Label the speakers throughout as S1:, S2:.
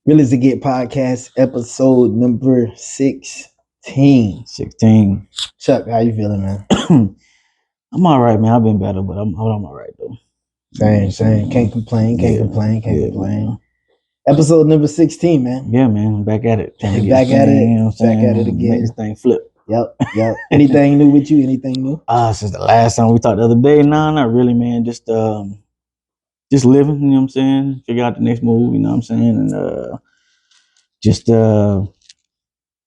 S1: Realasitgetpodcast, episode number 16.
S2: 16.
S1: Chuck, how you feeling, man?
S2: I'm all right, man. I've been better, but I'm all right, though.
S1: Same. Can't complain.
S2: Man.
S1: Episode number 16, man.
S2: Yeah, man. Back at it.
S1: Back at it.
S2: You know what I'm saying?
S1: Back at it again.
S2: Make this thing flip.
S1: Yep. Anything new with you? Anything new?
S2: Since the last time we talked the other day, nah, not really, man. Just living, you know what I'm saying? Figure out the next move, you know what I'm saying? And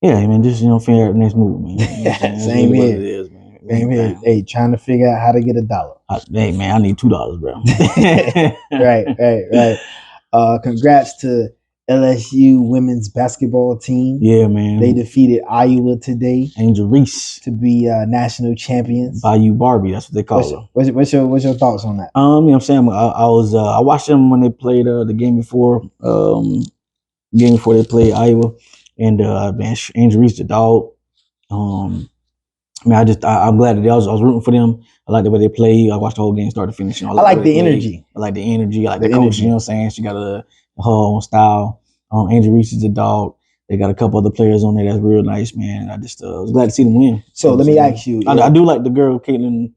S2: yeah, man, just, figure out the next move, man. You know what I'm saying?
S1: Same
S2: really
S1: here.
S2: What it is, man.
S1: Same here. Hey, trying to figure out how to get $1.
S2: Hey, man, I need $2, bro.
S1: Right. Congrats to LSU women's basketball team.
S2: Yeah, man.
S1: They defeated Iowa today.
S2: Angel Reese
S1: to be national champions.
S2: Bayou Barbie, that's what they call her.
S1: What's your thoughts on that?
S2: You know what I'm saying? I watched them when they played the game before they played Iowa, and man, Angel Reese the dog. Man, I'm glad that I was rooting for them. I like the way they play. I watched the whole game start to finish.
S1: I like the energy.
S2: I like the energy. I like the coach. You know what I'm saying? She got her own style. Angel Reese is a dog. They got a couple other players on there that's real nice, man. I just was glad to see them win.
S1: So let me ask you.
S2: I do like the girl, Caitlin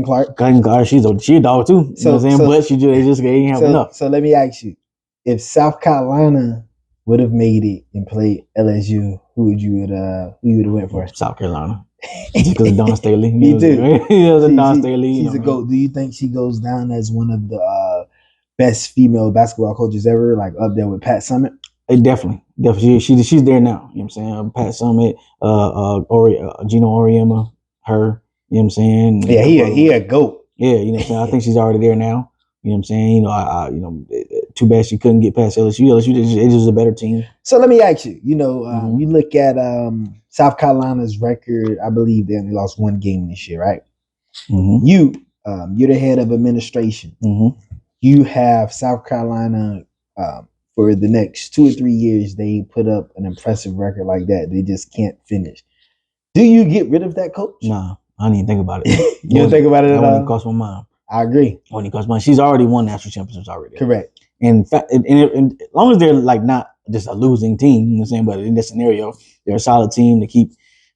S2: Clark. She's a dog too. You know what I'm saying? But they just ain't have enough.
S1: So let me ask you. If South Carolina would have made it and played LSU, who would you have went for?
S2: South Carolina. Because of Dawn Staley.
S1: Me too.
S2: Dawn Staley.
S1: She's a GOAT. Do you think she goes down as one of the best female basketball coaches ever, like up there with Pat Summitt?
S2: Definitely. She's there now. You know what I'm saying? Pat Summitt, Gino Auriemma, her. You know what I'm saying?
S1: Yeah, he a GOAT.
S2: Yeah, you know what I'm saying? I think she's already there now. You know what I'm saying? Too bad she couldn't get past LSU. LSU is a better team.
S1: So let me ask you. You look at South Carolina's record. I believe they only lost one game this year, right?
S2: Mm-hmm.
S1: You're the head of administration.
S2: Mm-hmm.
S1: You have South Carolina for the next 2 or 3 years. They put up an impressive record like that. They just can't finish. Do you get rid of that coach?
S2: Nah, I didn't even think about it.
S1: You don't think about it at all?
S2: That wouldn't cost my mind.
S1: I agree.
S2: Wouldn't cost my mind. She's already won national championships already.
S1: Correct.
S2: In fact, and as long as they're like not just a losing team, you know what I'm saying? But in this scenario, they're a solid team to keep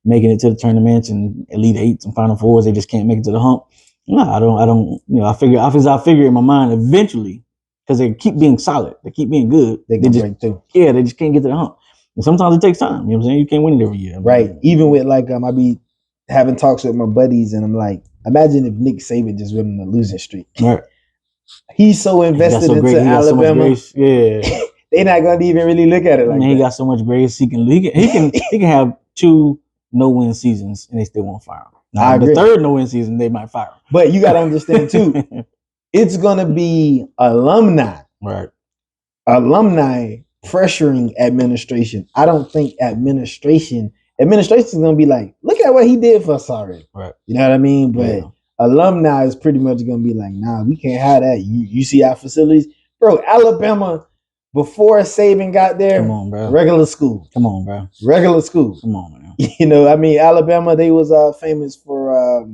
S2: making it to the tournaments and Elite Eights and Final Fours. They just can't make it to the hump. No, I don't. I figure in my mind eventually, because they keep being solid, they keep being good.
S1: They just break through.
S2: Yeah, they just can't get to the hump. And sometimes it takes time. You know what I'm saying? You can't win it every year.
S1: Right. Even with I be having talks with my buddies, and I'm like, imagine if Nick Saban just went on a losing streak.
S2: Right.
S1: He's so invested into Alabama.
S2: Yeah.
S1: They're not gonna even really look at it like that.
S2: He got so much grace. He can have 2 no-win seasons and they still won't fire him. Now, the third no-win season, they might fire him.
S1: But you got to understand too, it's gonna be alumni,
S2: right?
S1: Alumni pressuring administration. I don't think administration is gonna be like, look at what he did for us already.
S2: Right.
S1: You know what I mean? But alumni is pretty much gonna be like, nah, we can't have that. You see our facilities, bro. Alabama. Before Saban got there,
S2: come on, bro.
S1: Regular school.
S2: Come on, bro.
S1: Regular school.
S2: Come on, man.
S1: Alabama, they was famous for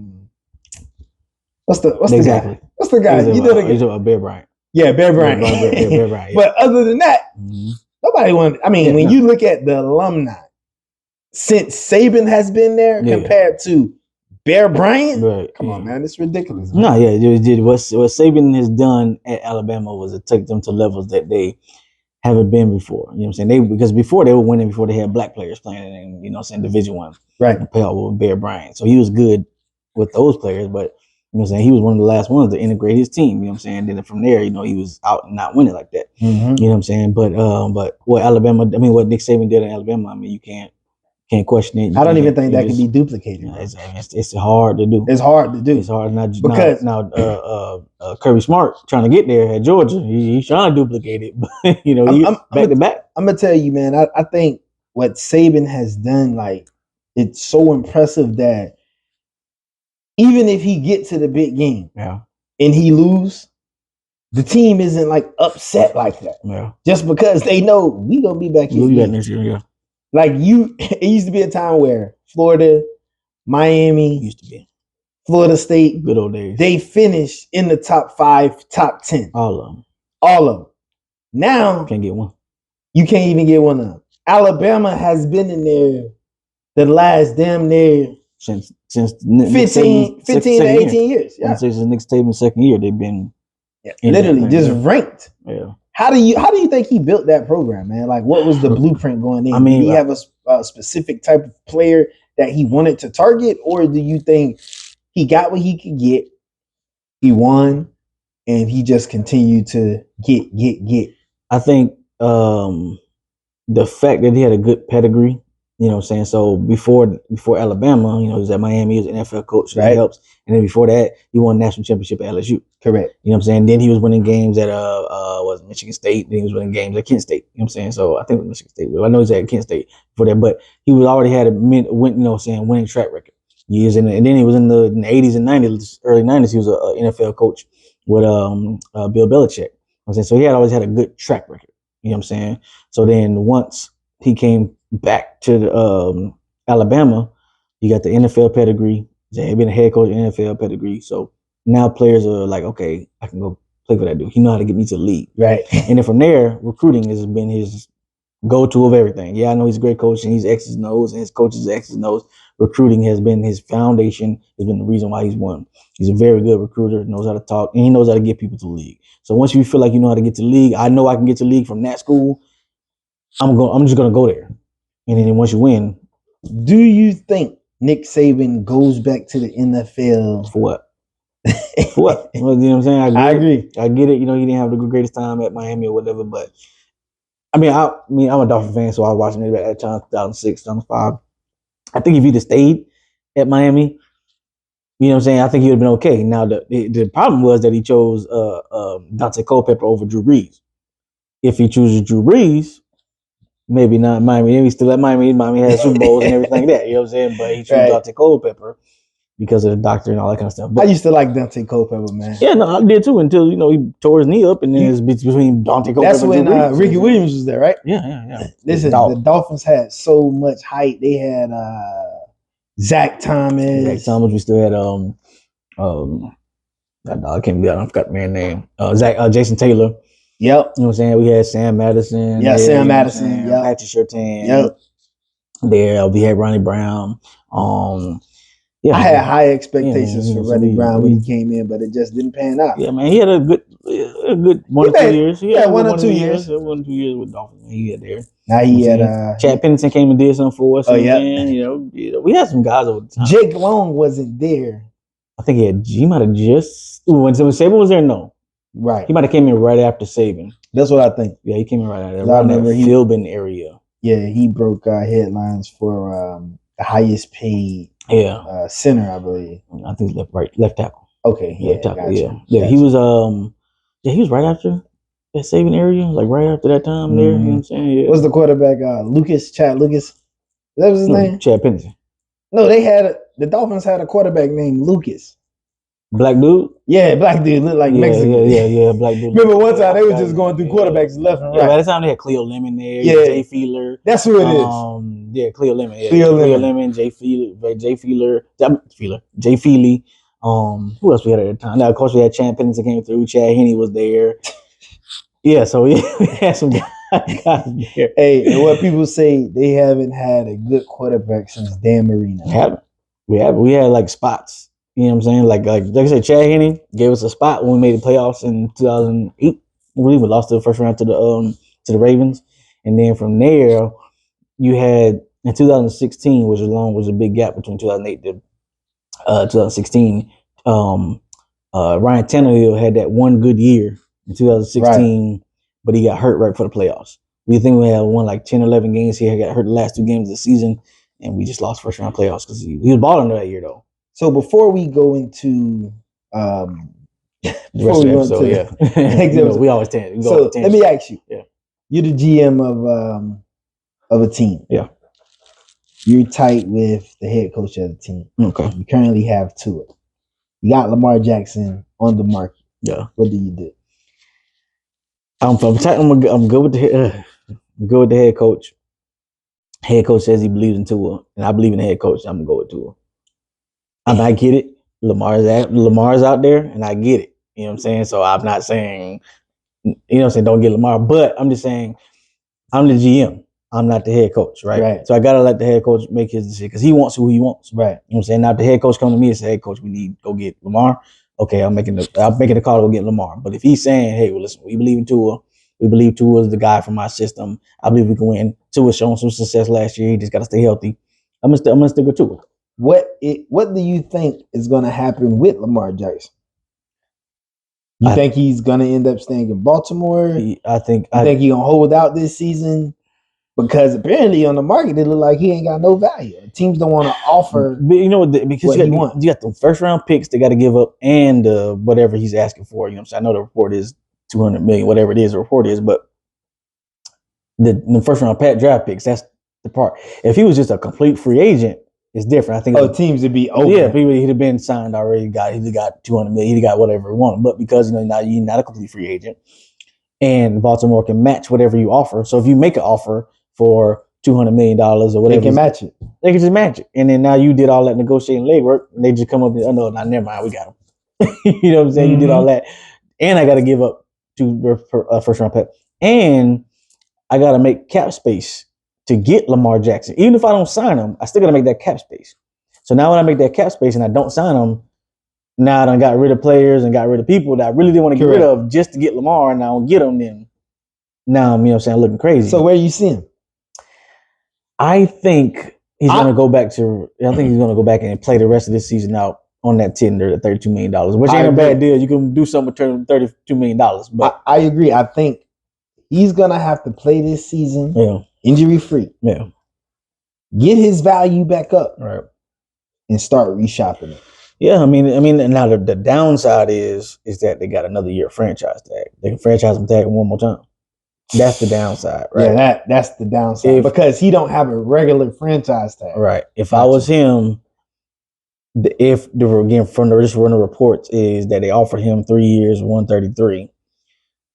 S1: what's the guy? What's the guy?
S2: Bear Bryant.
S1: Yeah, Bear Bryant.
S2: Bear Bryant.
S1: But other than that, nobody wanted. When you look at the alumni, since Saban has been there compared to Bear Bryant,
S2: right.
S1: Come on, man, it's ridiculous.
S2: Man. No, yeah, what Saban has done at Alabama was to take them to levels that they haven't been before. You know what I'm saying? Because before they were winning before they had black players playing in Division I.
S1: Right.
S2: With Bear Bryant. So he was good with those players, but you know what I'm saying, he was one of the last ones to integrate his team. You know what I'm saying? Then from there, he was out and not winning like that.
S1: Mm-hmm.
S2: You know what I'm saying? But what Nick Saban did in Alabama, you can't question it.
S1: I don't even think that can be duplicated.
S2: It's hard to do.
S1: It's hard to do.
S2: It's hard because now Kirby Smart trying to get there at Georgia. He's trying to duplicate it, but back to back.
S1: I'm gonna tell you, man. I think what Saban has done, it's so impressive that even if he gets to the big game, and he lose, the team isn't upset like that.
S2: Yeah.
S1: Just because they know we gonna be back here.
S2: We'll be back next year. Yeah.
S1: It used to be a time where Florida, Miami,
S2: used to be
S1: Florida State,
S2: good old days.
S1: They finished in the top 5, top 10.
S2: All of them.
S1: Now
S2: can't get one.
S1: You can't even get one of them. Alabama has been in there the last damn near
S2: since
S1: 15 to 18 years. Yeah.
S2: Since Nick Saban's second year, they've been
S1: literally just ranked.
S2: Yeah.
S1: How do you think he built that program, man? Like, what was the blueprint going in? I mean, did he have a specific type of player that he wanted to target, or do you think he got what he could get, he won, and he just continued to get?
S2: I think the fact that he had a good pedigree, you know what I'm saying? So before Alabama, you know, he was at Miami, he was an NFL coach, so that helps. And then before that, he won national championship at LSU.
S1: Correct.
S2: You know what I'm saying? Then he was winning games at was Michigan State, then he was winning games at Kent State. You know what I'm saying? So I think it was Michigan State. Well, I know he's at Kent State for that, but he was already had a winning track record. Years in, and then he was in the 80s and 90s, early 90s, he was an NFL coach with Bill Belichick. You know what I'm saying? So he had always had a good track record. You know what I'm saying? So then once he came back to Alabama, he got the NFL pedigree. He had been a head coach in NFL pedigree. So now players are like, okay, I can go play for that dude. He know how to get me to the league.
S1: Right.
S2: And then from there, recruiting has been his go-to of everything. Yeah, I know he's a great coach and he's X's and O's and his coaches X's and O's. Recruiting has been his foundation, has been the reason why he's won. He's a very good recruiter, knows how to talk, and he knows how to get people to the league. So once you feel like you know how to get to the league, I know I can get to the league from that school, I'm just gonna go there. And then once you win.
S1: Do you think Nick Saban goes back to the NFL?
S2: For what? For what? Well, you know what I'm saying?
S1: I agree.
S2: I get it. You know, he didn't have the greatest time at Miami or whatever, but I'm a Dolphin fan, so I was watching it at that time, 2006, 2005. I think if he'd have stayed at Miami, you know what I'm saying, I think he would have been okay. Now, the problem was that he chose Dante Culpepper over Drew Brees. If he chooses Drew Brees, maybe not Miami. Maybe still at Miami. Miami has Super Bowls and everything like that. You know what I'm saying? But he chose Dante Culpepper because of the doctor and all that kind of stuff. But
S1: I used to like Dante Culpepper, man.
S2: Yeah, no, I did too until, you know, he tore his knee up, and then it's between Dante Culpepper.
S1: That's when Ricky Williams was there, right?
S2: Yeah.
S1: Listen, the Dolphins had so much hype. They had Zach Thomas.
S2: We still had I can't believe I forgot the man's name. Jason Taylor.
S1: Yep. You know
S2: what I'm saying? We had Sam Madison.
S1: Yeah, Sam Madison.
S2: Yep. Patrick Surtain.
S1: Yep.
S2: There, we had Ronnie Brown.
S1: I had high expectations for Ronnie Brown when he came in, but it just didn't pan out.
S2: Yeah, man, he had a good 1 or 2 years.
S1: He had 1 or 2 years.
S2: 1 or 2 years with Dolphins. He had there.
S1: Now he had
S2: Chad Pennington came and did something for us. You know, we had some guys over the time.
S1: Jake Long wasn't there.
S2: I think he might have just when Saban was there. No,
S1: right.
S2: He might have came in right after Saban.
S1: That's what I think.
S2: Yeah, he came in right after. I remember Philbin area.
S1: Yeah, he broke headlines for the highest paid center, I believe.
S2: I think left tackle.
S1: Okay,
S2: left tackle. Gotcha. Yeah. He was he was right after that Saban area, like right after that time there. You know what I'm saying? Yeah.
S1: What's the quarterback? Chad Lucas. That was his name.
S2: Chad Pennington.
S1: No, the Dolphins had a quarterback named Lucas.
S2: Black dude?
S1: Yeah, black dude looked like Mexican.
S2: Yeah, black dude.
S1: Remember one time they was just going through quarterbacks left and right.
S2: Yeah, by the time they had Cleo Lemon there, Jay Feeler.
S1: That's who it is.
S2: Yeah, Cleo Lemon. Yeah. Cleo Lemon, Jay Feeler. Jay Feely. Who else we had at the time? Now, of course, we had Chad Pennington came through. Chad Henne was there. Yeah, so we had some guys there.
S1: Hey, and what people say, they haven't had a good quarterback since Dan Marino.
S2: We had like spots. You know what I'm saying? Like I said, Chad Henne gave us a spot when we made the playoffs in 2008. We lost the first round to the Ravens, and then from there, you had in 2016, which was a big gap between 2008 to 2016. Ryan Tannehill had that one good year in 2016, but he got hurt right before the playoffs. We think we had won like 10, 11 games. He got hurt the last 2 games of the season, and we just lost first round playoffs because he was balling that year though.
S1: So before we go into
S2: the rest of the episode, we always tend.
S1: So let me ask you.
S2: Yeah.
S1: You're the GM of a team.
S2: Yeah.
S1: You're tight with the head coach of the team.
S2: Okay.
S1: You currently have Tua. You got Lamar Jackson on the market.
S2: Yeah.
S1: What do you do?
S2: I'm good with the head coach. Head coach says he believes in Tua, and I believe in the head coach. I'm gonna go with Tua. I get it. Lamar's out there, and I get it. You know what I'm saying? So I'm not saying, don't get Lamar, but I'm just saying I'm the GM. I'm not the head coach, right? So I gotta let the head coach make his decision because he wants who he wants,
S1: right?
S2: You know what I'm saying? Now if the head coach come to me and say, "Hey, coach, we need to go get Lamar." Okay, I'm making the call to go get Lamar. But if he's saying, "Hey, well, listen, we believe in Tua. We believe Tua is the guy from my system. I believe we can win. Tua's shown some success last year. He just got to stay healthy. I'm gonna stick with Tua."
S1: What do you think is going to happen with Lamar Jackson? You think he's going to end up staying in Baltimore?
S2: I think
S1: he's going to hold out this season? Because apparently on the market, it look like he ain't got no value. Teams don't want to offer.
S2: But because you got the first round picks they got to give up and whatever he's asking for. You know what I'm saying? I know the report is $200 million, whatever it is. The report is, but the first round draft picks. That's the part. If he was just a complete free agent, it's different. I think.
S1: Teams would be open.
S2: Yeah, he'd have been signed already. He'd got $200 million. He'd got whatever he wanted. But because now you're not a complete free agent, and Baltimore can match whatever you offer. So if you make an offer for $200 million or whatever,
S1: they can match it.
S2: They can just match it. And then now you did all that negotiating legwork, and they just come up and no, never mind, we got him. You know what I'm saying? You did all that, and I got to give up to first round pick, and I got to make cap space to get Lamar Jackson. Even if I don't sign him, I still got to make that cap space. So now when I make that cap space and I don't sign him, now I done got rid of players and got rid of people that I really didn't want to get rid of just to get Lamar, and I don't get them, then now I'm, looking crazy.
S1: So where you see him?
S2: I think he's going to go back and play the rest of this season out on that tender at $32 million, which ain't a bad deal. You can do something with $32 million. But
S1: I agree. I think he's going to have to play this season injury free.
S2: Yeah.
S1: Get his value back up.
S2: Right.
S1: And start reshopping it.
S2: Yeah, I mean, now the downside is that they got another year franchise tag. They can franchise him tag one more time. That's the downside, right?
S1: Yeah, that's the downside because he don't have a regular franchise tag.
S2: Right. If I was him, from the reports is that they offered him 3 years, 133.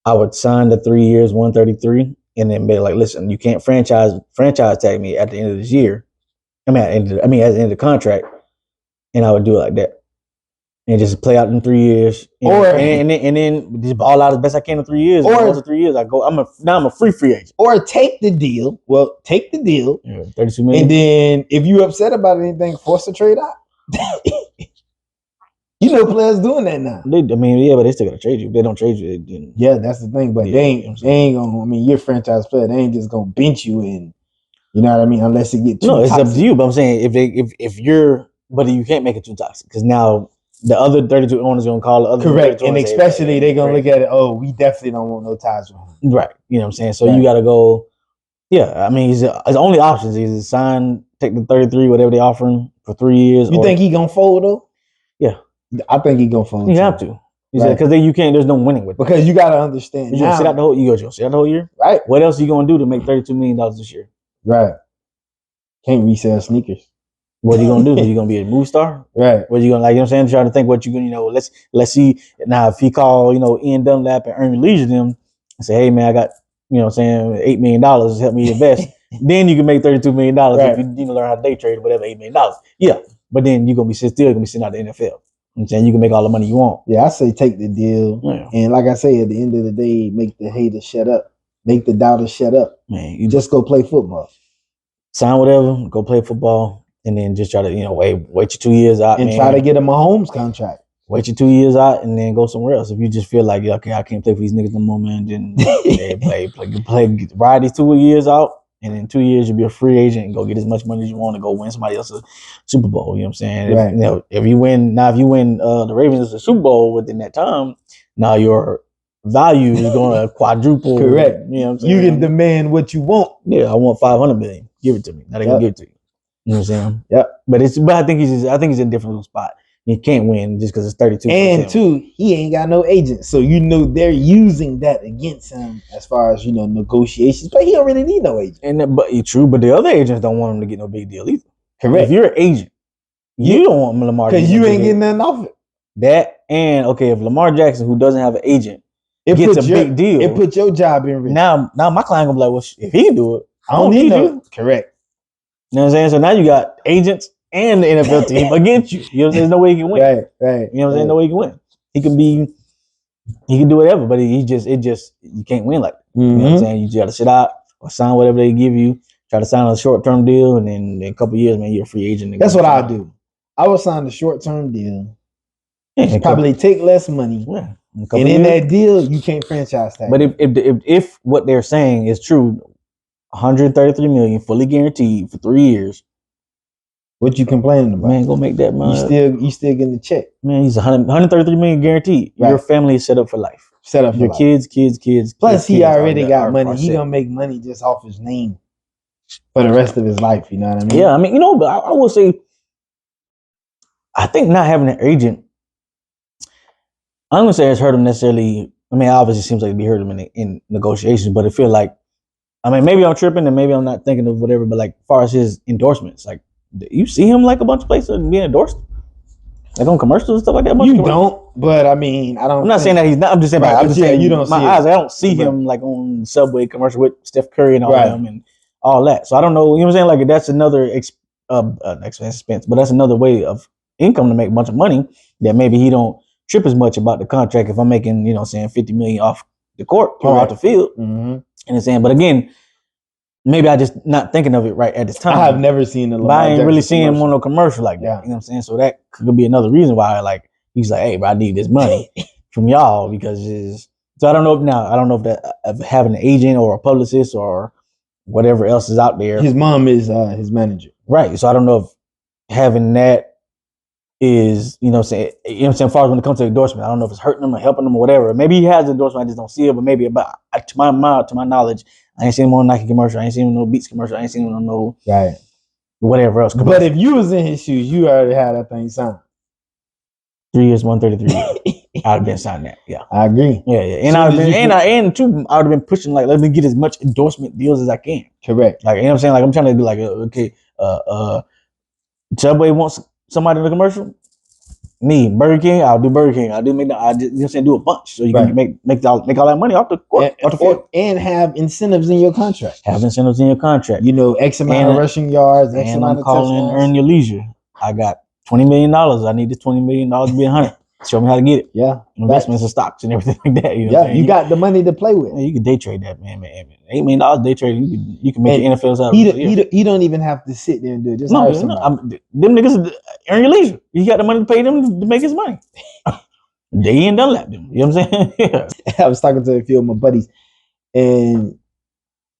S2: I would sign the 3 years, 133, and then be like, listen, you can't franchise tag me at the end of this year. At the end of the contract. And I would do it like that, and just play out in 3 years, and then just ball out as best I can in 3 years. Or after 3 years, I'm a free agent.
S1: Or take the deal. Well, take the deal.
S2: Yeah, $32 million.
S1: And then if you upset about anything, force a trade out. Players doing that now.
S2: But they still gotta trade you. If they don't trade you, then
S1: that's the thing. But they ain't gonna. You're a franchise player. They ain't just gonna bench you, and you know what I mean. Unless it get too toxic.
S2: It's up to you. But I'm saying if you're. But you can't make it too toxic because now the other 32 owners are going to call the other.
S1: Correct. And especially they're going to look at it, we definitely don't want no ties with him.
S2: Right. You know what I'm saying? So you got to go, his only options is sign, take the 33, whatever they offer him for 3 years.
S1: You think he going to fold though?
S2: Yeah.
S1: I think he going to fold.
S2: You have to. Because you can't, there's no winning with that.
S1: Because you got to understand.
S2: You're going to sit out the whole year?
S1: Right.
S2: What else are you going to do to make $32 million this year?
S1: Right. Can't resell sneakers.
S2: What are you gonna do? Are you gonna be a movie star?
S1: Right.
S2: What are you gonna you know what I'm saying? Trying to think what you gonna, let's see. Now if he call, Ian Dunlap and Ernie Leisure them and say, hey man, I got, $8 million, help me invest. Then you can make $32 million if you learn how to day trade or whatever, $8 million. Yeah. But then you're gonna be still gonna be sitting out the NFL. You know what I'm saying? You can make all the money you want.
S1: Yeah, I say take the deal. Yeah. And like I say, at the end of the day, make the haters shut up. Make the doubters shut up. Man, you just go play football.
S2: Sign whatever, go play football. And then just try to, wait your 2 years out.
S1: And try to get a Mahomes contract.
S2: Wait your 2 years out and then go somewhere else. If you just feel like, okay, I can't play for these niggas no more, man, then ride these 2 years out. And in 2 years, you'll be a free agent and go get as much money as you want to go win somebody else's Super Bowl. You know what I'm saying?
S1: Right.
S2: If you win the Ravens' a Super Bowl within that time, now your value is going to quadruple.
S1: Correct.
S2: You know what I'm saying?
S1: You can demand what you want.
S2: Yeah, I want $500 million. Give it to me. Now they're going to give it to you. You know what I'm saying?
S1: Yeah.
S2: But I think he's in a different little spot. He can't win just because it's 32.
S1: And two, he ain't got no agent. So they're using that against him as far as negotiations. But he don't really need no agent.
S2: But the other agents don't want him to get no big deal either.
S1: Correct.
S2: If you're an agent, you don't want Lamar
S1: because you ain't getting nothing off it.
S2: That and if Lamar Jackson, who doesn't have an agent, gets a big deal,
S1: it put your job in risk.
S2: Now my client gonna be like, well, if he can do it, I don't need you.
S1: Correct.
S2: You know what I'm saying? So now you got agents and the NFL team against you. You know what I'm saying? There's no way he can win.
S1: Right.
S2: You know what I'm saying? No way he can win. He can do whatever, but you can't win like that. You know what I'm saying? You got to sit out, or sign whatever they give you. Try to sign a short-term deal, and then in a couple of years, man, you're a free agent.
S1: That's what I do. I would sign the short-term deal.
S2: Yeah,
S1: probably take less money.
S2: Yeah.
S1: And in that deal, you can't franchise tag.
S2: But if what they're saying is true, 133 million fully guaranteed for 3 years.
S1: What you complaining about?
S2: Man, go make that money.
S1: You still getting the check.
S2: Man, he's 133 million guaranteed. Right. Your family is set up for life.
S1: Set up for
S2: your
S1: life.
S2: Kids.
S1: Plus, he already got money. He gonna make money just off his name for the rest of his life. You know what I mean?
S2: Yeah, I mean, but I will say, I think not having an agent, I'm gonna say it's hurt him necessarily. I mean, obviously, it seems like it hurt him in negotiations, but it feel like, I mean, maybe I'm tripping and maybe I'm not thinking of whatever, but like, as far as his endorsements, like, you see him like a bunch of places being endorsed, like on commercials and stuff like that.
S1: You don't, but I mean, I don't.
S2: I'm not saying that he's not. I'm just saying,
S1: I'm just saying
S2: you don't. My eyes, I don't see him like on Subway commercial with Steph Curry and all them and all that. So I don't know. You know what I'm saying? Like that's another expense, but that's another way of income to make a bunch of money that maybe he don't trip as much about the contract. If I'm making, saying $50 million off the court or off the field, and it's saying, but again. Maybe I just not thinking of it right at this time.
S1: I have never seen
S2: but I ain't really seen him on no commercial like that. Yeah. You know what I'm saying? So that could be another reason why like he's like, hey, bro, I need this money from y'all because so I don't know if that of having an agent or a publicist or whatever else is out there.
S1: His mom is his manager.
S2: Right. So I don't know if having that is, as far as when it comes to endorsement, I don't know if it's hurting them or helping them or whatever. Maybe he has endorsement, I just don't see it, but maybe to my knowledge, I ain't seen him on Nike commercial, I ain't seen him on no Beats commercial, I ain't seen him on no whatever else commercial.
S1: But if you was in his shoes, you already had that thing signed.
S2: 3 years, 133 I'd have been signed that. Yeah.
S1: I agree.
S2: Yeah. And I would have been pushing like, let me get as much endorsement deals as I can.
S1: Correct.
S2: Like, you know what I'm saying? Like I'm trying to do like, okay, Subway wants somebody in the commercial. Me, Burger King, I'll do Burger King. I'll do McDonald's. do a bunch so you can make all that money off the court, off the field,
S1: and have incentives in your contract.
S2: Have incentives in your contract.
S1: X amount of rushing yards, X amount of touchdowns.
S2: Earn your leisure. I got $20 million. I need this $20 million to be 100. Show me how to get it.
S1: Yeah,
S2: investments and stocks and everything like that.
S1: You got the money to play with.
S2: You can day trade that, man. $8 million day trading. You can make your NFLs out.
S1: He don't even have to sit there and do it. Just hire somebody.
S2: Them niggas earn your leisure. You got the money to pay them to make his money. They ain't done that. You know what I'm saying? Yeah.
S1: I was talking to a few of my buddies, and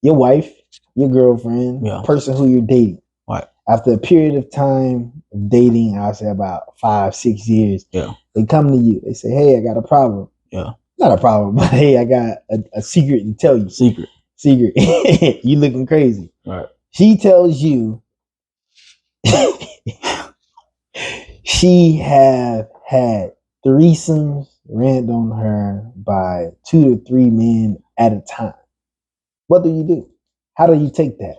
S1: your wife, your girlfriend, person who you're dating.
S2: Right.
S1: After a period of time of dating, I'll say about 5-6 years.
S2: Yeah.
S1: They come to you. They say, "Hey, I got a problem."
S2: Yeah.
S1: Not a problem, but hey, I got a secret to tell you.
S2: Secret.
S1: You looking crazy.
S2: Right.
S1: She tells you she have had threesomes ran on her by 2 to 3 men at a time. What do? How do you take that?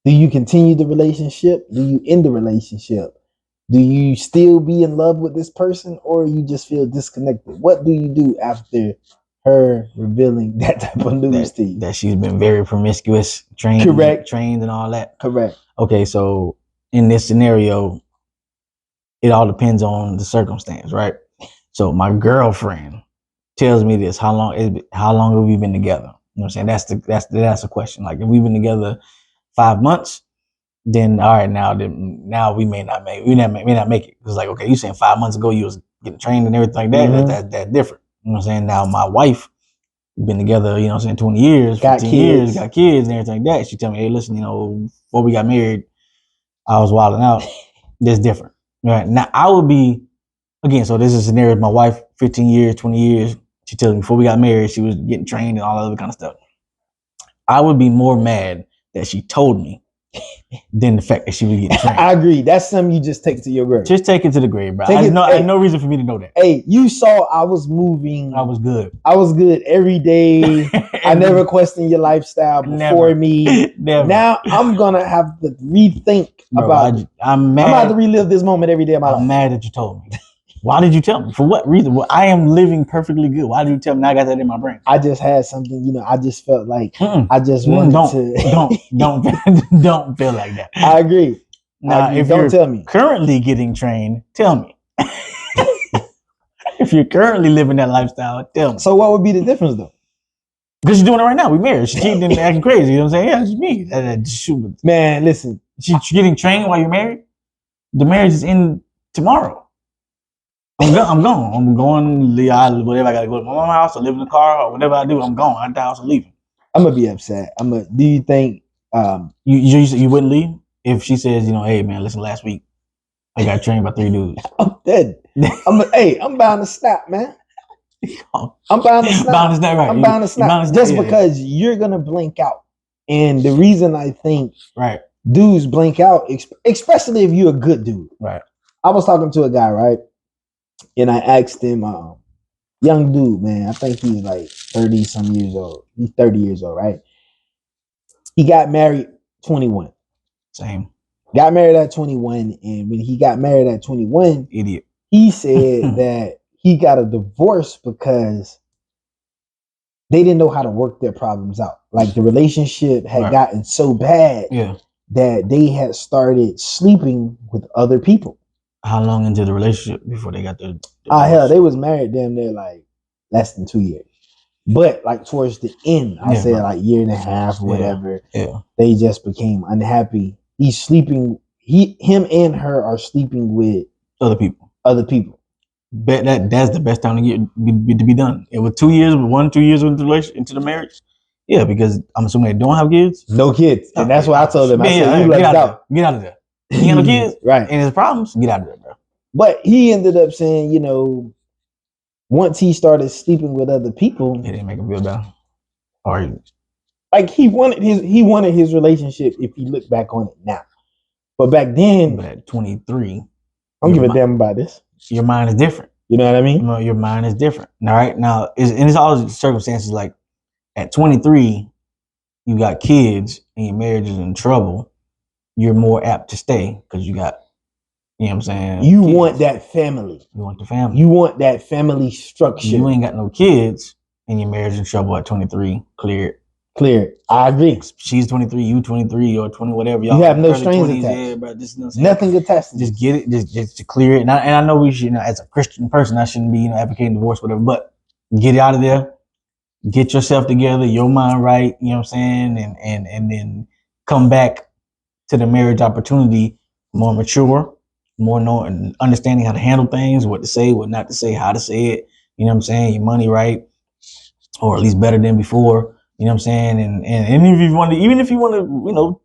S1: Do you continue the relationship? Do you end the relationship? Do you still be in love with this person, or you just feel disconnected? What do you do after her revealing that type of news to you?
S2: That she's been very promiscuous, trained and all that.
S1: Correct.
S2: Okay, so in this scenario, it all depends on the circumstance, right? So my girlfriend tells me this: how long have we been together? You know what I'm saying? That's the question. Like, if we've been together 5 months, then all right, now we may not make it. It's like, okay, you saying 5 months ago you was getting trained and everything like that. Mm-hmm. That's different. You know what I'm saying? Now my wife, we've been together, 20 years, 15 years, got kids and everything like that. She tell me, hey, listen, before we got married, I was wilding out. That's different. Right. Now I would be, again, so this is a scenario with my wife, 15 years, 20 years. She tells me before we got married, she was getting trained and all that other kind of stuff. I would be more mad that she told me than the fact that she was getting trained.
S1: I agree. That's something you just take to your grave.
S2: Just take it to the grave, bro. I had no reason for me to know that.
S1: Hey, you saw I was moving.
S2: I was good.
S1: Every day. I never questioned your lifestyle before me.
S2: Never.
S1: Now I'm gonna have to rethink about it.
S2: I'm mad.
S1: I'm about to relive this moment every day of my life.
S2: I'm mad that you told me. Why did you tell me? For what reason? Well, I am living perfectly good. Why did you tell me? Now I got that in my brain.
S1: I just had something, I just felt like I just wanted
S2: to. Don't feel like that.
S1: I agree.
S2: Now, if
S1: don't tell me.
S2: Currently getting trained, tell me. If you're currently living that lifestyle, tell me.
S1: So what would be the difference though?
S2: Because she's doing it right now. We married. She's cheating and acting crazy. You know what I'm saying? Yeah, it's me.
S1: Man, listen.
S2: She's getting trained while you're married. The marriage is in tomorrow. I'm gone. I'm going. Whatever I gotta go to my mom's house or live in the car or whatever I do. I'm gone. I'm out the house and leaving.
S1: I'm gonna be upset. Do you think
S2: you wouldn't leave if she says, hey man, listen, last week I got trained by 3 dudes.
S1: I'm dead. I'm bound to snap, man. I'm bound to snap.
S2: Right.
S1: I'm bound to snap just because you're gonna blink out. And the reason I think dudes blink out, especially if you're a good dude.
S2: Right.
S1: I was talking to a guy, right? And I asked him, young dude, man, I think he's like 30 some years old. He's 30 years old, right? He got married 21.
S2: Same.
S1: Got married at 21, and when he got married at 21,
S2: idiot.
S1: He said that he got a divorce because they didn't know how to work their problems out. Like the relationship had gotten so bad that they had started sleeping with other people.
S2: How long into the relationship before they got the
S1: hell, they was married damn near like less than 2 years. But like towards the end, I say like year and a half or whatever, they just became unhappy. He's sleeping, him and her are sleeping with
S2: other people.
S1: Bet
S2: that's the best time to be done. It was 2 years, 2 years into the marriage. Yeah, because I'm assuming they don't have kids.
S1: No kids, and that's what I told them. I said, "You left out.
S2: Get out of there. He ain't no kids,
S1: right?
S2: And his problems. Get out of there, bro."
S1: But he ended up saying, once he started sleeping with other people,
S2: it didn't make him feel better. Or
S1: like he wanted his relationship. If you look back on it now, but back then,
S2: but at 23,
S1: I don't give a damn about this.
S2: Your mind is different.
S1: You know what I mean?
S2: No, your mind is different. All right. Now, it's all circumstances. Like at 23, you got kids and your marriage is in trouble. You're more apt to stay because you got, you know what I'm saying?
S1: You kids. Want that family.
S2: You want the family.
S1: You want that family structure.
S2: You ain't got no kids and your marriage is in trouble at 23.
S1: Clear. I agree.
S2: She's 23, you 23 or 20, whatever.
S1: Y'all have no strings attached.
S2: Yeah, bro,
S1: nothing attached.
S2: Just get it, just to clear it. And I know we should, as a Christian person, I shouldn't be, advocating divorce, whatever. But get it out of there. Get yourself together, your mind right. You know what I'm saying, and then come back to the marriage opportunity more mature, more knowing, understanding how to handle things, what to say, what not to say, how to say it. You know what I'm saying? Your money right, or at least better than before. You know what I'm saying? And if you want to,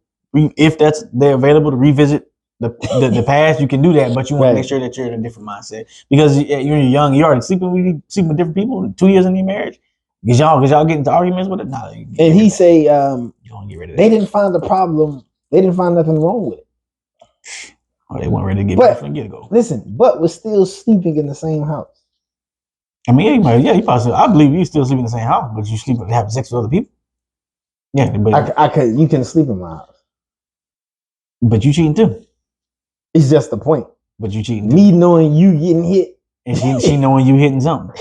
S2: if they're available to revisit the past, you can do that. But you want to make sure that you're in a different mindset because you're young. You're already sleeping with different people 2 years into your marriage. Cause y'all get into arguments with it. Nah,
S1: and he say,
S2: you don't get rid of that.
S1: They didn't find the problem. They didn't find nothing wrong with it.
S2: Oh, they weren't ready to get from get go.
S1: Listen, but we're still sleeping in the same house.
S2: I mean, you probably. I believe you still sleep in the same house, but you sleep having sex with other people. Yeah, but
S1: you can sleep in my house,
S2: but you cheating too.
S1: It's just the point.
S2: But you cheating.
S1: Me knowing you getting hit,
S2: and she knowing you hitting something.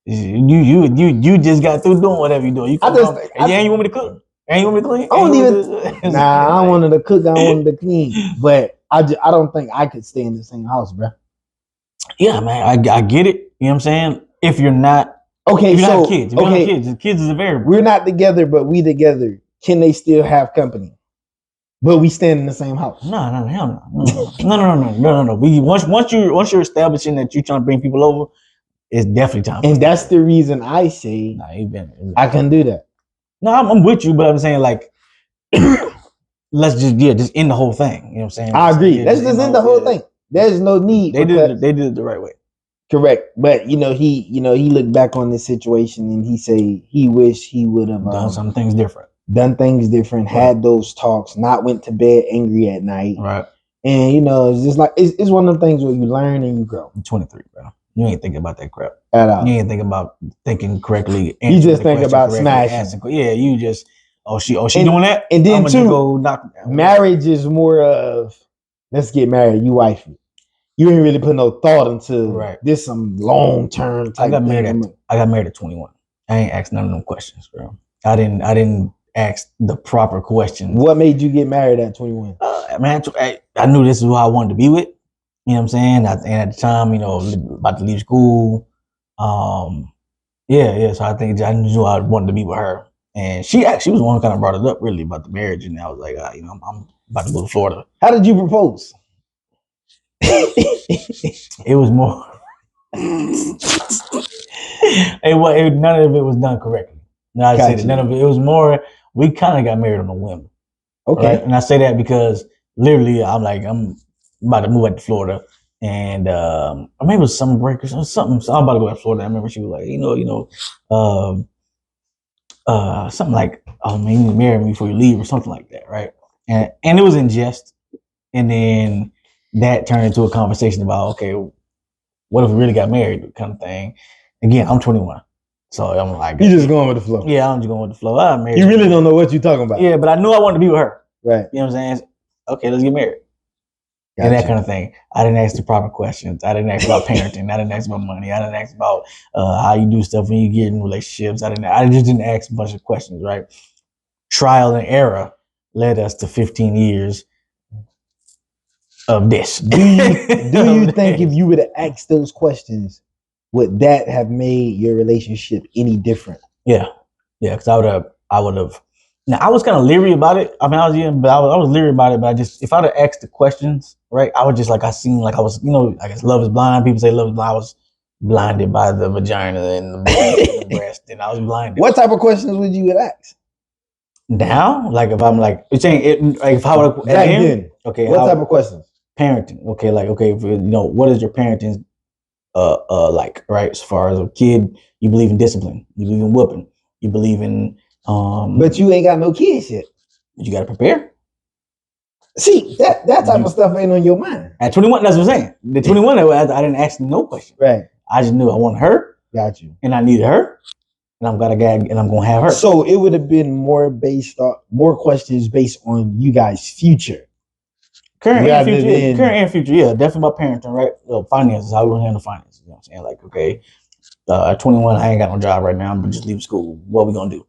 S2: You just got through doing whatever you doing. You want me to cook? You want me to clean?
S1: I don't want her to cook. I want her to clean. But I don't think I could stay in the same house, bro.
S2: Yeah, man, I get it. You know what I'm saying? If you're not
S1: okay,
S2: if you don't have kids. If you don't have kids, the kids is a variable.
S1: We're not together, but we together. Can they still have company? But we stand in the same house.
S2: No, hell no. Once you're establishing that you're trying to bring people over, it's definitely time.
S1: And that's the reason I say I can do that.
S2: No, I'm with you, but I'm saying like let's just end the whole thing. You know what I'm saying?
S1: I agree. Let's just end the whole thing. There's no need.
S2: They did it the right way.
S1: Correct. But he looked back on this situation and he say he wished he would have
S2: done some things different.
S1: Right. Had those talks, not went to bed angry at night.
S2: Right.
S1: And it's just like it's one of them things where you learn and you grow.
S2: I'm 23, bro. You ain't thinking about that crap
S1: at all.
S2: You ain't thinking about thinking correctly.
S1: You just think about smashing.
S2: Yeah, you just she doing that.
S1: And then too, marriage is more of let's get married. You wifey. You ain't really put no thought into this some long term type.
S2: I got married at 21. I ain't asked none of them questions, bro. I didn't ask the proper questions.
S1: What made you get married at 21?
S2: Man, I knew this is who I wanted to be with. You know what I'm saying? And at the time, about to leave school. So I think I knew I wanted to be with her. And she actually was the one who kind of brought it up really about the marriage. And I was like, I'm about to go to Florida.
S1: How did you propose?
S2: It was more. None of it was done correctly. No, I say that none of it. It was more. We kind of got married on a whim. Okay, right? And I say that because literally, I'm about to move out to Florida, and or maybe it was summer break or something. So I'm about to go to Florida. I remember she was like, something like, "Oh man, you need to marry me before you leave," or something like that, right? And it was in jest, and then that turned into a conversation about, okay, what if we really got married, kind of thing. Again, I'm 21. So I'm like,
S1: you just going with the flow.
S2: Yeah, I'm just going with the flow. I'm married.
S1: You really don't know what you're talking about.
S2: Yeah, but I knew I wanted to be with her.
S1: Right.
S2: You know what I'm saying? Okay, let's get married. Gotcha. And that kind of thing. I didn't ask the proper questions. I didn't ask about parenting. I didn't ask about money. I didn't ask about how you do stuff when you get in relationships. I just didn't ask a bunch of questions, right? Trial and error led us to 15 years of this.
S1: Do you think if you would have asked those questions, would that have made your relationship any different?
S2: Yeah, because I would have. Now I was kind of leery about it. I mean, I was leery about it. But if I'd have asked the questions, right, I would just I was, I guess love is blind. People say love is blind. I was blinded by the vagina and the breast, and I was blinded.
S1: What type of questions would you have asked?
S2: Now, like if I'm like, you're saying it, like if I would have
S1: back then, okay, what type of questions?
S2: Parenting, okay, what is your parenting like, right? As far as a kid, you believe in discipline, you believe in whooping, you believe in
S1: but you ain't got no kids yet.
S2: But you gotta prepare.
S1: See, that type of stuff ain't on your mind.
S2: At 21, that's what I'm saying. The 21, I didn't ask no question.
S1: Right.
S2: I just knew I wanted her.
S1: Got you.
S2: And I needed her. And I'm gonna have her.
S1: So it would have been more questions based on you guys' future.
S2: Current and future, yeah, definitely about parenting, right? Well, finances, how we gonna handle finances. You know what I'm saying? Like, okay, at 21, I ain't got no job right now, but just leave school. What we gonna do?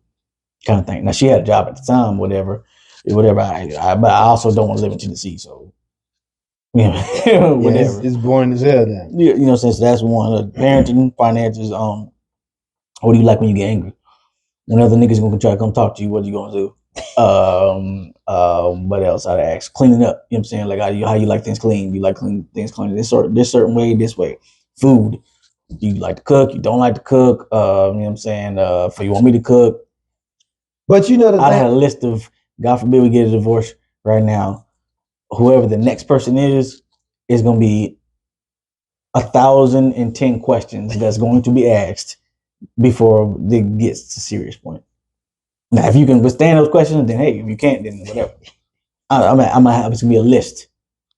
S2: Kind of thing. Now she had a job at the time, whatever. But I also don't want to live in Tennessee, so whatever.
S1: Yeah, it's boring as hell then.
S2: Yeah, you know, since that's one. Parenting, finances. What do you like when you get angry? When other niggas gonna try to come talk to you, what are you gonna do? What else I'd ask? Cleaning up. You know what I'm saying? Like how you like things clean? You like things clean this certain way, this way. Food. You like to cook? You don't like to cook? You know what I'm saying? For you want me to cook?
S1: But you know,
S2: I had a list of, God forbid we get a divorce right now, whoever the next person is going to be 1,010 questions that's going to be asked before it gets to a serious point. Now, if you can withstand those questions, then hey, if you can't, then whatever. I'm gonna have to be a list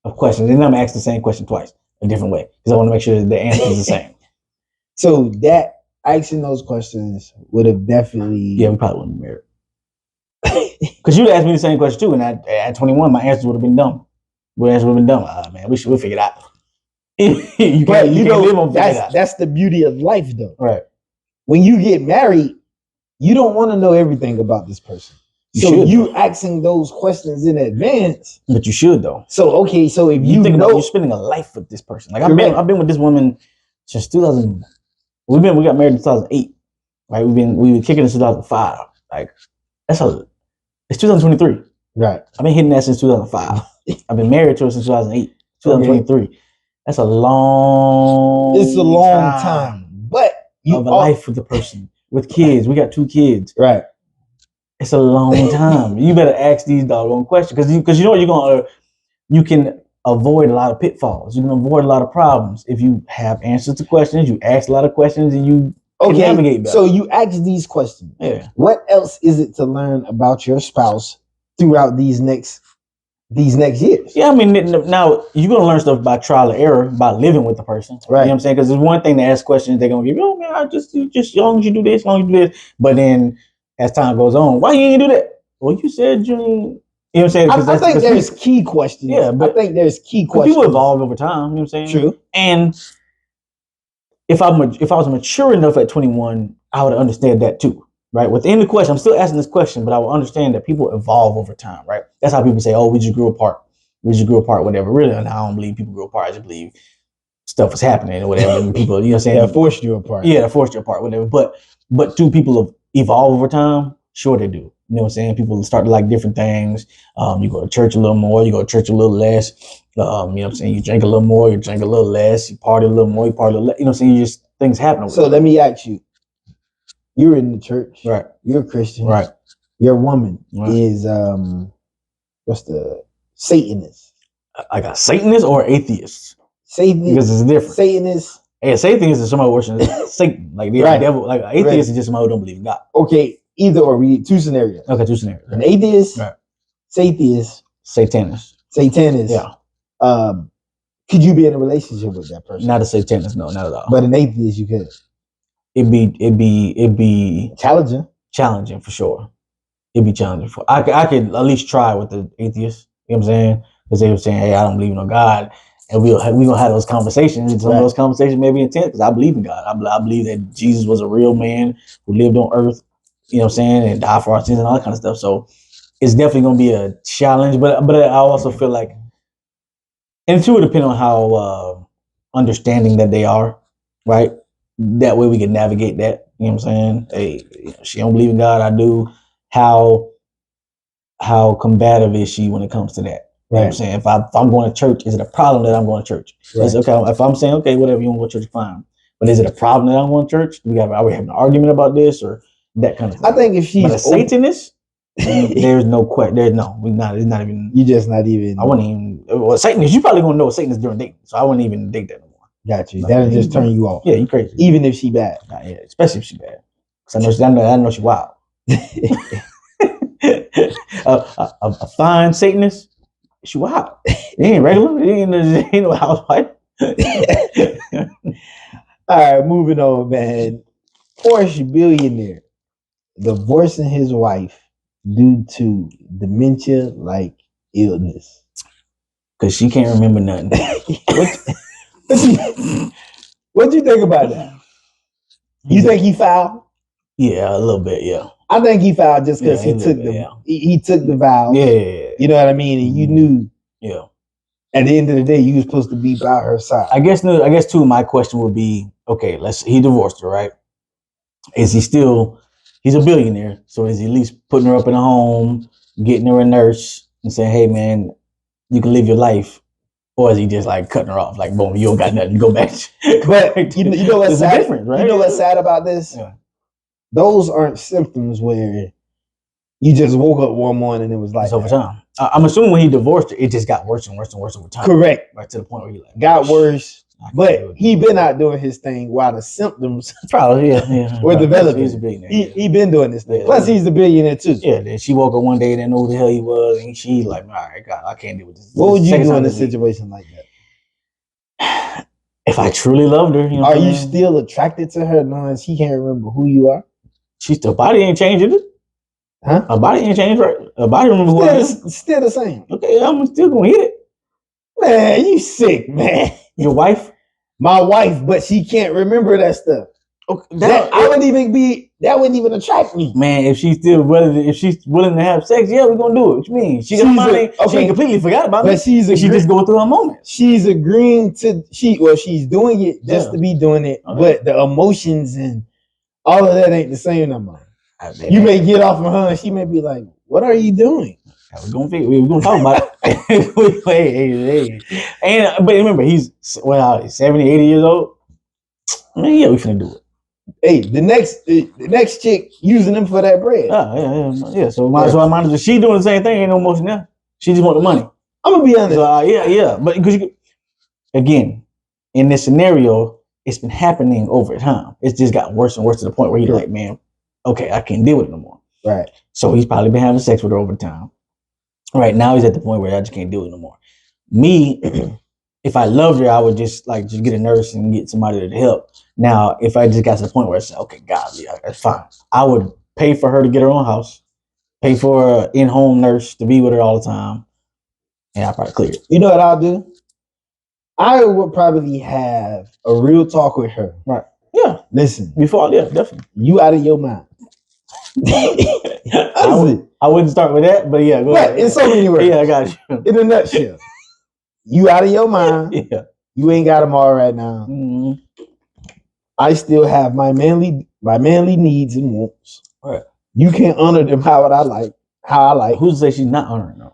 S2: of questions, and I'm gonna ask the same question twice, a different way, because I want to make sure that the answer is the same.
S1: So that asking those questions would have definitely,
S2: we probably wouldn't be married. Because you'd ask me the same question too, and at 21, my answers would have been dumb. My answer would have been dumb. Man, we'll figure it out. you can't live on figure it out.
S1: That's the beauty of life, though.
S2: Right.
S1: When you get married, you don't want to know everything about this person. You asking those questions in advance.
S2: But you should, though.
S1: So if you
S2: think
S1: know,
S2: about you're spending a life with this person. Like I've been with this woman since 2000. We got married in 2008. Right. We were kicking in 2005. Like it's 2023.
S1: Right.
S2: I've been hitting that since 2005. I've been married to her since 2008. 2023. Okay. That's a long.
S1: It's a long time. But
S2: you have a life with the person, with kids. We got 2 kids.
S1: Right.
S2: It's a long time. You better ask these doggone questions because you know you can avoid a lot of pitfalls. You can avoid a lot of problems if you have answers to questions. You ask a lot of questions and you can navigate better.
S1: So you ask these questions.
S2: Yeah.
S1: What else is it to learn about your spouse throughout these next years?
S2: Yeah, I mean, now you're gonna learn stuff by trial and error, by living with the person. Right. You know what I'm saying? Because there's one thing to ask questions, they're gonna give you, oh man, just as long as you do this, as long as you do this. But then as time goes on, why you ain't do that? Well, you said you. You know what I'm saying?
S1: I think there's key questions.
S2: Yeah, but
S1: I think there's key questions.
S2: People evolve over time. You know what I'm saying?
S1: True.
S2: And if I was mature enough at 21, I would understand that too. Right. Within the question, I'm still asking this question, but I will understand that people evolve over time. Right. That's how people say, oh, we just grew apart. Whatever. Really, and I don't believe people grew apart. I just believe stuff was happening or whatever. And people, you know what I'm saying?
S1: They forced you apart.
S2: Yeah, they forced you apart, whatever. But do people evolve over time? Sure they do. You know what I'm saying? People start to like different things. You go to church a little more, you go to church a little less. You know what I'm saying? You drink a little more, you drink a little less. You party a little more, you party a little less. You know what I'm saying? You just, things happen.
S1: So let me ask you. You're in the church.
S2: Right.
S1: You're a Christian.
S2: Right.
S1: Your woman is, what's the Satanist?
S2: Like a Satanist or atheist?
S1: Satanist.
S2: Because it's different.
S1: Satanist.
S2: Yeah, Satanist is somebody worshiping Satan. Like the devil. Like atheist is just somebody who don't believe in God.
S1: Okay, either or. We need two scenarios.
S2: Okay, two scenarios.
S1: An atheist, Satanist,
S2: Satanist.
S1: Yeah. Could you be in a relationship with that person?
S2: Not a Satanist, no, not at all.
S1: But an atheist, you could.
S2: It'd be
S1: challenging
S2: for sure. It'd be challenging for. I could at least try with the atheist. You know what I'm saying? Because they were saying, "Hey, I don't believe in no God," and we gonna have those conversations. And some of those conversations may be intense because I believe in God. I believe that Jesus was a real man who lived on earth. You know what I'm saying? And died for our sins and all that kind of stuff. So it's definitely gonna be a challenge. But I also feel like, and it would depend on how understanding that they are, right? That way we can navigate that. You know what I'm saying? Hey, she don't believe in God. I do. How combative is she when it comes to that? You know what I'm saying? If I'm going to church, is it a problem that I'm going to church? Right. Okay. If I'm saying, okay, whatever, you want to go to church, fine. But is it a problem that I'm going to church? Are we having an argument about this or that kind of thing?
S1: I think if she's
S2: a Satanist, there's no question. There's no. We're not. It's not even.
S1: You just not even.
S2: I wouldn't even. Well, Satanist. You probably gonna know a Satanist during dating, so I wouldn't even dig that no more.
S1: Got you. That'll just turn you off.
S2: Yeah, you crazy.
S1: Even if she bad.
S2: Yeah, especially if she bad. Because I know she wild. A fine Satanist, she wild. He ain't regular. He ain't no housewife.
S1: All right, moving on, man. Porsche billionaire divorcing his wife due to dementia-like illness.
S2: Because she can't remember nothing.
S1: What do you think about that? You think he fouled?
S2: Yeah, a little bit, yeah.
S1: I think he fouled just because he took the vows.
S2: Yeah.
S1: You know what I mean? And you knew.
S2: Yeah.
S1: At the end of the day, you were supposed to be by her side.
S2: I guess too, my question would be, okay, he divorced her, right? Is he still, he's a billionaire, so is he at least putting her up in a home, getting her a nurse, and saying, hey man, you can live your life? Or is he just like cutting her off, like boom, you don't got nothing, go back.
S1: But you know what's sad?
S2: Different, right?
S1: You know what's sad about this?
S2: Yeah.
S1: Those aren't symptoms where you just woke up one morning and it was like
S2: it's over time. I'm assuming when he divorced her, it just got worse and worse and worse over time.
S1: Correct.
S2: Right to the point where he like
S1: got worse. But he been out doing his thing while the symptoms
S2: probably
S1: were developing.
S2: He's a billionaire.
S1: He been doing this thing. Plus he's a billionaire too.
S2: Yeah. Then she woke up one day and didn't know who the hell he was, and she like, all right, God, I can't deal with this.
S1: What would you do in a situation like
S2: that? If I truly loved her,
S1: are you still attracted to her knowing she can't remember who you are?
S2: She's still body ain't changing it.
S1: Huh?
S2: Her body ain't changed, right? Her body remember who I am.
S1: Still the same.
S2: Okay, I'm still gonna hit it.
S1: Man, you sick, man.
S2: Your wife?
S1: My wife, but she can't remember that stuff.
S2: Okay,
S1: that wouldn't even attract me.
S2: Man, if she's willing to have sex, yeah, we're gonna do it. What you mean? She ain't completely forgot about it. She just going through her moment.
S1: She's agreeing to she's doing it just to be doing it, but the emotions and all of that ain't the same no more. You may get off of her and she may be like, what are you doing?
S2: We're gonna talk about it. hey. And but remember, he's 70, 80 years old. Man, yeah, we finna do it.
S1: Hey, the next chick using them for that bread.
S2: Yeah. So might as well. She doing the same thing. Ain't no motion now. She just want the money.
S1: I'm gonna be honest.
S2: So, yeah. But because again, in this scenario, it's been happening over time. It's just got worse and worse to the point where he's like, man, okay, I can't deal with it no more.
S1: Right.
S2: So he's probably been having sex with her over time. Right now, he's at the point where I just can't do it no more. Me, if I loved her, I would just get a nurse and get somebody to help. Now, if I just got to the point where I said, okay, God, yeah, that's fine. I would pay for her to get her own house, pay for an in-home nurse to be with her all the time, and I'll probably clear it.
S1: You know what I'll do? I would probably have a real talk with her.
S2: Right. Yeah.
S1: Listen.
S2: Definitely.
S1: You out of your mind.
S2: I wouldn't start with that, but yeah, go ahead.
S1: In so many words.
S2: Yeah, I got you.
S1: In a nutshell. You out of your mind.
S2: Yeah.
S1: You ain't got them all right now.
S2: Mm-hmm.
S1: I still have my manly needs and wants.
S2: Right.
S1: You can't honor them how I like.
S2: Who say she's not honoring them?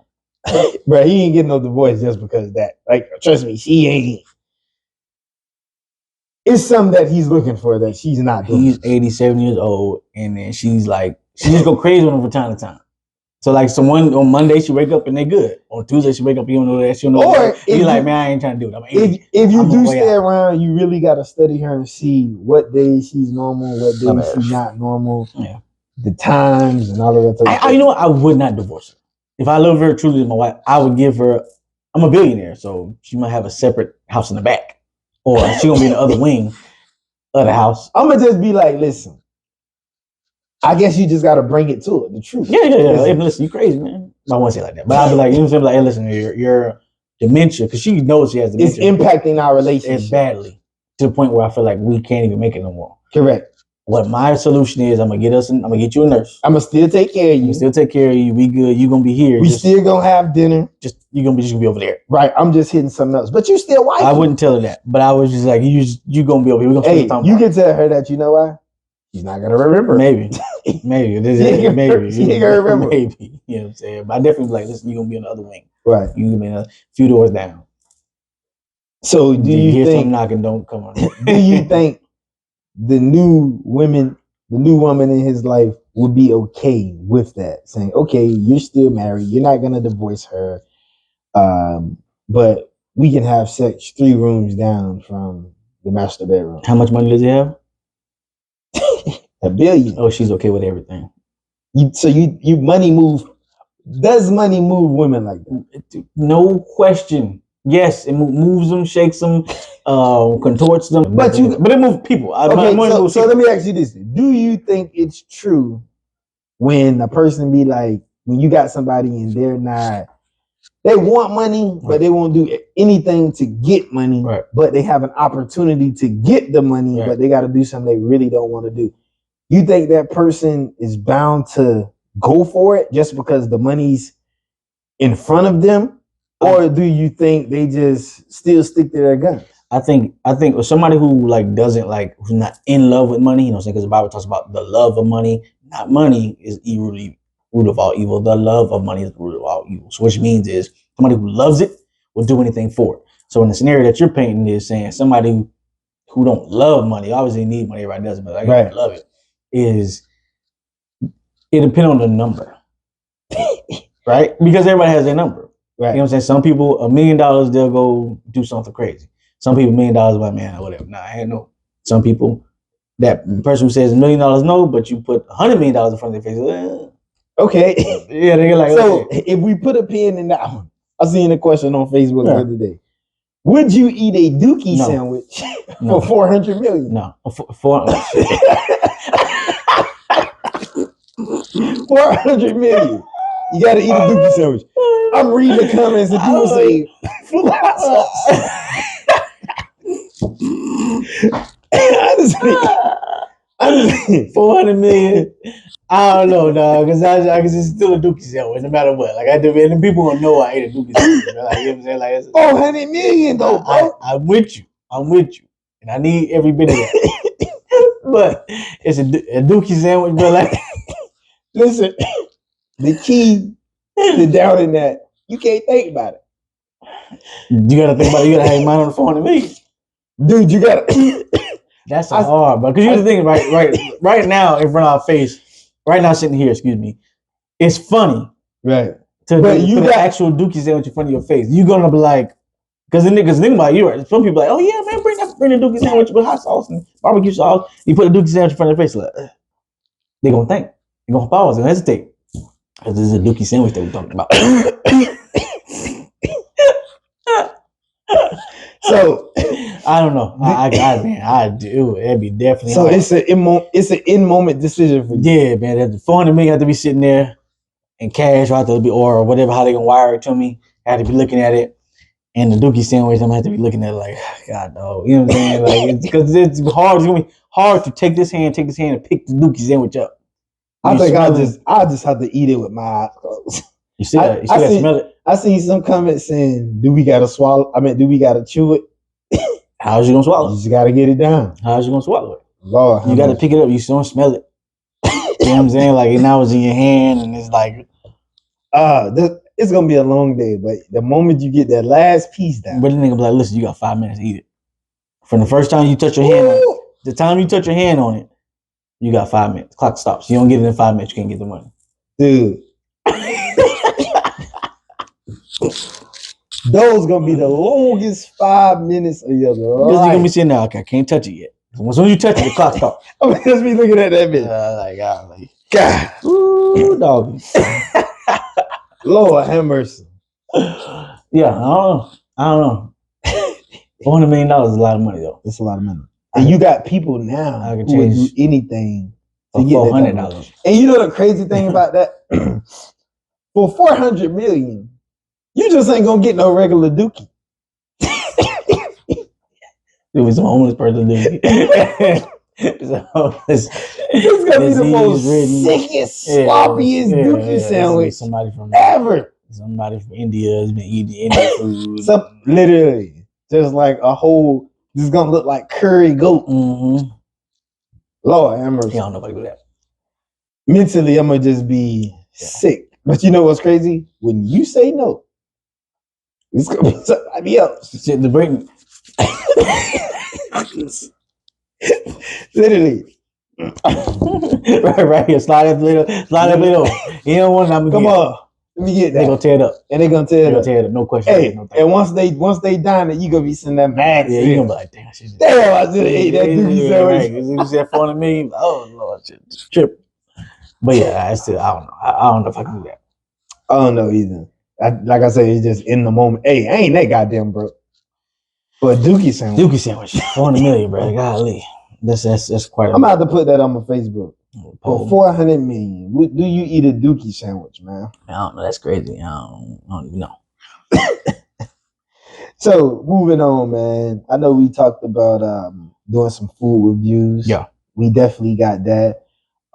S1: Bro, he ain't getting no divorce just because of that. Like, trust me, she ain't. It's something that he's looking for that she's not doing.
S2: He's 87 years old, and then she's like, she just go crazy on him from time to time. So like, someone on Monday she wake up and they good. On Tuesday she wake up, you don't know that, she don't know. Or he's like, man, I ain't trying to do it.
S1: If you do stay around, you really got to study her and see what days she's normal, what days she's not normal.
S2: Yeah,
S1: the times and all of that.
S2: You know what? I would not divorce her. If I love her truly as my wife, I would give her. I'm a billionaire, so she might have a separate house in the back, or she gonna be in the other wing of the house.
S1: I'm gonna just be like, listen. I guess you just gotta bring it to it, the truth.
S2: Yeah. Listen, you crazy, man. I won't say it like that, but I'll be like, you know what I'm saying? Like, hey, listen, your dementia, because she knows she has dementia.
S1: It's impacting our relationship
S2: badly to the point where I feel like we can't even make it no more.
S1: Correct.
S2: What my solution is, I'm gonna get you a nurse.
S1: I'm gonna still take care of you.
S2: We good. You gonna be here.
S1: We still gonna have dinner.
S2: You're gonna be over there.
S1: Right. I'm just hitting something else. But you still wife.
S2: I wouldn't tell her that, but I was just like, you gonna be over here. We gonna
S1: you can tell her that. You know why? She's not gonna remember.
S2: Maybe. She ain't gonna remember. Maybe. You know what I'm saying? But I definitely be like, listen, you're gonna be on the other wing.
S1: Right.
S2: You gonna be a few doors down.
S1: So do you
S2: hear
S1: think
S2: some knocking? Don't come on.
S1: Do you think the new woman in his life would be okay with that? Saying, okay, you're still married, you're not gonna divorce her, but we can have sex 3 rooms down from the master bedroom.
S2: How much money does he have?
S1: $1 billion.
S2: Oh, she's okay with everything.
S1: You money move. Does money move women like that?
S2: No question. Yes, it moves them, shakes them, contorts them. But it moves people.
S1: So let me ask you this: do you think it's true when a person be like, when you got somebody and they want money, but they won't do anything to get money, but they have an opportunity to get the money, but they got to do something they really don't want to do? You think that person is bound to go for it just because the money's in front of them? Or do you think they just still stick to their guns?
S2: I think somebody who who's not in love with money, you know, because the Bible talks about the love of money. Not money is the root of all evil. The love of money is the root of all evil. So which means is somebody who loves it will do anything for it. So in the scenario that you're painting is saying somebody who don't love money, obviously need money, everybody doesn't, but I love it. It depends on the number, right? Because everybody has their number. Right. You know what I'm saying? Some people, $1 million, they'll go do something crazy. Some people, $1 million, like, man, whatever. Nah, I ain't no. Some people, that person who says $1 million no, but you put $100 million in front of their face.
S1: Okay.
S2: Yeah, they're like,
S1: so okay. If we put a pin in that one, I seen a question on Facebook the other day. Would you eat a dookie sandwich for 400 million?
S2: No.
S1: 400 million. You gotta eat a dookie sandwich. I'm reading the comments and people say full hot sauce. Honestly,
S2: 400 million. I don't know, dog, because I guess it's still a dookie sandwich, no matter what. Like I do, and people gonna know I ate a dookie sandwich. Like, you know what I'm saying? Like,
S1: 400 million though, bro.
S2: I'm with you, and I need every bit of that. But it's a dookie sandwich, bro. Like,
S1: listen, the key to down in that, you can't think about it.
S2: You gotta think about it. You gotta have your mind on the 400 million,
S1: dude. You gotta.
S2: That's hard, bro. Because you're the thing, right now in front of our face, right now sitting here. Excuse me. It's funny,
S1: right?
S2: But you got actual dookie sandwich in front of your face. You gonna be like, because the niggas think about you, right? Some people like, oh yeah, man, bring a dookie sandwich with hot sauce and barbecue sauce. You put a dookie sandwich in front of their face, like, they gonna think, they gonna pause, and hesitate, because this is a dookie sandwich that we're talking about.
S1: So
S2: I don't know. I do. It'd be definitely.
S1: So hard. It's an in moment decision for you.
S2: Yeah, man. That the 400 million have to be sitting there in cash, or whatever, how they gonna wire it to me. I had to be looking at it, and the dookie sandwich, I'm gonna have to be looking at it like, God no, you know what I'm saying? Like, because it's hard. It's gonna be hard to take this hand, and pick the dookie sandwich up.
S1: I think I just have to eat it with my eyes closed.
S2: You still gotta smell it.
S1: I see some comments saying, do we gotta swallow? Do we gotta chew it?
S2: How's you gonna swallow?
S1: You just gotta get it down.
S2: How's you gonna swallow it?
S1: Lord,
S2: you gotta pick it up. You still don't smell it. You know what I'm saying? Like, now it's in your hand, and it's like,
S1: it's gonna be a long day, but the moment you get that last piece down,
S2: but the nigga be like, listen, you got 5 minutes to eat it. From the first time you touch your hand on it, the time you touch your hand on it, you got 5 minutes. Clock stops. You don't get it in 5 minutes, you can't get the money.
S1: Dude. Those gonna be the longest 5 minutes of your life.
S2: You're gonna be sitting there, okay, I can't touch it yet. As soon as you touch it, the clock stops.
S1: I'm gonna just be looking at that bitch.
S2: God. Ooh, doggy.
S1: Lord have mercy.
S2: Yeah, I don't know. $400 million is a lot of money, though.
S1: That's a lot of money. And you got people now who would do anything
S2: to get $400.
S1: And you know the crazy thing about that? For $400 million, you just ain't gonna get no regular dookie.
S2: It was a homeless person dookie. It's
S1: gonna be the most sickest, sloppiest dookie sandwich
S2: somebody from
S1: ever.
S2: Somebody from India has been eating Indian food.
S1: Literally, just like a whole. This is gonna look like curry goat.
S2: Mm-hmm.
S1: Lord have mercy.
S2: Yeah, I don't know if I do that.
S1: Mentally, I'm gonna just be sick. But you know what's crazy? When you say no, it's gonna be somebody else.
S2: The brain.
S1: Literally.
S2: right here. Slide that plate over. You don't want to.
S1: Come on. Let me get that.
S2: They gonna tear it up.
S1: And they gonna tear it up.
S2: No question.
S1: Hey, and once they dine it, you gonna be sending that mad.
S2: Yeah, you gonna be like, damn, I should
S1: have ate that dookie sandwich.
S2: You said $400 million. Oh Lord, shit, trip. But yeah, I don't know. I don't know if I can do that.
S1: I don't know either. Like I said, it's just in the moment. Hey, I ain't that goddamn broke. But dookie sandwich,
S2: $400 million, bro. Golly, that's quite.
S1: I'm about to put that on my Facebook. For $400 million, do you eat a dookie sandwich, man?
S2: I don't know. That's crazy. I don't even know.
S1: So moving on, man. I know we talked about doing some food reviews.
S2: Yeah,
S1: we definitely got that.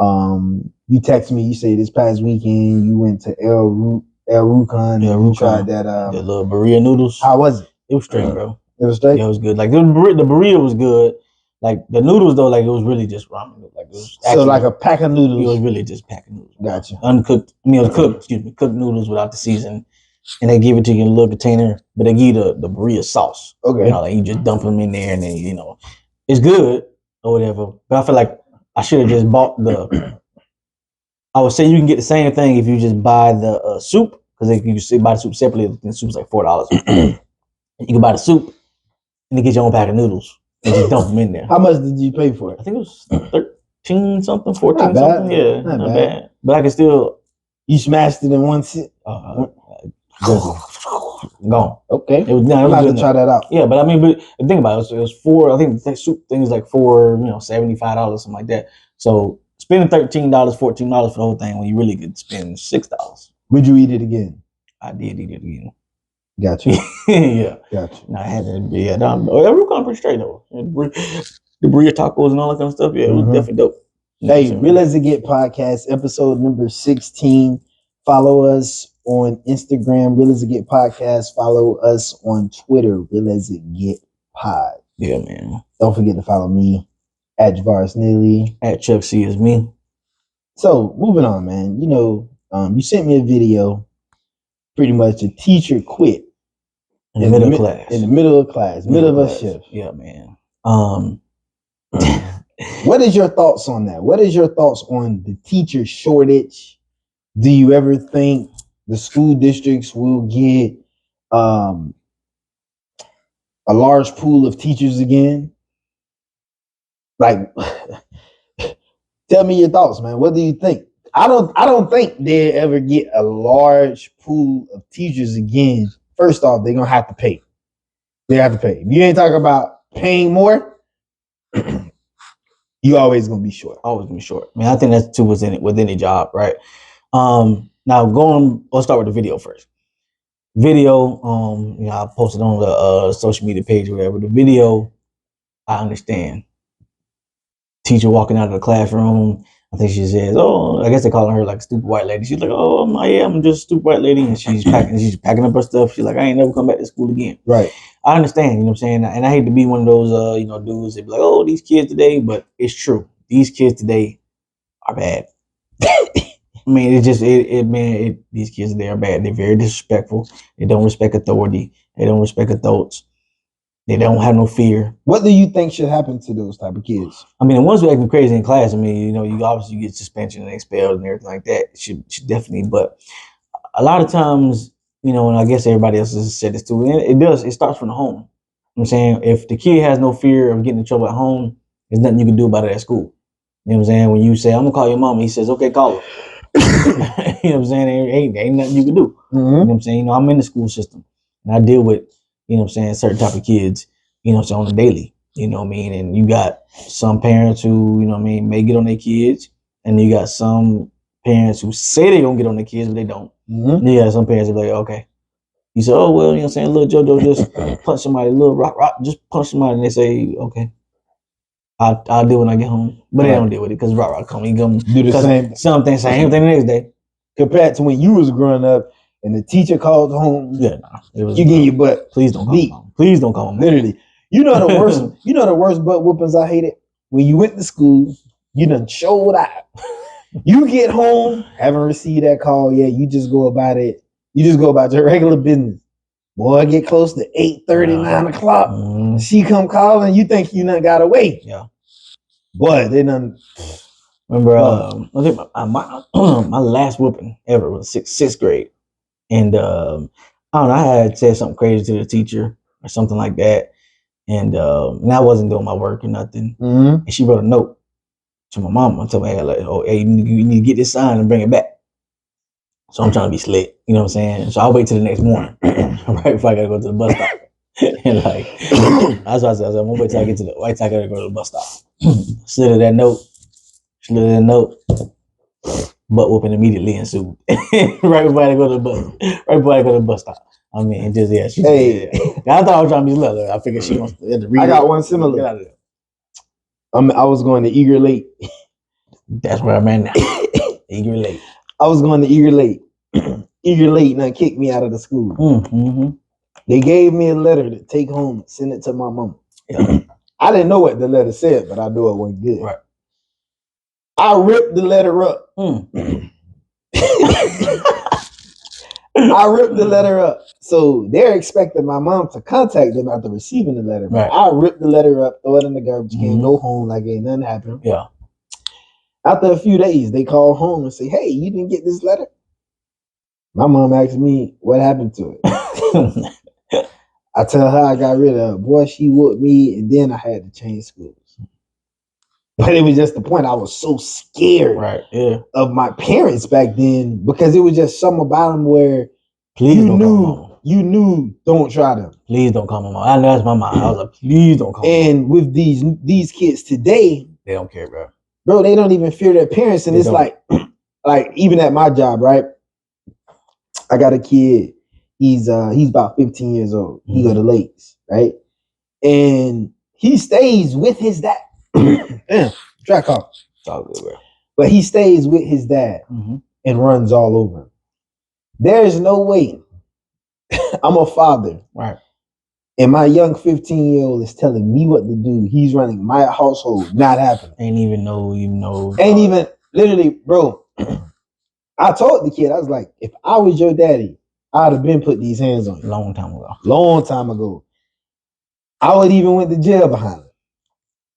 S1: You text me. You say this past weekend you went to El Rucan.
S2: Yeah,
S1: you tried that
S2: the little burrito noodles.
S1: How was it?
S2: It was straight, bro.
S1: It was straight.
S2: Yeah, it was good. Like the burrito was good. Like the noodles though, like it was really just ramen. Like it was
S1: actually, so like a pack of noodles.
S2: It was really just pack of noodles.
S1: Gotcha.
S2: Uncooked. I mean, it was cooked. Excuse me, cooked noodles without the season, and they give it to you in a little container, but they give you the burrito sauce.
S1: Okay.
S2: You know, like you just dump them in there, and then it's good or whatever. But I feel like I should have just bought the. I would say you can get the same thing if you just buy the soup, because you can buy the soup separately. The soup's like $4. You can buy the soup and then get your own pack of noodles and just dump them in there.
S1: How much did you pay for it?
S2: I think it was 13 something, 14 something. Yeah, not bad. But I can still.
S1: You smashed it in one sit.
S2: Gone.
S1: Okay.
S2: It was.
S1: I'm about to try that out.
S2: Yeah, but I mean, but think about it. It was four. I think the soup thing is like $75, something like that. So spending $13, $14 for the whole thing when you really could spend $6.
S1: Would you eat it again?
S2: I did eat it again.
S1: Gotcha.
S2: Yeah.
S1: Gotcha.
S2: No, I had to be. Yeah, every kind pretty straight though. The burrito tacos and all that kind of stuff. Yeah, it was definitely dope.
S1: Hey, Realasitgetpodcast, episode number 16. Follow us on Instagram, Realasitgetpodcast. Follow us on Twitter, Realasitgetpod.
S2: Yeah, man.
S1: Don't forget to follow me at Javaris Neely.
S2: At Chuck C is me.
S1: So moving on, man. You sent me a video. Pretty much a teacher quit
S2: in the middle of class.
S1: In the middle of class, middle of a shift.
S2: Yeah, man.
S1: What is your thoughts on that? What is your thoughts on the teacher shortage? Do you ever think the school districts will get a large pool of teachers again? Like, tell me your thoughts, man. What do you think? I don't think they'll ever get a large pool of teachers again. First off, they're gonna have to pay. They have to pay. If you ain't talking about paying more, you always gonna be short.
S2: Always gonna be short. I mean, I think that's too within a job, right? Now let's start with the video first. Video, I posted on the social media page or whatever. The video, I understand. Teacher walking out of the classroom. I think she says, "Oh, I guess they're calling her like a stupid white lady." She's like, "Oh, I'm just a stupid white lady," and she's packing up her stuff. She's like, "I ain't never come back to school again."
S1: Right.
S2: I understand, you know what I'm saying, and I hate to be one of those, dudes that be like, "Oh, these kids today," but it's true. These kids today are bad. I mean, these kids, they are bad. They're very disrespectful. They don't respect authority. They don't respect adults. They don't have no fear.
S1: What do you think should happen to those type of kids?
S2: I mean, the ones who acting crazy in class, I mean, you obviously get suspension and expelled and everything like that. Should definitely, but a lot of times, and I guess everybody else has said this too, it starts from the home. I'm saying, if the kid has no fear of getting in trouble at home, there's nothing you can do about it at school. You know what I'm saying? When you say, I'm gonna call your mom, he says, okay, call her. You know what I'm saying? Ain't nothing you can do. Mm-hmm. You know what I'm saying? I'm in the school system and I deal with, certain type of kids, on the daily, you know what I mean? And you got some parents who, may get on their kids, and you got some parents who say they're gonna get on their kids, but they don't. Mm-hmm. You got some parents who are like, okay. You say, oh, well, little JoJo just punch somebody, little rock, just punch somebody, and they say, okay. I'll deal when I get home, but they don't deal with it because Rock come, he come
S1: do the same
S2: thing the next day.
S1: Compared to when you was growing up and the teacher called home,
S2: it was
S1: you get your butt.
S2: Please don't call home. Please don't call home.
S1: Literally, the worst butt whoopings I hated when you went to school. You done showed out. You get home, haven't received that call yet. You just go about it. You just go about your regular business. Boy, get close to 8:30, 9 o'clock. Mm-hmm. She come calling. You think you done got away. Yeah. Boy, they done.
S2: Remember, I think my last whooping ever was sixth grade. And I don't know, I had said something crazy to the teacher or something like that. And I wasn't doing my work or nothing. Mm-hmm. And she wrote a note to my mama and told me, like, oh, hey, you need to get this signed and bring it back. So I'm trying to be slick, you know what I'm saying? So I'll wait till the next morning, right before I gotta go to the bus stop. And like, that's what I said. I'm gonna wait till I get to I gotta go to the bus stop. Slid that note, butt whooping immediately ensued. Right before I go to the bus stop. I mean, just I thought I was trying to be slick. I figured she wants to read.
S1: I got one similar. Get out of there. I was going to Eager Lake.
S2: That's where I'm at now. Eager Lake.
S1: I was going to Eager Lake. Eager Lake now kicked me out of the school. Mm-hmm. They gave me a letter to take home and send it to my mom. Yeah. I didn't know what the letter said, but I knew it wasn't good. Right. I ripped the letter up. I ripped the letter up. So they're expecting my mom to contact them after receiving the letter. Right. I ripped the letter up, throw it in the garbage can, go home like ain't nothing happened. Yeah. After a few days, they call home and say, hey, you didn't get this letter? My mom asked me what happened to it. I tell her I got rid of it. Boy, she whooped me, and then I had to change schools. But it was just the point. I was so scared of my parents back then because it was just something about them where you knew don't try them.
S2: Please don't call my mom. I know that's my mom. I was like, please don't call
S1: my mom. With these kids today,
S2: they don't care, bro.
S1: Bro, they don't even fear their parents. And it's like even at my job, right? I got a kid. He's about 15 years old. Mm-hmm. He go to Lakes, right? And he stays with his dad. Damn, track off. It's all good, bro. But he stays with his dad and runs all over him. There's no way I'm a father. Right. And my young 15-year-old is telling me what to do. He's running my household. Not happening.
S2: Ain't even
S1: literally, bro. I told the kid, I was like, if I was your daddy, I'd have been put these hands on you.
S2: Long time ago.
S1: I would even went to jail behind him.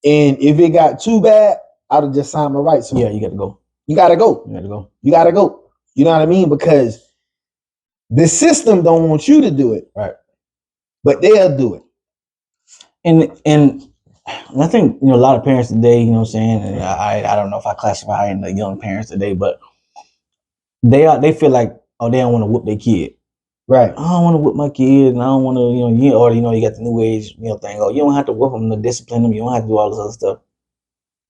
S1: And if it got too bad, I'd have just signed my rights.
S2: Yeah, you got to go.
S1: You got to go. You know what I mean? Because the system don't want you to do it. Right. But they'll do it.
S2: And I think, a lot of parents today, you know what I'm saying? And I don't know if I classify in the young parents today, but they feel like, oh, they don't want to whoop their kid.
S1: Right.
S2: I don't want to whoop my kid, and I don't want to, you got the new age, thing. Oh, you don't have to whoop them to discipline them. You don't have to do all this other stuff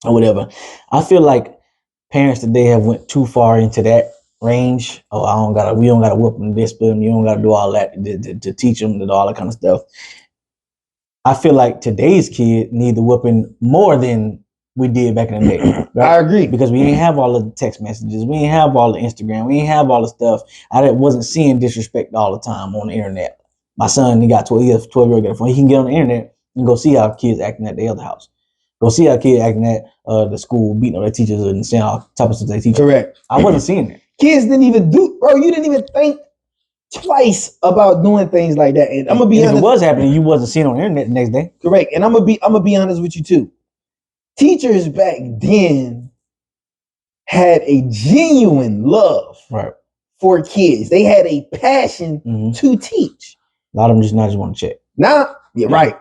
S2: or whatever. I feel like parents today have went too far into that range. Oh, we don't gotta whoop them, discipline them. You don't gotta do all that to teach them and all that kind of stuff. I feel like today's kid need the whooping more than we did back in the day.
S1: Right? I agree.
S2: Because we ain't have all the text messages. We ain't have all the Instagram. We ain't have all the stuff. I wasn't seeing disrespect all the time on the internet. My son, he got 12 years, 12-year-old, got a phone. He can get on the internet and go see how kids acting at the other house. Go see our kid acting at the school, beating up their teachers and saying all type of stuff they teach.
S1: Correct.
S2: I wasn't seeing that.
S1: Kids didn't even do, bro. You didn't even think twice about doing things like that. And I'm gonna be honest.
S2: If it was happening, you wasn't seeing it on the internet the next day.
S1: Correct. And I'm gonna be honest with you too. Teachers back then had a genuine love for kids. They had a passion to teach.
S2: A lot of them just want to check.
S1: Now, right.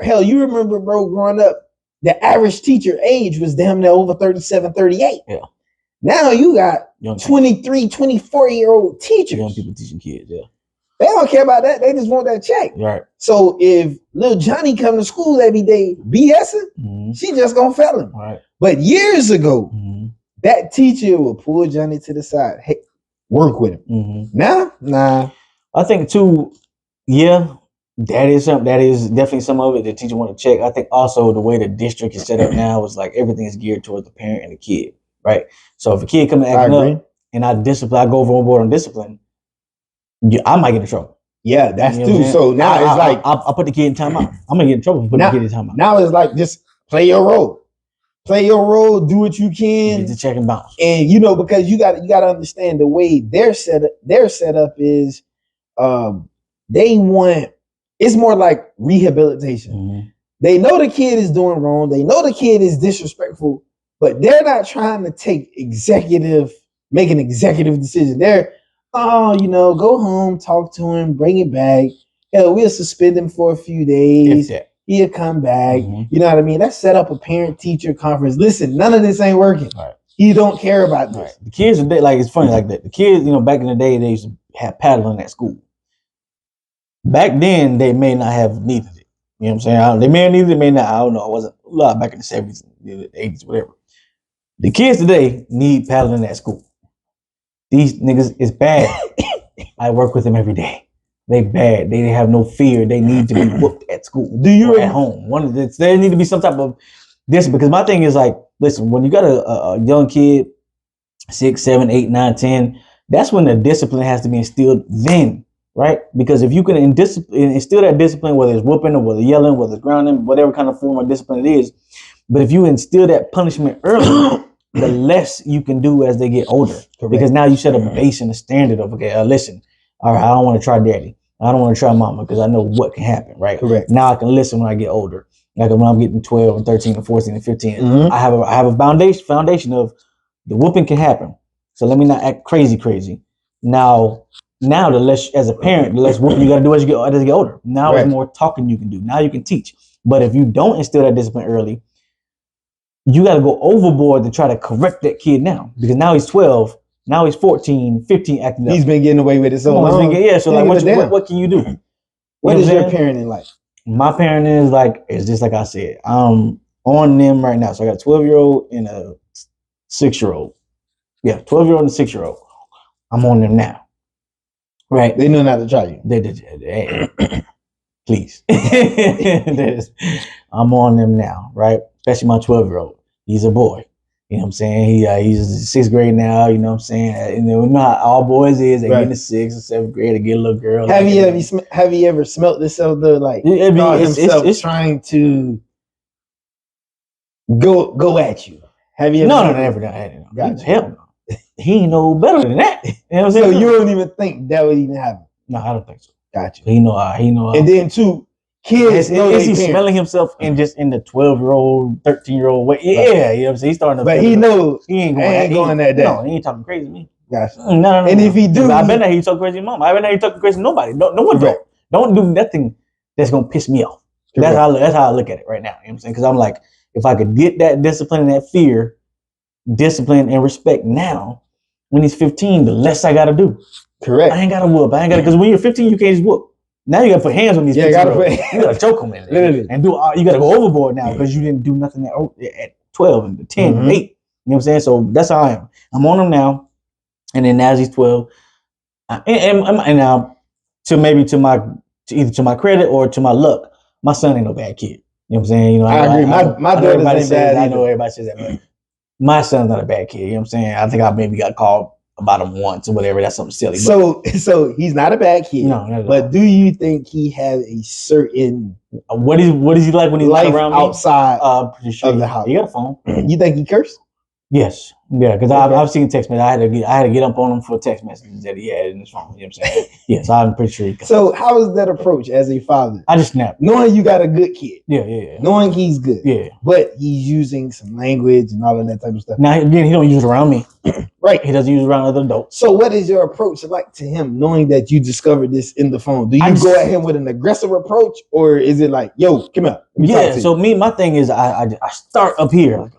S1: Hell, you remember, bro, growing up, the average teacher age was damn near over 37, 38.
S2: Yeah.
S1: Now you got 23, 24-year-old teachers.
S2: Young people teaching kids, yeah.
S1: They don't care about that. They just want that check.
S2: Right.
S1: So if little Johnny come to school every day BSing, she just gonna fail him.
S2: Right.
S1: But years ago, that teacher would pull Johnny to the side. Hey, work with him. Nah.
S2: I think too, yeah, that is definitely some of it the teacher want to check. I think also the way the district is set up now is like everything is geared towards the parent and the kid. Right. So if a kid come acting up and I go overboard on discipline, I might get in trouble.
S1: Yeah, that's too. So now it's like
S2: I put the kid in timeout. I'm gonna get in trouble for putting the kid in timeout.
S1: Now it's like just play your role. Play your role, do what you can.
S2: Get the check and bounce.
S1: And because you got to understand the way their setup is, they want, it's more like rehabilitation. They know the kid is doing wrong, they know the kid is disrespectful, but they're not trying to make an executive decision. They're go home, talk to him, bring it back. Hell, we'll suspend him for a few days. He'll come back. You know what I mean? Let's set up a parent-teacher conference. Listen, none of this ain't working. Right. He don't care about this.
S2: The kids, it's funny like that. The kids, back in the day, they used to have paddling at school. Back then, they may not have needed it. You know what I'm saying? They may have needed it, may not. I don't know. It wasn't a lot back in the 70s, the 80s, whatever. The kids today need paddling at school. These niggas is bad. I work with them every day. They bad. They have no fear. They need to be whooped at school. Do you at home? There need to be some type of this, because my thing is like, listen, when you got a young kid, 6, 7, 8, 9, 10, that's when the discipline has to be instilled then, right? Because if you can instill that discipline, whether it's whooping or whether yelling, whether it's grounding, whatever kind of form of discipline it is, but if you instill that punishment early, the less you can do as they get older. Correct. Because now you set a base and a standard of, okay, listen, all right, I don't want to try daddy. I don't want to try mama because I know what can happen, right? Correct. Now I can listen when I get older. Like when I'm getting 12 and 13 and 14 and 15, I have a foundation of the whooping can happen. So let me not act crazy. Now the less, as a parent, the less whooping you got to do as you get older. Now there's more talking you can do. Now you can teach. But if you don't instill that discipline early, you got to go overboard to try to correct that kid now, because now he's 12. Now he's 14, 15 acting up.
S1: He's been getting away with it so long.
S2: So like, what can you do?
S1: What is your parenting like?
S2: My parenting is like, it's just like I said. I'm on them right now. So I got a 12-year-old and a 6-year-old. Yeah, 12-year-old and a 6-year-old. I'm on them now. Right?
S1: They know not to try you.
S2: They please. I'm on them now, right? Especially my 12-year-old. He's a boy. You know what I'm saying? He's 6th grade now. You know what I'm saying? And you know how all boys is. They get in the 6th or 7th grade. They get a little girl.
S1: Have you ever smelt this other like it's trying to go at you? Have you?
S2: No, never done that. Gotcha. Hell no. He ain't no better than that. You know what I'm saying?
S1: So you don't even think that would even happen?
S2: No, I don't think so.
S1: Gotcha.
S2: He know.
S1: And then too, kids
S2: is he smelling himself in the 12-year-old, 13-year-old way? Yeah, you know what I'm saying? He's starting to.
S1: But he knows
S2: he ain't going that day. No, he ain't talking crazy to me.
S1: Gotcha.
S2: No.
S1: And if he do,
S2: I bet that he talk crazy to mom. I bet that he talking crazy to nobody. No one don't do nothing that's gonna piss me off. That's how I look at it right now. You know what I'm saying? Because I'm like, if I could get that discipline and that fear, discipline and respect now, when he's 15, the less I gotta do.
S1: Correct.
S2: I ain't gotta whoop. Because when you're 15, you can't just whoop. Now you gotta put hands on these people. You gotta choke them in it.
S1: Literally.
S2: And you gotta go overboard now because you didn't do nothing at 12 and 10 and 8. You know what I'm saying? So that's how I am. I'm on him now. And then as he's 12, and now either to my credit or to my luck, my son ain't no bad kid. You know what I'm saying?
S1: I agree. My daughter's ain't bad.
S2: I know everybody says that, but my son's not a bad kid. You know what I'm saying? I think I maybe got called about him once or whatever. That's something silly.
S1: So he's not a bad kid.
S2: No, not at
S1: but
S2: all.
S1: do you think he has a certain
S2: what is he like when he's
S1: life
S2: not around
S1: outside
S2: me? Pretty sure
S1: of the house?
S2: He got a phone.
S1: You think he cursed?
S2: Yes, yeah, because I've seen text messages. I had to get up on him for text messages that he had in his phone. You know what I'm saying? Yes, I'm pretty sure.
S1: So how is that approach as a father?
S2: I just snap,
S1: knowing you got a good kid.
S2: Yeah.
S1: Knowing he's good.
S2: Yeah,
S1: but he's using some language and all of that type of stuff.
S2: Now again, he don't use it around me.
S1: Right.
S2: He doesn't use it around other adults.
S1: So what is your approach like to him, knowing that you discovered this in the phone? Do you go at him with an aggressive approach, or is it like, yo, come here?
S2: Yeah. So my thing is I start up here.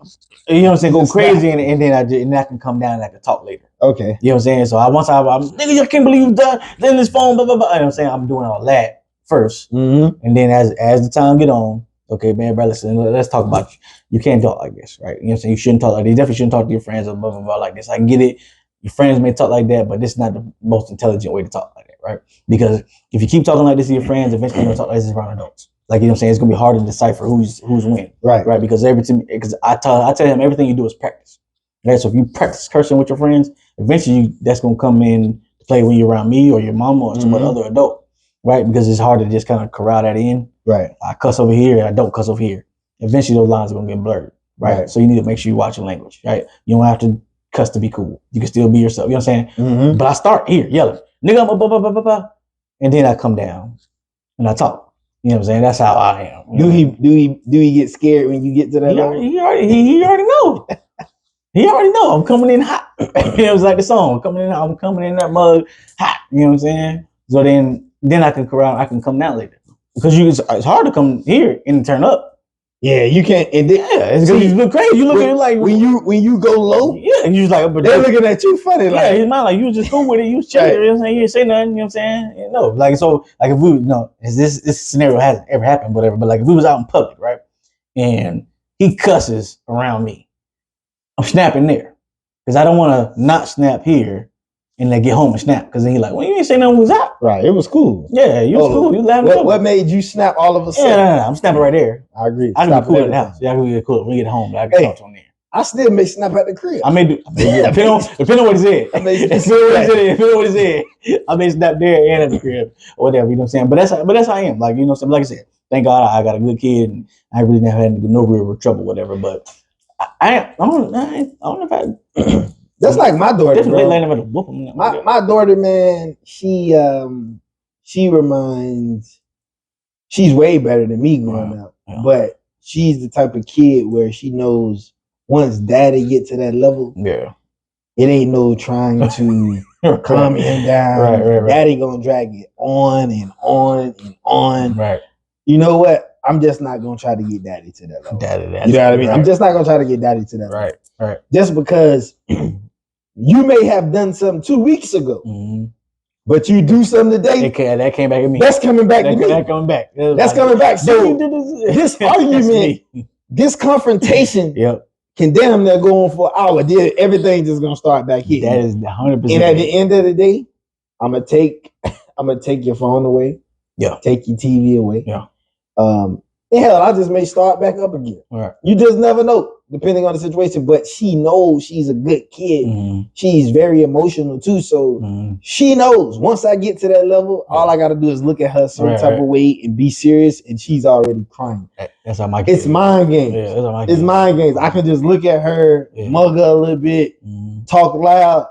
S2: You know what I'm saying? Go crazy, and then I can come down and I can talk later.
S1: Okay.
S2: You know what I'm saying? So I'm nigga, I can't believe you done this phone, blah, blah, blah. You know what I'm saying? I'm doing all that first.
S1: Mm-hmm.
S2: And then as the time get on, okay, man, bro, listen, let's talk about you can't talk like this, right? You know what I'm saying? You shouldn't talk like this. You definitely shouldn't talk to your friends or blah, blah, blah like this. I get it. Your friends may talk like that, but this is not the most intelligent way to talk like that, right? Because if you keep talking like this to your friends, eventually you're gonna talk like this around adults. Like, you know what I'm saying? It's gonna be hard to decipher who's winning. Right. Because I tell him everything you do is practice. Right. So if you practice cursing with your friends, eventually that's gonna come in to play when you're around me or your mama or some other adult. Right? Because it's hard to just kind of corral that in. Right. I cuss over here and I don't cuss over here. Eventually those lines are gonna get blurred. Right. So you need to make sure you watch your language. Right. You don't have to cuss to be cool. You can still be yourself. You know what I'm saying? Mm-hmm. But I start here yelling, nigga, blah, blah, blah, blah, blah, and then I come down and I talk. You know what I'm saying? That's how I am. Do he get scared when you get to that level? He already know. He already know I'm coming in hot. It was like the song, I'm coming in that mug hot. You know what I'm saying? So then I can come down later. Because it's hard to come here and turn up. Yeah, you can't. And then, it's because you look crazy. You look at it like when you go low. Yeah, and you just like, but they're looking at you funny. Like, yeah, his mind like you was just cool with it. You was chilling. You know what I'm saying? You didn't say nothing. You know what I'm saying? You know, like so, like if we this scenario hasn't ever happened, whatever. But like if we was out in public, right, and he cusses around me, I'm snapping there because I don't want to not snap here. And then get home and snap because then he like, well, you ain't say nothing was out. Right, it was cool. Yeah, you was cool. You laughing. What made you snap all of a sudden? Yeah, I'm snapping right there. I agree. I can be cool at the house. Yeah, I can be cool when we get home. I can talk to him there. I still may snap at the crib. I may do. Depending on what he said. Depending on what he said. I may snap there and at the crib or whatever. You know what I'm saying? But that's how I am. Like, you know, like I said, thank God I got a good kid and I really never had no real trouble, whatever. But I don't know if I. That's like my daughter. My daughter, man, she's way better than me growing up. Yeah. But she's the type of kid where she knows once daddy get to that level, it ain't no trying to calm him down. Right. Daddy gonna drag it on and on and on. Right. You know what? I'm just not gonna try to get daddy to that level. You know what I mean? Right. I'm just not gonna try to get daddy to that level. Right. Just because you may have done something 2 weeks ago, but you do something today. That came back at me. That's coming back to me. That's coming back. That's coming back. So this argument, this confrontation, can damn near go on for an hour. Then everything just gonna start back here. That is 100%. And at the end of the day, I'm gonna take your phone away. Yeah. Take your TV away. Yeah. Hell, I just may start back up again. Right. You just never know, depending on the situation. But she knows she's a good kid. Mm-hmm. She's very emotional too. So she knows once I get to that level, all I got to do is look at her some type of way and be serious, and she's already crying. That's how my kids. It's mind games. Yeah, that's how my kids. It's mind games. I can just look at her, mug her a little bit, talk loud.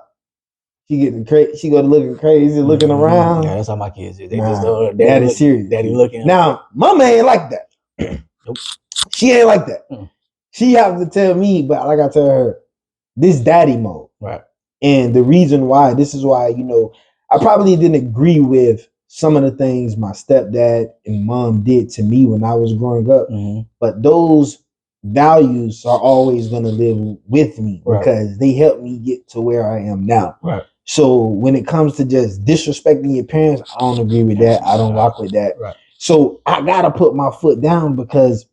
S2: She getting crazy. She go looking crazy, looking around. Yeah, that's how my kids is. They just daddy serious. Daddy looking. Now, mama ain't like that. Nope. She ain't like that. She have to tell me, but like I tell her, this daddy mode. Right. And the reason why, this is why, you know, I probably didn't agree with some of the things my stepdad and mom did to me when I was growing up. But those values are always going to live with me because they helped me get to where I am now. Right. So when it comes to just disrespecting your parents, I don't agree with that. I don't rock with that. Right. So I gotta put my foot down because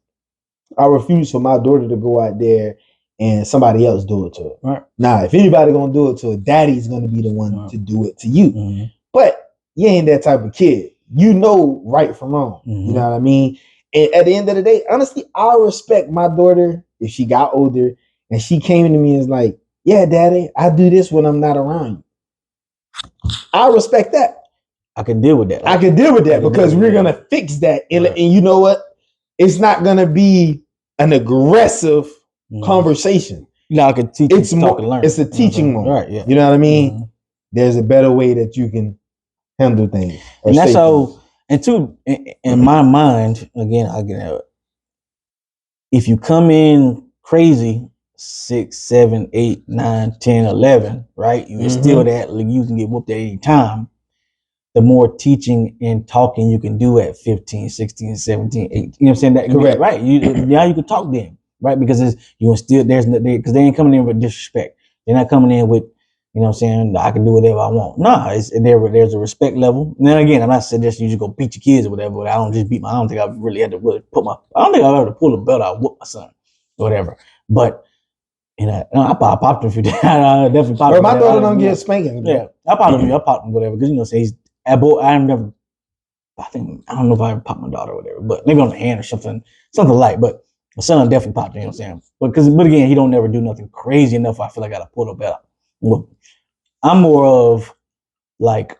S2: I refuse for my daughter to go out there and somebody else do it to her. Right. Now, if anybody gonna do it to her, daddy's gonna be the one to do it to you. But you ain't that type of kid. You know right from wrong. You know what I mean? And at the end of the day, honestly, I respect my daughter if she got older and she came to me and was like, yeah, daddy, I do this when I'm not around you.
S1: I respect that.
S2: I can deal with that.
S1: I can deal with that because we're going to fix that. And you know what? It's not going to be an aggressive conversation.
S2: I can teach
S1: it's
S2: you
S1: more,
S2: to learn.
S1: It's a teaching moment.
S2: Right, yeah.
S1: You know what I mean? There's a better way that you can handle things.
S2: And that's how, and two, in my mind, again, I get it. If you come in crazy, 6, 7, 8, 9, 10, 11, right? You instill that, you can get whooped at any time. The more teaching and talking you can do at 15, 16, 17, 18. You know what I'm saying? That correct. Right. Now you can talk then, right? Because you instill, because they ain't coming in with disrespect. They're not coming in with, you know what I'm saying, I can do whatever I want. Nah, there's a respect level. And then again, I'm not suggesting you just go beat your kids or whatever, but I don't think I've really had to really I don't think I've ever pulled a belt out and whoop my son or whatever. But, I popped him a few times. I definitely popped him.
S1: My daughter don't get spanking.
S2: Yeah, I popped him, whatever, because, say he's, I don't know if I ever popped my daughter or whatever, but maybe on the hand or something light. But my son definitely popped, you know what I'm saying? But again, he don't never do nothing crazy enough. I feel like I gotta pull a belt out. Well, I'm more of like,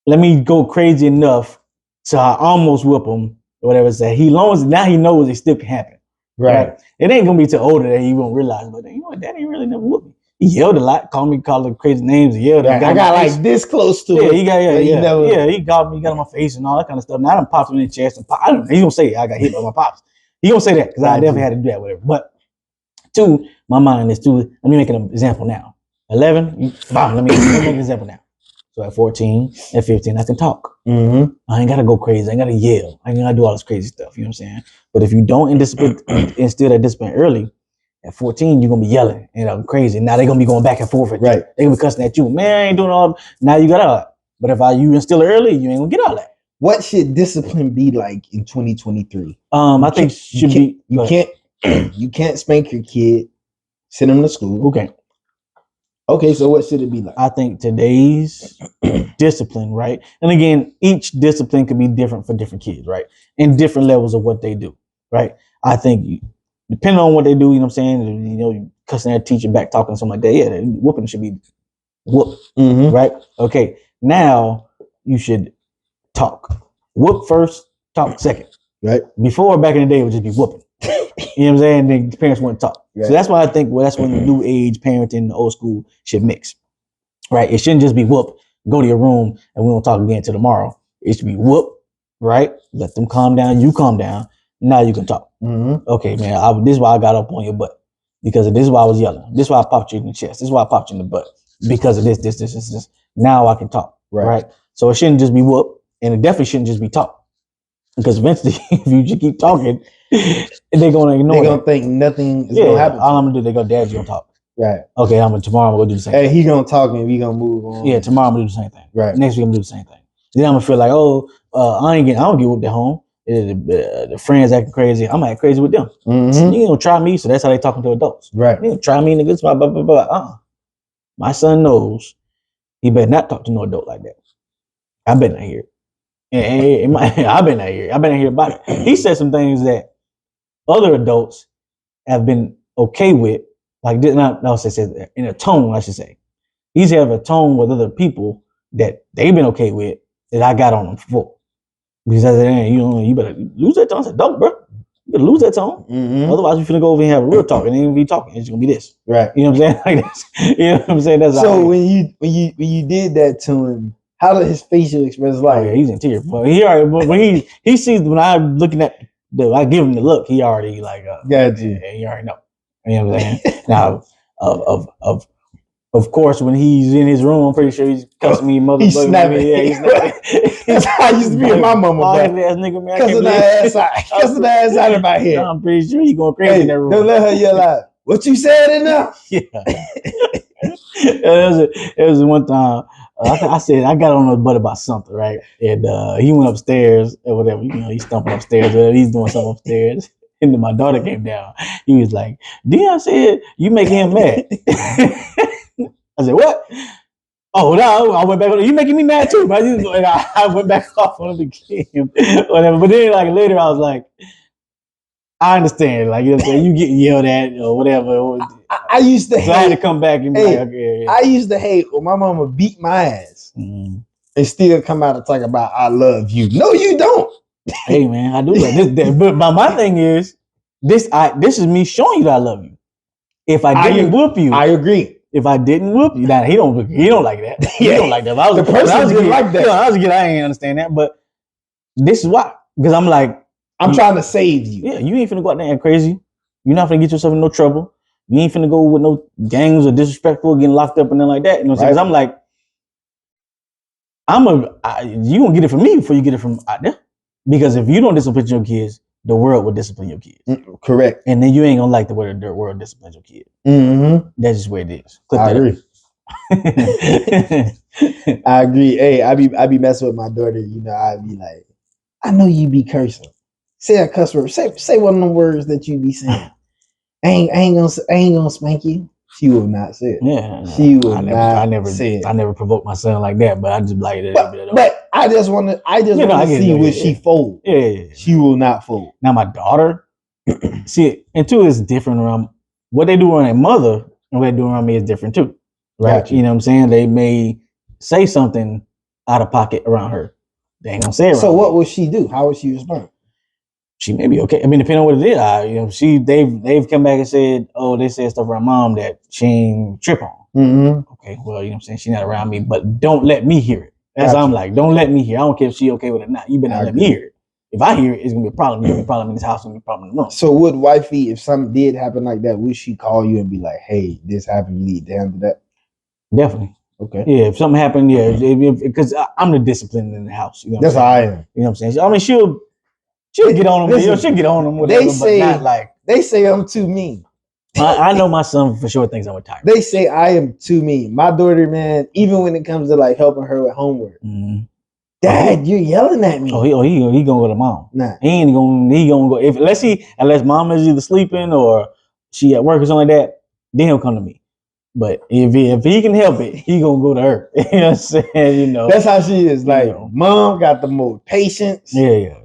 S2: let me go crazy enough so I almost whip him or whatever. Say now he knows it still can happen. Right. It ain't gonna be too older that he won't realize, but you know what, Daddy really never whooped me. He yelled a lot, called him crazy names, yelled.
S1: I got like this close to it.
S2: He got me, got on my face and all that kind of stuff. Now I done popped him in the chest and I don't know, he's gonna say I got hit by my pops. He gonna say that because I definitely had to do that, whatever. But two, my mind is let me make an example now. 11, let me make an example now. So at 14, at 15, I can talk. I ain't gotta go crazy. I ain't gotta yell. I ain't gotta do all this crazy stuff. You know what I'm saying? But if you don't instill that discipline early, at 14, you're gonna be yelling and I'm crazy. Now they're gonna be going back and forth. Right. They're gonna be cussing at you. Man, I ain't doing all. Now you got all that. But if you instill it early, you ain't gonna get all that.
S1: What should discipline be like in 2023?
S2: I think
S1: you can't spank your kid. Send them to school. Okay, so what should it be like?
S2: I think today's discipline, right? And again, each discipline could be different for different kids, right? And different levels of what they do, right? I think depending on what they do, you know what I'm saying? You cussing that teacher back, talking something like that. Yeah, whooping should be whoop, right? Okay, now you should talk. Whoop first, talk second, right? Before, back in the day, it would just be whooping. You know what I'm saying? Then the parents wouldn't talk. Right. So that's why I think that's when the new age parenting and the old school should mix, right? It shouldn't just be whoop, go to your room and we won't talk again till tomorrow. It should be whoop, right? Let them calm down. You calm down. Now you can talk. Okay, man, this is why I got up on your butt. Because of this is why I was yelling. This is why I popped you in the chest. This is why I popped you in the butt. Because of this. Now I can talk, right? So it shouldn't just be whoop, and it definitely shouldn't just be talk. Because eventually, if you just keep talking, they're gonna ignore. They're
S1: gonna think nothing is gonna happen.
S2: All I'm gonna do, they go, Dad, you gonna talk.
S1: Right.
S2: Okay, tomorrow I'm gonna do the same thing.
S1: He gonna talk and we gonna move on.
S2: Yeah, tomorrow I'm gonna do the same thing.
S1: Right.
S2: Next week I'm gonna do the same thing. Then I'm gonna feel like, I don't get whooped at home. The friends acting crazy. I'm acting crazy with them. So you gonna try me, so that's how they talking to adults.
S1: Right.
S2: You gonna try me, niggas, blah, blah, blah, blah. My son knows he better not talk to no adult like that. I better not hear it. I better not hear it. I better not hear about it. He said some things that other adults have been okay with, like in a tone, I should say. He's have a tone with other people that they've been okay with that I got on them for. Because I said, you better lose that tone. I said, don't, bro. You better lose that tone. Otherwise, we're finna go over and have a real talk, and then we be talking. It's gonna be this,
S1: right?
S2: You know what I'm saying? Like this. You know what I'm saying? That's
S1: so when you did that to him, how did his facial expression like?
S2: Oh, yeah, he's in tears. But he already when he sees when I'm looking at I give him the look. He already like
S1: got you.
S2: Yeah, he already know. You know what I'm saying? Now of course, when he's in his room, I'm pretty sure he's cussing me, motherfucker.
S1: He's snapping.
S2: Yeah, he's snapping.
S1: That's how I used to be with my mama.
S2: Ass nigga, man.
S1: Cussing the ass out of my head.
S2: I'm pretty sure he's going crazy in that room.
S1: Don't let her yell out. What you said enough?
S2: Yeah. It was one time. I said I got on his butt about something, right? And he went upstairs or whatever. He's stumping upstairs, whatever. He's doing something upstairs. And then my daughter came down. He was like, Dion said, you making him mad. I said, what? Oh, no, I went back on. You making me mad too, bro. And I went back off on him again. Whatever. But then like later I was like, I understand. Like, you know what I'm saying? You getting yelled at or whatever.
S1: I used to
S2: hate. I had to come back and be like, okay.
S1: I used to hate when my mama beat my ass and still come out and talk about I love you. No, you don't.
S2: Hey man, I do love this. But my thing is this is me showing you that I love you. If I didn't whoop you,
S1: I agree.
S2: If I didn't whoop you, now he don't like that. He don't like that.
S1: The person didn't like that.
S2: I was a kid, I ain't understand that. But this is why. Because I'm like,
S1: I'm trying to save you.
S2: Yeah, you ain't finna go out there and crazy. You're not finna get yourself in no trouble. You ain't finna go with no gangs or disrespectful, getting locked up and then like that. You know what I'm saying? Because I'm like, you gonna get it from me before you get it from out there. Because if you don't discipline your kids, the world will discipline your kids.
S1: Correct.
S2: And then you ain't gonna like the way the world disciplines your kids.
S1: Mm-hmm.
S2: That's just where it is.
S1: I agree. I agree. Hey, I be messing with my daughter. You know, I be like, I know you be cursing. Say a cuss word. Say one of the words that you be saying. I ain't gonna spank you. She will not say it.
S2: Yeah,
S1: she will not say it.
S2: I never provoked my son like that, but I just like that.
S1: But I just want to see will she fold.
S2: Yeah.
S1: She will not fold.
S2: Now my daughter, see, and two is different around what they do around their mother and what they do around me is different too. Right? Gotcha. You know what I'm saying? They may say something out of pocket around her. They ain't gonna say it.
S1: So what will she do? How will she respond?
S2: She may be okay. I mean, depending on what it is, they've come back and said, oh, they said stuff around mom that she ain't trip on.
S1: Mm-hmm.
S2: Okay, well, you know what I'm saying? She's not around me, but don't let me hear it. That's what I'm like. Don't let me hear. I don't care if she okay with it or not. You better not let me hear it. If I hear it, it's gonna be a problem. It's gonna be a problem in this house. It's gonna be a problem in the room.
S1: So would wifey, if something did happen like that, would she call you and be like, "Hey, this happened. You need to handle that"?
S2: Definitely.
S1: Okay.
S2: Yeah, if something happened, because I'm the discipline in the house. You know
S1: that's how I am.
S2: You know what I'm saying? I mean, she'll get on them. She'll get on them. Whatever,
S1: they say I'm too mean.
S2: I know my son for sure thinks I'm retired.
S1: They say I am too mean. My daughter, man, even when it comes to like helping her with homework, Dad, you're yelling at me.
S2: He gonna go to mom.
S1: Nah,
S2: he gonna go unless mom is either sleeping or she at work or something like that. Then he'll come to me. But if he can help it, he gonna go to her. You know what I'm saying? You know,
S1: that's how she is. Like, mom got the most patience.
S2: Yeah.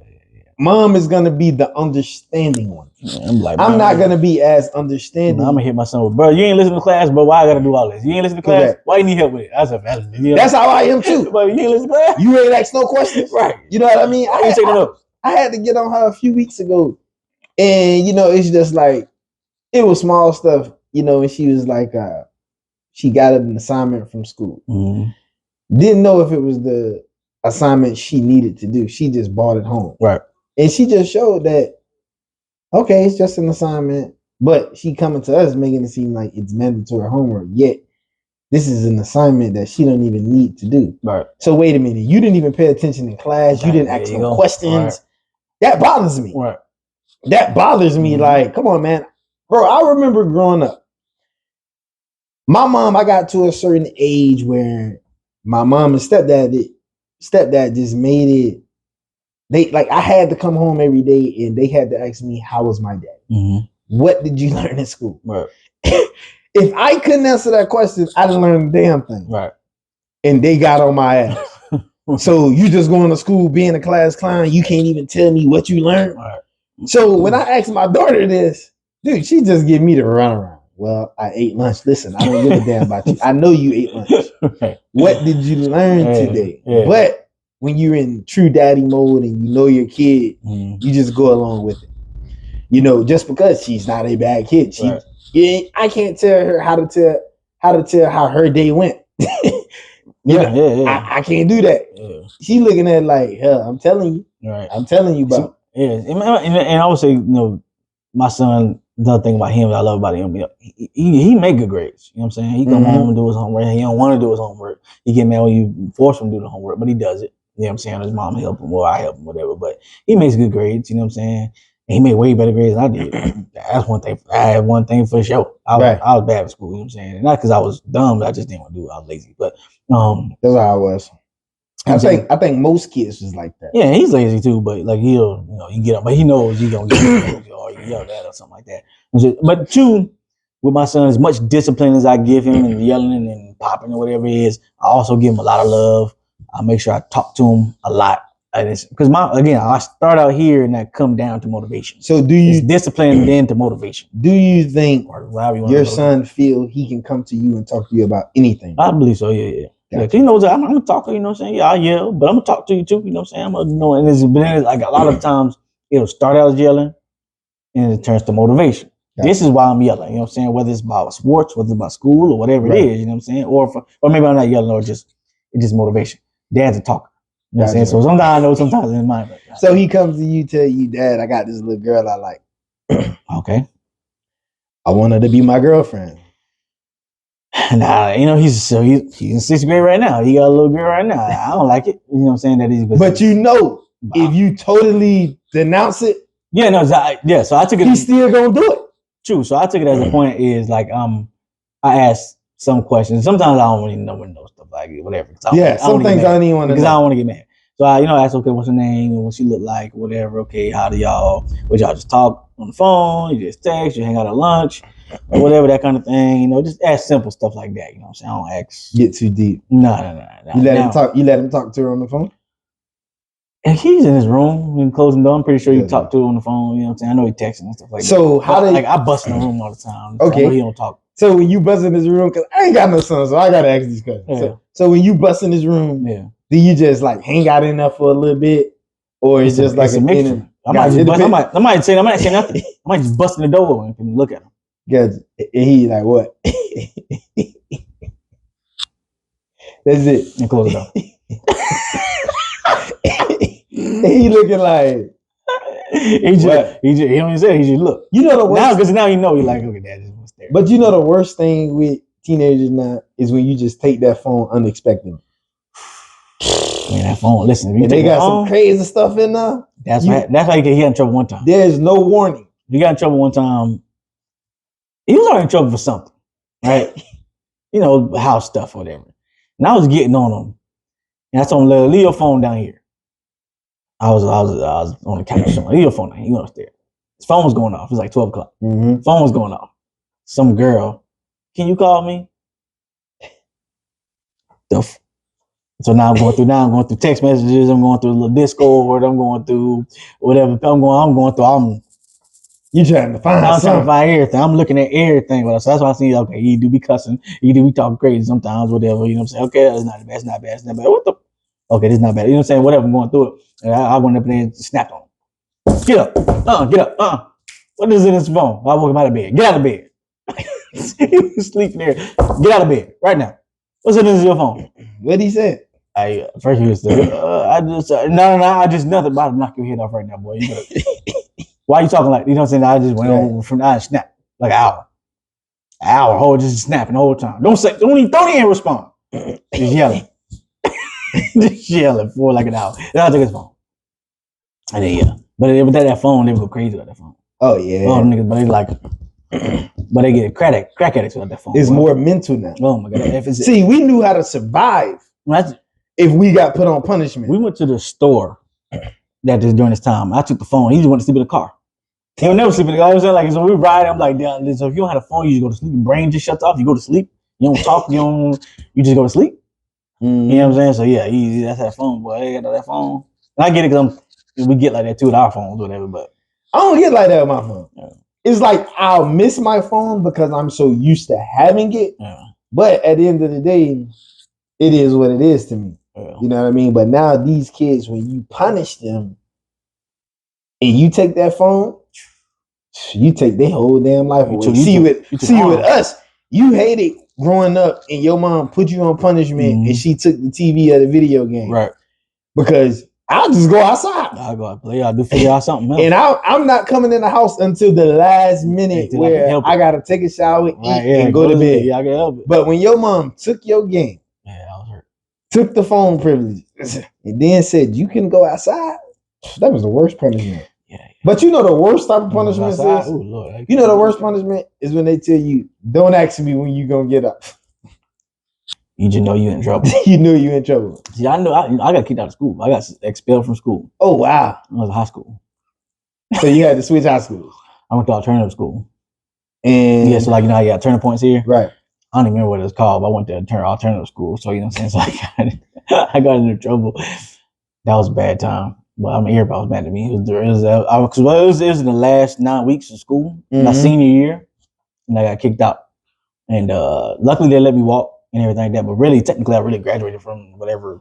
S1: Mom is gonna be the understanding one.
S2: Yeah,
S1: I'm not gonna be as understanding.
S2: I'm gonna hit my son with, bro, you ain't listening to class, but why I gotta do all this? You ain't listening to class? Correct. Why you need help with it? I said,
S1: that's how I am too.
S2: But you ain't listening to class?
S1: You ain't ask no questions.
S2: Right.
S1: You know what I mean? I had to get on her a few weeks ago. And it's just like it was small stuff, and she was like, she got an assignment from school.
S2: Mm-hmm.
S1: Didn't know if it was the assignment she needed to do. She just brought it home.
S2: Right.
S1: And she just showed that, okay, it's just an assignment, but she coming to us making it seem like it's mandatory homework. Yet this is an assignment that she don't even need to do.
S2: Right.
S1: So wait a minute, you didn't even pay attention in class. You didn't ask no questions. Right. That bothers me.
S2: Right.
S1: That bothers me. Mm-hmm. Like, come on, man. Bro, I remember growing up. My mom, I got to a certain age where my mom and stepdad just made it. I had to come home every day and they had to ask me, how was my day?
S2: Mm-hmm.
S1: What did you learn in school?
S2: Right.
S1: If I couldn't answer that question, I didn't learn a damn thing.
S2: Right.
S1: And they got on my ass. So you just going to school, being a class clown, you can't even tell me what you learned.
S2: Right.
S1: So when I asked my daughter this, dude, she just give me the runaround. Well, I ate lunch. Listen, I don't give a damn about you. I know you ate lunch. Right. What did you learn today? Yeah. But when you're in true daddy mode and you know your kid, you just go along with it. Just because she's not a bad kid, I can't tell her how to tell how her day went. I can't do that. Yeah. She looking at it like, hell, I'm telling you. Right. I'm telling you about.
S2: And I would say, my son, the other thing about him that I love about him, he make good grades. You know what I'm saying? He come home and do his homework. He don't want to do his homework. He get mad when you force him to do the homework, but he does it. You know what I'm saying? His mom help him or I help him, whatever. But he makes good grades. You know what I'm saying? And he made way better grades than I did. That's one thing. I had one thing for sure. I was bad at school. You know what I'm saying? And not because I was dumb, but I just didn't want to do it. I was lazy. But
S1: that's how I was. I think most kids was like that.
S2: Yeah, he's lazy too, but like he'll, you get up, but he knows you're gonna get or you yell at or something like that. But two, with my son, as much discipline as I give him and yelling and popping or whatever it is, I also give him a lot of love. I make sure I talk to him a lot. Because I start out here and that come down to motivation.
S1: So
S2: it's discipline then to motivation.
S1: Do you think your son feel he can come to you and talk to you about anything?
S2: I believe so. Yeah. Gotcha. Yeah, he knows I'm gonna talk to you. You know what I'm saying? Yeah, I yell, but I'm gonna talk to you too. You know what I'm saying? I'm gonna know. And it's been like a lot of times it'll start out as yelling, and it turns to motivation. Gotcha. This is why I'm yelling. You know what I'm saying? Whether it's about sports, whether it's about school, or whatever it is. You know what I'm saying? Or maybe I'm not yelling, or it's just motivation. Dad's a talker. You know what I'm saying? So sometimes I know, sometimes in his mind.
S1: So he comes to you, tell you, Dad, I got this little girl I like.
S2: Okay.
S1: I want her to be my girlfriend.
S2: Nah, you know, he's in 6th grade right now. He got a little girl right now. I don't like it. You know what I'm saying? That is,
S1: but you know, if you totally denounce it,
S2: so I took it.
S1: He's still gonna do it.
S2: True. So I took it as a point is like I asked some questions. Sometimes I don't really know stuff like it, whatever.
S1: Some things I don't even want to know
S2: because I don't want to get mad. So I, asked, okay, what's her name and what she look like, whatever. Okay, how do y'all? Would y'all just talk on the phone? You just text? You hang out at lunch? Or whatever, that kind of thing, you know, just ask simple stuff like that. You know what I'm saying? I don't ask.
S1: Get too deep.
S2: No.
S1: You let him talk. You let him talk to her on the phone.
S2: And he's in his room and closing the door. I'm pretty sure you talk to her on the phone. You know what I'm saying? I know he texting and stuff like that.
S1: So
S2: I bust in the room all the time.
S1: Okay.
S2: I know he don't talk.
S1: So when you bust in his room, because I ain't got no son, so I gotta ask these questions.
S2: Yeah.
S1: So when you bust in his room, do you just like hang out in there for a little bit, or it's just like
S2: a mixture? I might say nothing. I might just bust in the door and look at him.
S1: Yeah, and he like what? That's it.
S2: And close it up.
S1: And he looking like
S2: he don't even say it, he just look.
S1: You know the worst
S2: now you know he like, look at that.
S1: But you know the worst thing with teenagers now is when you just take that phone unexpectedly.
S2: Man, that phone. Listen,
S1: they got some crazy stuff in there.
S2: That's why he got in trouble one time.
S1: There's no warning.
S2: He got in trouble one time. He was already in trouble for something, right? You know, house stuff or whatever. And I was getting on him. And I told him, leave your phone down here. I was on the couch. Leave your phone down here. He went upstairs. His phone was going off. It was like 12 o'clock.
S1: Mm-hmm.
S2: Phone was going off. Some girl, can you call me? So now I'm going through text messages. I'm going through a little Discord. I'm going through whatever.
S1: You trying to find
S2: I'm trying to find everything. I'm looking at everything. So that's why I see, okay, you do be cussing. You do be talking crazy sometimes, whatever. You know what I'm saying? Okay, that's not bad. It's not bad. It's not bad. What the? Okay, this is not bad. You know what I'm saying? Whatever, I'm going through it. And I went up there and snapped on him. Get up. Get up. What is in this phone? I woke him out of bed. Get out of bed. He was sleeping there. Get out of bed right now. What's in your phone?
S1: What'd he say?
S2: First he was like, I just nothing about to knock your head off right now, boy. Why are you talking like, you know what I'm saying? I just went over from I snapped like an hour, whole just snapping the whole time. Don't even respond. Just yelling. Just yelling for like an hour. Then I took his phone. And then but that phone, they go crazy with that phone.
S1: Oh yeah.
S2: Oh niggas, but they like but they get crack addicts with that phone.
S1: It's more mental now.
S2: Oh my God.
S1: See, we knew how to survive if we got put on punishment.
S2: We went to the store during this time. I took the phone. He just went to sleep in the car. He'll never sleep in the car. You know what I'm saying? Like, so we ride. I'm like, damn, so if you don't have a phone, you just go to sleep. Your brain just shuts off. You go to sleep. You don't talk. You just go to sleep. Mm-hmm. You know what I'm saying? So yeah, that's that phone, boy. They got that phone. And I get it because we get like that too with our phones, whatever. But
S1: I don't get like that with my phone. Yeah. It's like I'll miss my phone because I'm so used to having it. Yeah. But at the end of the day, it is what it is to me. Yeah. You know what I mean? But now these kids, when you punish them and you take that phone, you take their whole damn life away. See with us, you hated growing up and your mom put you on punishment and she took the TV or the video game.
S2: Right.
S1: Because I'll just go outside.
S2: I'll go out play. I'll do figure out something else.
S1: And I'm not coming in the house until the last minute where I gotta take a shower, eat, and go to bed.
S2: Yeah, I can help it.
S1: But when your mom took your game,
S2: I was hurt.
S1: Took the phone privileges, and then said you can go outside, that was the worst punishment. Yeah. But you know the worst type of punishment is?
S2: Ooh, Lord,
S1: you know the worst punishment is when they tell you, don't ask me when you gonna get up.
S2: You just know you in trouble.
S1: You knew you in trouble.
S2: See, I know I got kicked out of school. I got expelled from school.
S1: Oh, wow.
S2: I was in high school.
S1: So you had to switch high schools?
S2: I went to alternative school.
S1: And
S2: yeah, so like, you know, I got turning points here.
S1: Right.
S2: I don't even remember what it was called, but I went to alternative school. So, you know what I'm saying? So I got into trouble. That was a bad time. But I mean, everybody was mad at me. It was in the last 9 weeks of school, my senior year, and I got kicked out. And luckily they let me walk and everything like that. But really, technically, I really graduated from whatever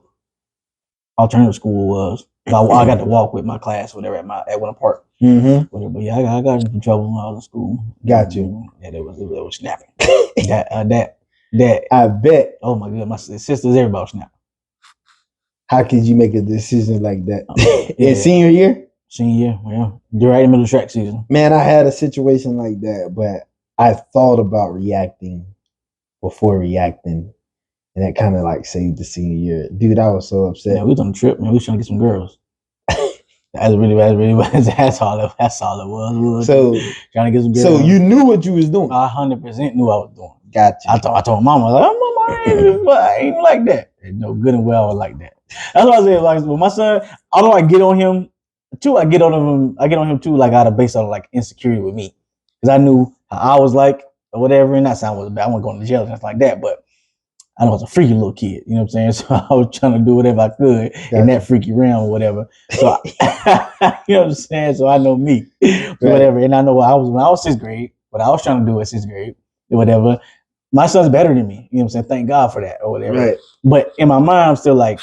S2: alternative school was. I got to walk with my class, whatever, at Winter Park. Whatever. But yeah, I got into trouble when I was in school.
S1: Got you.
S2: Yeah, it was snapping. that
S1: I bet.
S2: Oh my god, my sisters, everybody was snapping.
S1: How could you make a decision like that in senior year?
S2: Senior year, yeah. You're right in the middle of track season.
S1: Man, I had a situation like that, but I thought about reacting before reacting, and that kind of like saved the senior year. Dude, I was so upset.
S2: Yeah, we was on a trip, man. We was trying to get some girls. That's all it was.
S1: So
S2: trying to get some girls.
S1: So you knew what you was doing.
S2: I 100% knew I was doing.
S1: Gotcha.
S2: I told mama, I was like, oh, mama, I ain't like that. And no, good and well, I was like that. That's what I said. Like, with my son, I don't like get on him. I get on him too, like out of based on like insecurity with me, because I knew how I was like or whatever, and that sound was bad. I wasn't going to jail and stuff like that, but I know I was a freaky little kid, you know what I'm saying? So I was trying to do whatever I could in that freaky realm or whatever. So you know what I'm saying? So I know me, whatever, and I know what I was when I was 6th grade. What I was trying to do in 6th grade, or whatever. My son's better than me, you know what I'm saying? Thank God for that or whatever.
S1: Right.
S2: But in my mind, I'm still like,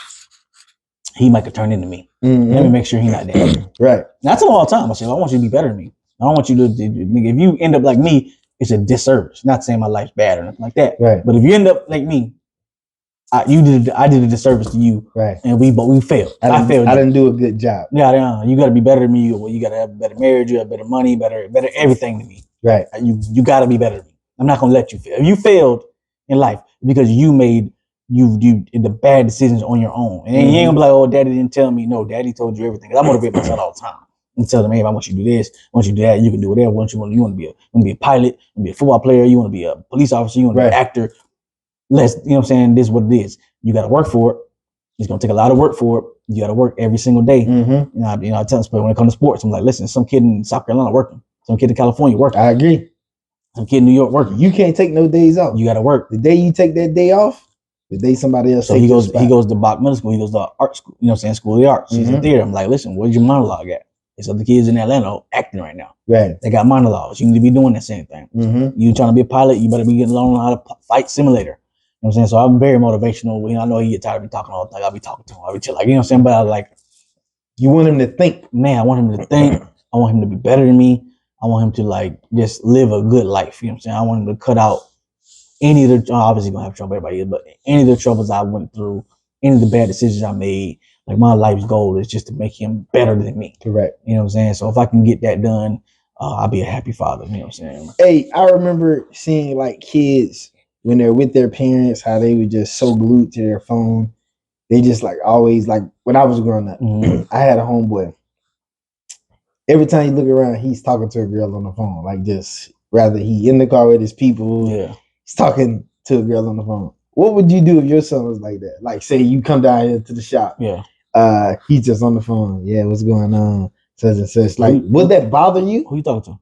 S2: he might have turned into me. Let me make sure he's not that.
S1: Right.
S2: And I tell him all the time. I say, I want you to be better than me. I don't want you to. If you end up like me, it's a disservice. Not saying my life's bad or nothing like that.
S1: Right.
S2: But if you end up like me, I did a disservice to you.
S1: Right.
S2: And we failed. I failed.
S1: I didn't do a good job.
S2: Yeah. You got to be better than me. You got to have better marriage. You have better money. Better everything than me.
S1: Right.
S2: You got to be better than me. I'm not gonna let you fail. If you failed in life because you made the bad decisions on your own. And then you ain't gonna be like, oh, daddy didn't tell me. No, daddy told you everything. I motivate my son all the time. And tell them, hey, I want you to do this, I want you to do that, you can do whatever. You want to be a pilot, you want to be a football player, you want to be a police officer, you want to be an actor. You know what I'm saying? This is what it is. You gotta work for it. It's gonna take a lot of work for it. You gotta work every single day. You know, I tell them when it comes to sports, I'm like, listen, some kid in South Carolina working, some kid in California working.
S1: I agree.
S2: Some kid in New York working.
S1: You can't take no days off.
S2: You gotta work.
S1: The day you take that day off, the day somebody else.
S2: So he goes to Bach Middle School. He goes to art school. You know what I'm saying? School of the Arts. He's in theater. I'm like, listen, where's your monologue at? There's other kids in Atlanta acting right now.
S1: Right.
S2: They got monologues. You need to be doing that same thing. You trying to be a pilot? You better be getting learning how to fight simulator. You know what I'm saying? So I'm very motivational. You know, I know he get tired of me talking all the time. I'll be talking to him. I'll be chill, like, you know what I'm saying? But I like,
S1: you want him to think.
S2: Man, I want him to think. I want him to be better than me. I want him to like just live a good life. You know what I'm saying? I want him to cut out any of the, obviously gonna have trouble, everybody is, but any of the troubles I went through, any of the bad decisions I made, like my life's goal is just to make him better than me.
S1: Correct.
S2: You know what I'm saying? So if I can get that done, I'll be a happy father. You know what I'm saying?
S1: Hey, I remember seeing like kids when they're with their parents, how they were just so glued to their phone. They just like always, like when I was growing up, I had a homeboy. Every time you look around, he's talking to a girl on the phone. Like just rather he in the car with his people.
S2: Yeah.
S1: He's talking to a girl on the phone. What would you do if your son was like that? Like say you come down here to the shop.
S2: Yeah.
S1: He's just on the phone. Yeah, what's going on? Such and such. Like, would that bother you?
S2: Who you talking to?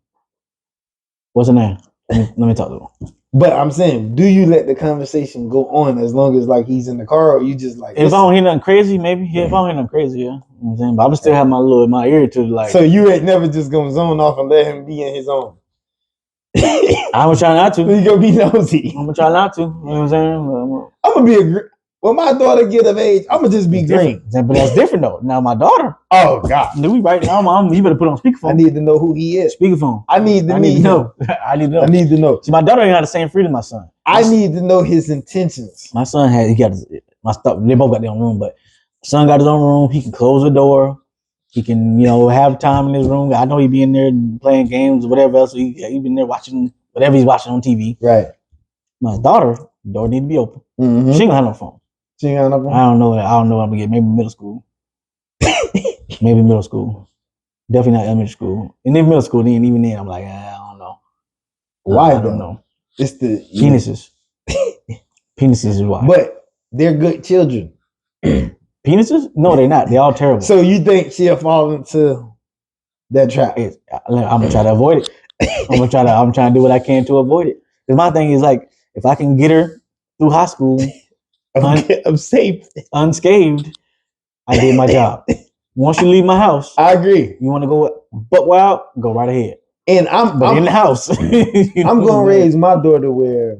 S2: What's her name? Let me talk to him.
S1: But I'm saying, do you let the conversation go on as long as like he's in the car, or you just like?
S2: If I don't hear nothing crazy, maybe. Yeah, if I don't hear nothing crazy, yeah. You know what I'm saying? But I'm still have my ear to like.
S1: So you ain't never just gonna zone off and let him be in his own.
S2: I'm gonna try not to.
S1: You gonna be nosy.
S2: I'm gonna try not to. You know what I'm saying?
S1: I'm gonna be when my daughter get of age, I'm gonna just be green.
S2: But that's different though. Now my daughter.
S1: Oh God.
S2: We right now. You better put on speakerphone.
S1: I need to know who he is.
S2: Speakerphone.
S1: I need to
S2: know.
S1: I need to know.
S2: See, my daughter ain't got the same freedom as my son.
S1: I need to know his intentions.
S2: My son he got my stuff. They both got their own room, but son got his own room. He can close the door. He can, have time in his room. I know he be in there playing games or whatever else. He been there watching whatever he's watching on TV.
S1: Right.
S2: My daughter, the door need to be open. She ain't gonna have no phone.
S1: She ain't got no phone.
S2: I don't know what I'm gonna get. Maybe middle school. Maybe middle school. Definitely not elementary school. And then middle school, then even then, I'm like, I don't know.
S1: Why?
S2: I don't know.
S1: It's the
S2: penises. Penises is why.
S1: But they're good children.
S2: Penises? No, they're not. They're all terrible.
S1: So you think she'll fall into that trap?
S2: I'm gonna try to avoid it. I'm trying to do what I can to avoid it. Because my thing is like, if I can get her through high school,
S1: I'm safe,
S2: unscathed, I did my job. Once you leave my house,
S1: I agree.
S2: You want to go butt wild? Go right ahead.
S1: And I'm
S2: in the house.
S1: I'm gonna raise my daughter where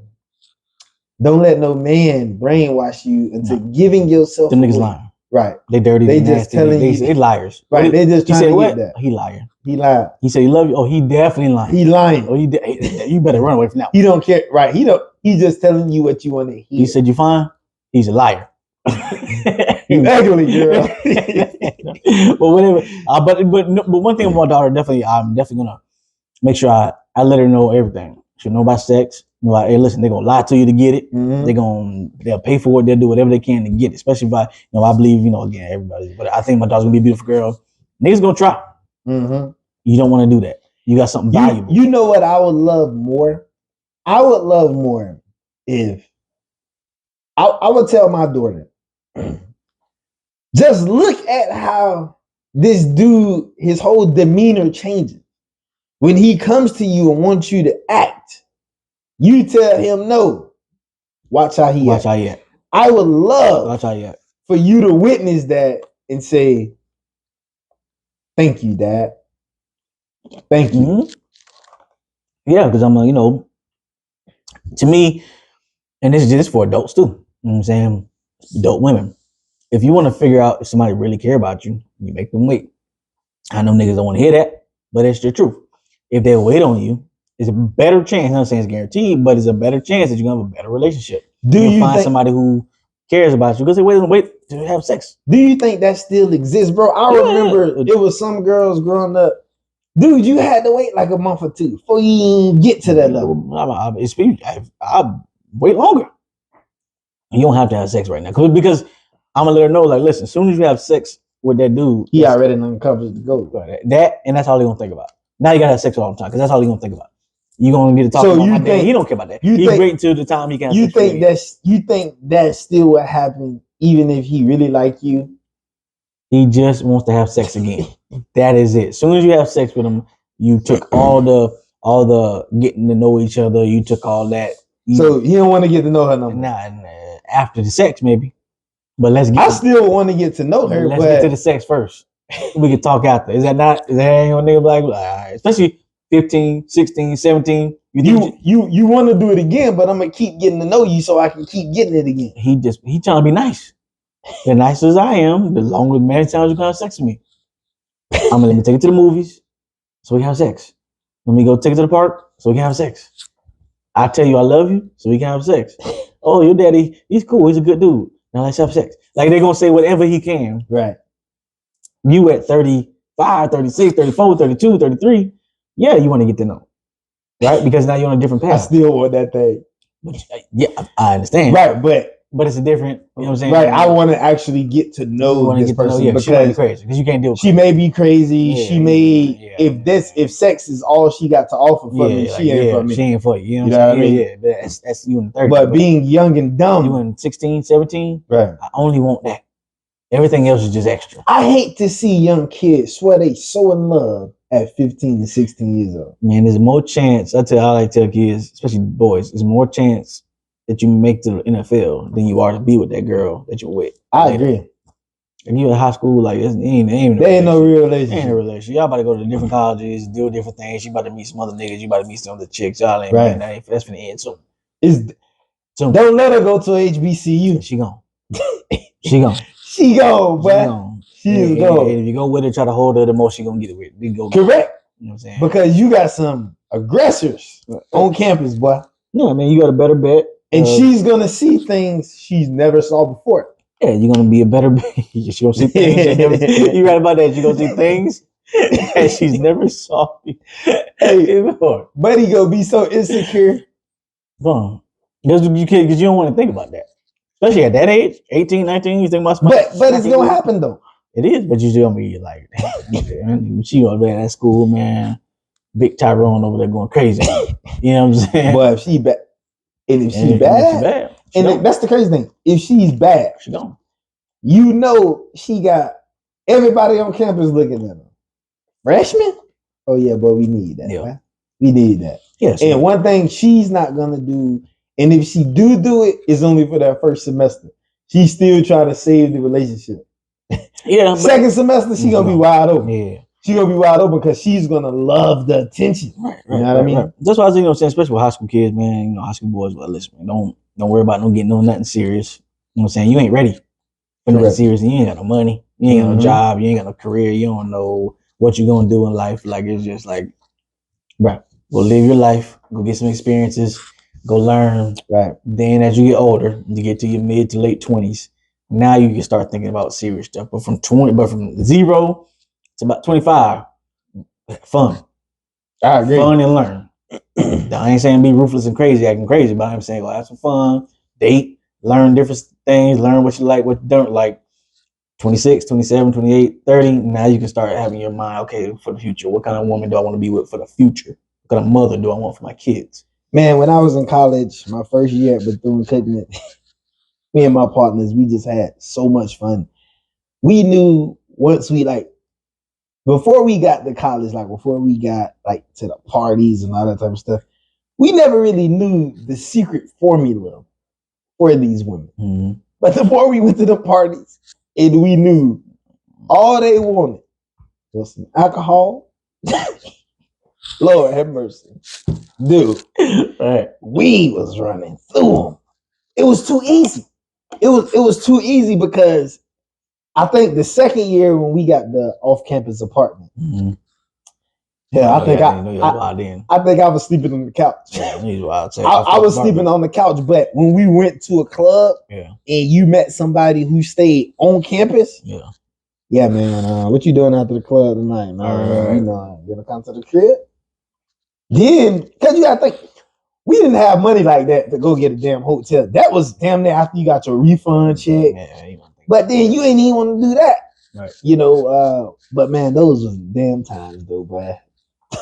S1: don't let no man brainwash you into giving yourself.
S2: Them niggas lying.
S1: Right.
S2: They dirty.
S1: They
S2: nasty.
S1: just telling you.
S2: They liars.
S1: Right. They just trying to get that.
S2: He liar.
S1: He lied.
S2: He said he love you. Oh, he definitely lying.
S1: He lying.
S2: Oh, you better run away from that.
S1: He don't care. Right. He's just telling you what you want to hear.
S2: He said you fine. He's a liar.
S1: You ugly girl.
S2: But whatever. But one thing about my daughter, I'm definitely gonna make sure I let her know everything. She'll know about sex. Hey, listen, they're gonna lie to you to get it. Mm-hmm. They'll pay for it. They'll do whatever they can to get it. Especially if I believe, again, everybody. But I think my daughter's gonna be a beautiful girl. Niggas gonna try. Mm-hmm. You don't want to do that. You got something valuable.
S1: You know what I would love more? I would love more if I would tell my daughter, just look at how this dude, his whole demeanor changes. When he comes to you and wants you to act, you tell him no. Watch how he act. I would love for you to witness that and say, thank you, Dad. Thank you.
S2: Mm-hmm. Yeah, because I'm to me, and this is just for adults too. You know what I'm saying? Adult women. If you want to figure out if somebody really care about you, you make them wait. I know niggas don't want to hear that, but it's the truth. If they wait on you, it's a better chance. I'm not saying it's guaranteed, but it's a better chance that you're gonna have a better relationship. You'll find somebody who cares about you because they wait to have sex.
S1: Do you think that still exists, bro? I remember it was some girls growing up. Dude, you had to wait like a month or two before you get to that level.
S2: I wait longer. You don't have to have sex right now because I'm gonna let her know. Like, listen, as soon as you have sex with that dude,
S1: he already uncovers the goat.
S2: That and that's all he gonna think about. Now you gotta have sex all the time because that's all he gonna think about. You gonna get to talk about my dad. He don't care about that. He wait until the time he can.
S1: You think that's still what happened, even if he really like you?
S2: He just wants to have sex again. That is it. As soon as you have sex with him, you took all the getting to know each other. You took all that.
S1: So he don't want to get to know her no more.
S2: Nah, after the sex maybe. But
S1: I still want to get to know her.
S2: Let's get to the sex first. We can talk after. Is that ain't your nigga like especially 15, 16, 17.
S1: You want to do it again, but I'm gonna keep getting to know you so I can keep getting it again.
S2: He trying to be nice. The nicer as I am, the longer many times you can have sex with me. Let me take you to the movies so we can have sex. Let me go take it to the park so we can have sex. I tell you I love you so we can have sex. Oh, your daddy, he's cool. He's a good dude. Now let's have sex. Like they're gonna say whatever he can.
S1: Right.
S2: You at 35, 36, 34, 32, 33. Yeah, you want to get to know. Right? Because now you're on a different path.
S1: I still want that thing.
S2: Yeah, I understand.
S1: Right, but
S2: it's a different, you know what I'm saying?
S1: Right, I want to actually get to know this person because
S2: she may be crazy because you can't deal with
S1: she may be crazy. Yeah, she may if sex is all she got to offer for me, she ain't for me.
S2: She ain't for you. You know what I'm saying? Yeah. That's you in 30.
S1: But being young and dumb.
S2: You in 16, 17,
S1: right.
S2: I only want that. Everything else is just extra.
S1: I hate to see young kids swear they so in love at 15 to 16 years old.
S2: Man, there's more chance, I like to tell kids, especially boys, there's more chance that you make to the NFL than you are to be with that girl that you're with.
S1: I agree.
S2: If you in high school, like there ain't
S1: no real relationship.
S2: Ain't a relationship. Y'all about to go to different colleges, do different things. You about to meet some other niggas. You about to meet some other chicks. Y'all ain't
S1: right.
S2: That's finna end soon.
S1: Don't let her go to HBCU.
S2: She gone. She gone.
S1: She gone, but she is gone.
S2: And if you go with her, try to hold her, the more she gonna get it with.
S1: Correct.
S2: You know what I'm saying?
S1: Because you got some aggressors on campus, boy.
S2: No, I mean you got a better bet.
S1: And she's gonna see things she's never saw before.
S2: Yeah, you're gonna be a better. She's gonna see things. You right about that? You're gonna see things that she's never saw.
S1: Hey, buddy, gonna be so insecure.
S2: Because you don't want to think about that, especially at that age, 18, 19. You think about.
S1: But it's gonna happen though.
S2: It is, but you still be like, she over there at school, man. Big Tyrone over there going crazy. You know what I'm saying?
S1: But if she bad. And if she's bad, that's the crazy thing. If she's bad,
S2: she gone.
S1: You know she got everybody on campus looking at her. Freshman? Oh yeah, but we need that. Yeah. Right? We need that.
S2: Yes.
S1: And one thing she's not gonna do, and if she do it, it's only for that first semester. She still trying to save the relationship.
S2: Yeah.
S1: Second semester, she gonna be wide open.
S2: Yeah.
S1: She gonna be wide open because she's gonna love the attention.
S2: Right.
S1: You know what I mean?
S2: Right. That's why I was saying, especially with high school kids, man. High school boys, well, listen, man, don't worry about getting nothing serious. You know what I'm saying? You ain't ready for nothing serious. You ain't got no money. You ain't got no job. You ain't got no career. You don't know what you're gonna do in life. Like, it's just like, bro, go live your life. Go get some experiences. Go learn.
S1: Right.
S2: Then as you get older, you get to your mid to late 20s. Now you can start thinking about serious stuff. But from 0 to about 25, fun.
S1: I agree.
S2: Fun and learn. I ain't saying be ruthless and crazy, acting crazy, but I'm saying, well, have some fun, date, learn different things, learn what you like, what you don't like. 26, 27, 28, 30, now you can start having your mind, okay, for the future, what kind of woman do I want to be with for the future? What kind of mother do I want for my kids?
S1: Man, when I was in college, my first year at Bethune-Cookman, me and my partners, we just had so much fun. We knew once we before we got to college, before we got to the parties and all that type of stuff, we never really knew the secret formula for these women.
S2: Mm-hmm.
S1: But the more we went to the parties, and we knew all they wanted was some alcohol. Lord have mercy. Dude,
S2: right.
S1: We was running through them. It was too easy. It was too easy because I think the second year when we got the off-campus apartment, I think I was sleeping on the couch.
S2: Yeah,
S1: I was sleeping on the couch, but when we went to a club and you met somebody who stayed on campus, yeah, man, what you doing after the club tonight, man? You gonna come to the crib? Then, because you gotta think, we didn't have money like that to go get a damn hotel. That was damn near after you got your refund check. But then you ain't even want to do that. Right. But man, those was damn times though, boy.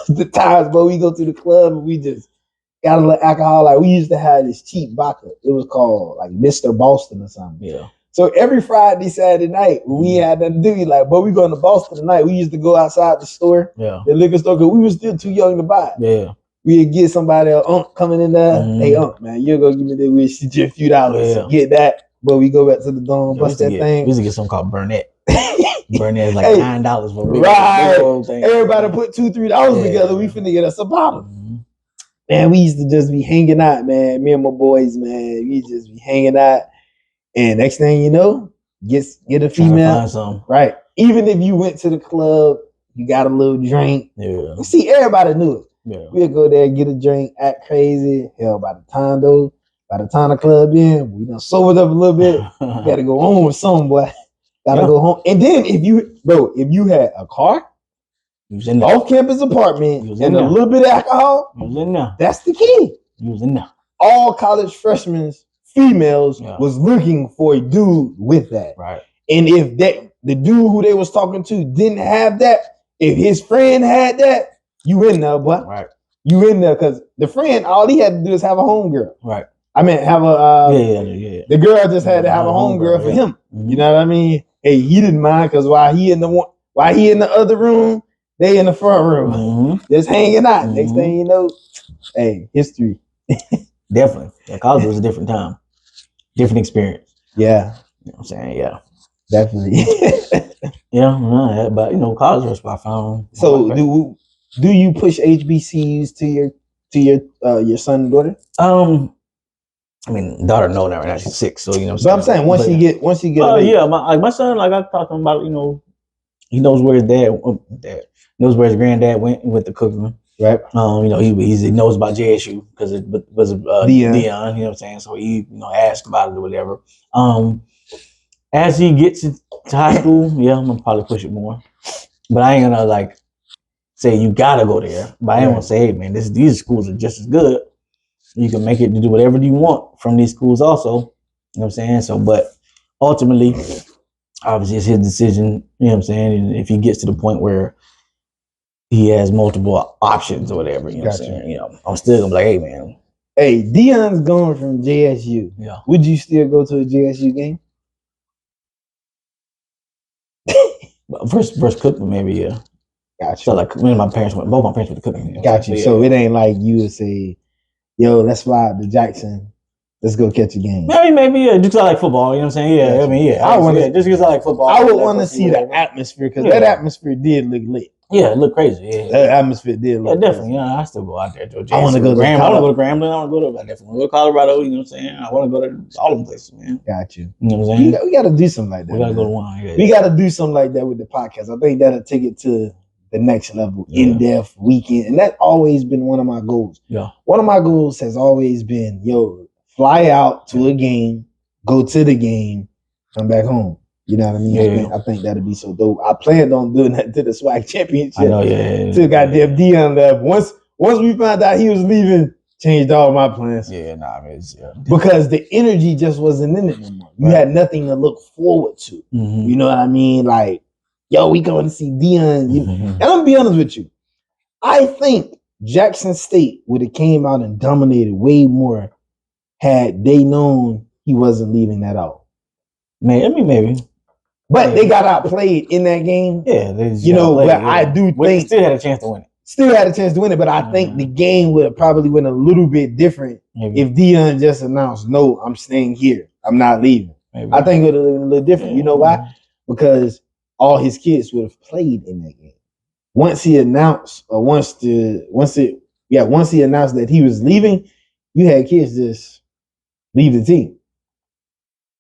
S1: The times, but we go to the club and we just got a little alcohol. Like we used to have this cheap vodka. It was called Mr. Boston or something.
S2: Yeah.
S1: So every Friday, Saturday night, when we had nothing to do, but we going to Boston tonight. We used to go outside the store, the liquor store, because we were still too young to buy.
S2: Yeah.
S1: We'd get somebody coming in there. Hey, man, you're gonna give me that. We should just a few dollars. Get that. But we go back to the dorm, bust that thing.
S2: We used to get something called Burnett. Burnett is $9 for
S1: big thing. Everybody put $2-3 together. We finna get us a bottle. Man, we used to just be hanging out, man. Me and my boys, man. We just be hanging out. And next thing you know, get a female. Right. Even if you went to the club, you got a little drink. Yeah. You see, everybody knew it. Yeah. We'll go there, get a drink, act crazy. Hell, by the time the club in, we done sobered up a little bit. Gotta go home with some, boy. Gotta go home. And then if you had a car, off-campus apartment, and a little bit of alcohol, that's the key. All college freshmen, females, was looking for a dude with that. Right. And if the dude who they was talking to didn't have that, if his friend had that, you in there, boy. Right. You in there because the friend, all he had to do is have a homegirl. Right. I mean, have a the girl just had to have a homegirl for him. Mm-hmm. You know what I mean? Hey, he didn't mind because while he in the other room, they in the front room, just hanging out. Next thing you know, hey, history.
S2: Definitely. College was a different time, different experience.
S1: Yeah.
S2: You know what I'm saying? Yeah.
S1: Definitely.
S2: But college was I found.
S1: So do you push HBCUs to your son and daughter?
S2: I mean, daughter no now, right now she's 6, so
S1: But I'm saying once you get.
S2: My son, I talked to him about he knows where his dad knows where his granddad went to Cookman. Right. He knows about JSU because it was Dion. You know what I'm saying? So he asked about it or whatever. As he gets to high school, I'm gonna probably push it more, but I ain't gonna say you gotta go there. But I ain't gonna say, hey man, these schools are just as good. You can make it to do whatever you want from these schools also. You know what I'm saying? So, but ultimately, obviously it's his decision. You know what I'm saying? And if he gets to the point where he has multiple options or whatever, you know what I'm saying? I'm still gonna be like, hey man.
S1: Hey, Dion's going from JSU. Yeah. Would you still go to a JSU game?
S2: First Cookman, maybe, yeah.
S1: Gotcha.
S2: So both my parents went to Cookman.
S1: Gotcha. So it ain't like you would say, yo, let's fly out to Jackson Let's go catch a game.
S2: Maybe just because I like football. You know what I'm saying? Yeah,
S1: Gotcha.
S2: I mean, yeah. Just because I like football.
S1: I would want to see the atmosphere because that atmosphere did look lit.
S2: Yeah, it looked crazy. Yeah,
S1: that atmosphere did look
S2: definitely.
S1: crazy.
S2: I still go out there.
S1: I want to go to
S2: Grambling. I want to go to Grambling. I want to go to. I definitely go to Colorado. You know what I'm saying? I want to go to all them places, man.
S1: Got you.
S2: You know what I'm saying?
S1: We got to do something like that.
S2: We got to go to one.
S1: We got to do something like that with the podcast. I think that'll take it to the next level, in-depth weekend. And that's always been one of my goals.
S2: Yeah.
S1: One of my goals has always been, fly out to a game, go to the game, come back home. You know what I mean?
S2: Yeah.
S1: I think that'd be so dope. I planned on doing that to the SWAC championship.
S2: I know, yeah.
S1: Till goddamn Dion left. Once we found out he was leaving, changed all my plans.
S2: Yeah,
S1: because the energy just wasn't in it anymore. You had nothing to look forward to.
S2: Mm-hmm.
S1: You know what I mean? Like, we going to see Dion. And I'm gonna be honest with you. I think Jackson State would have came out and dominated way more had they known he wasn't leaving that out.
S2: Maybe.
S1: But they got outplayed in that game.
S2: Yeah,
S1: I do think
S2: still had a chance to win it.
S1: But I think the game would have probably went a little bit different if Dion just announced, "No, I'm staying here. I'm not leaving."
S2: Maybe.
S1: I think it would have been a little different. You know why? Because all his kids would have played in that game. Once he announced, once he announced that he was leaving, you had kids just leave the team.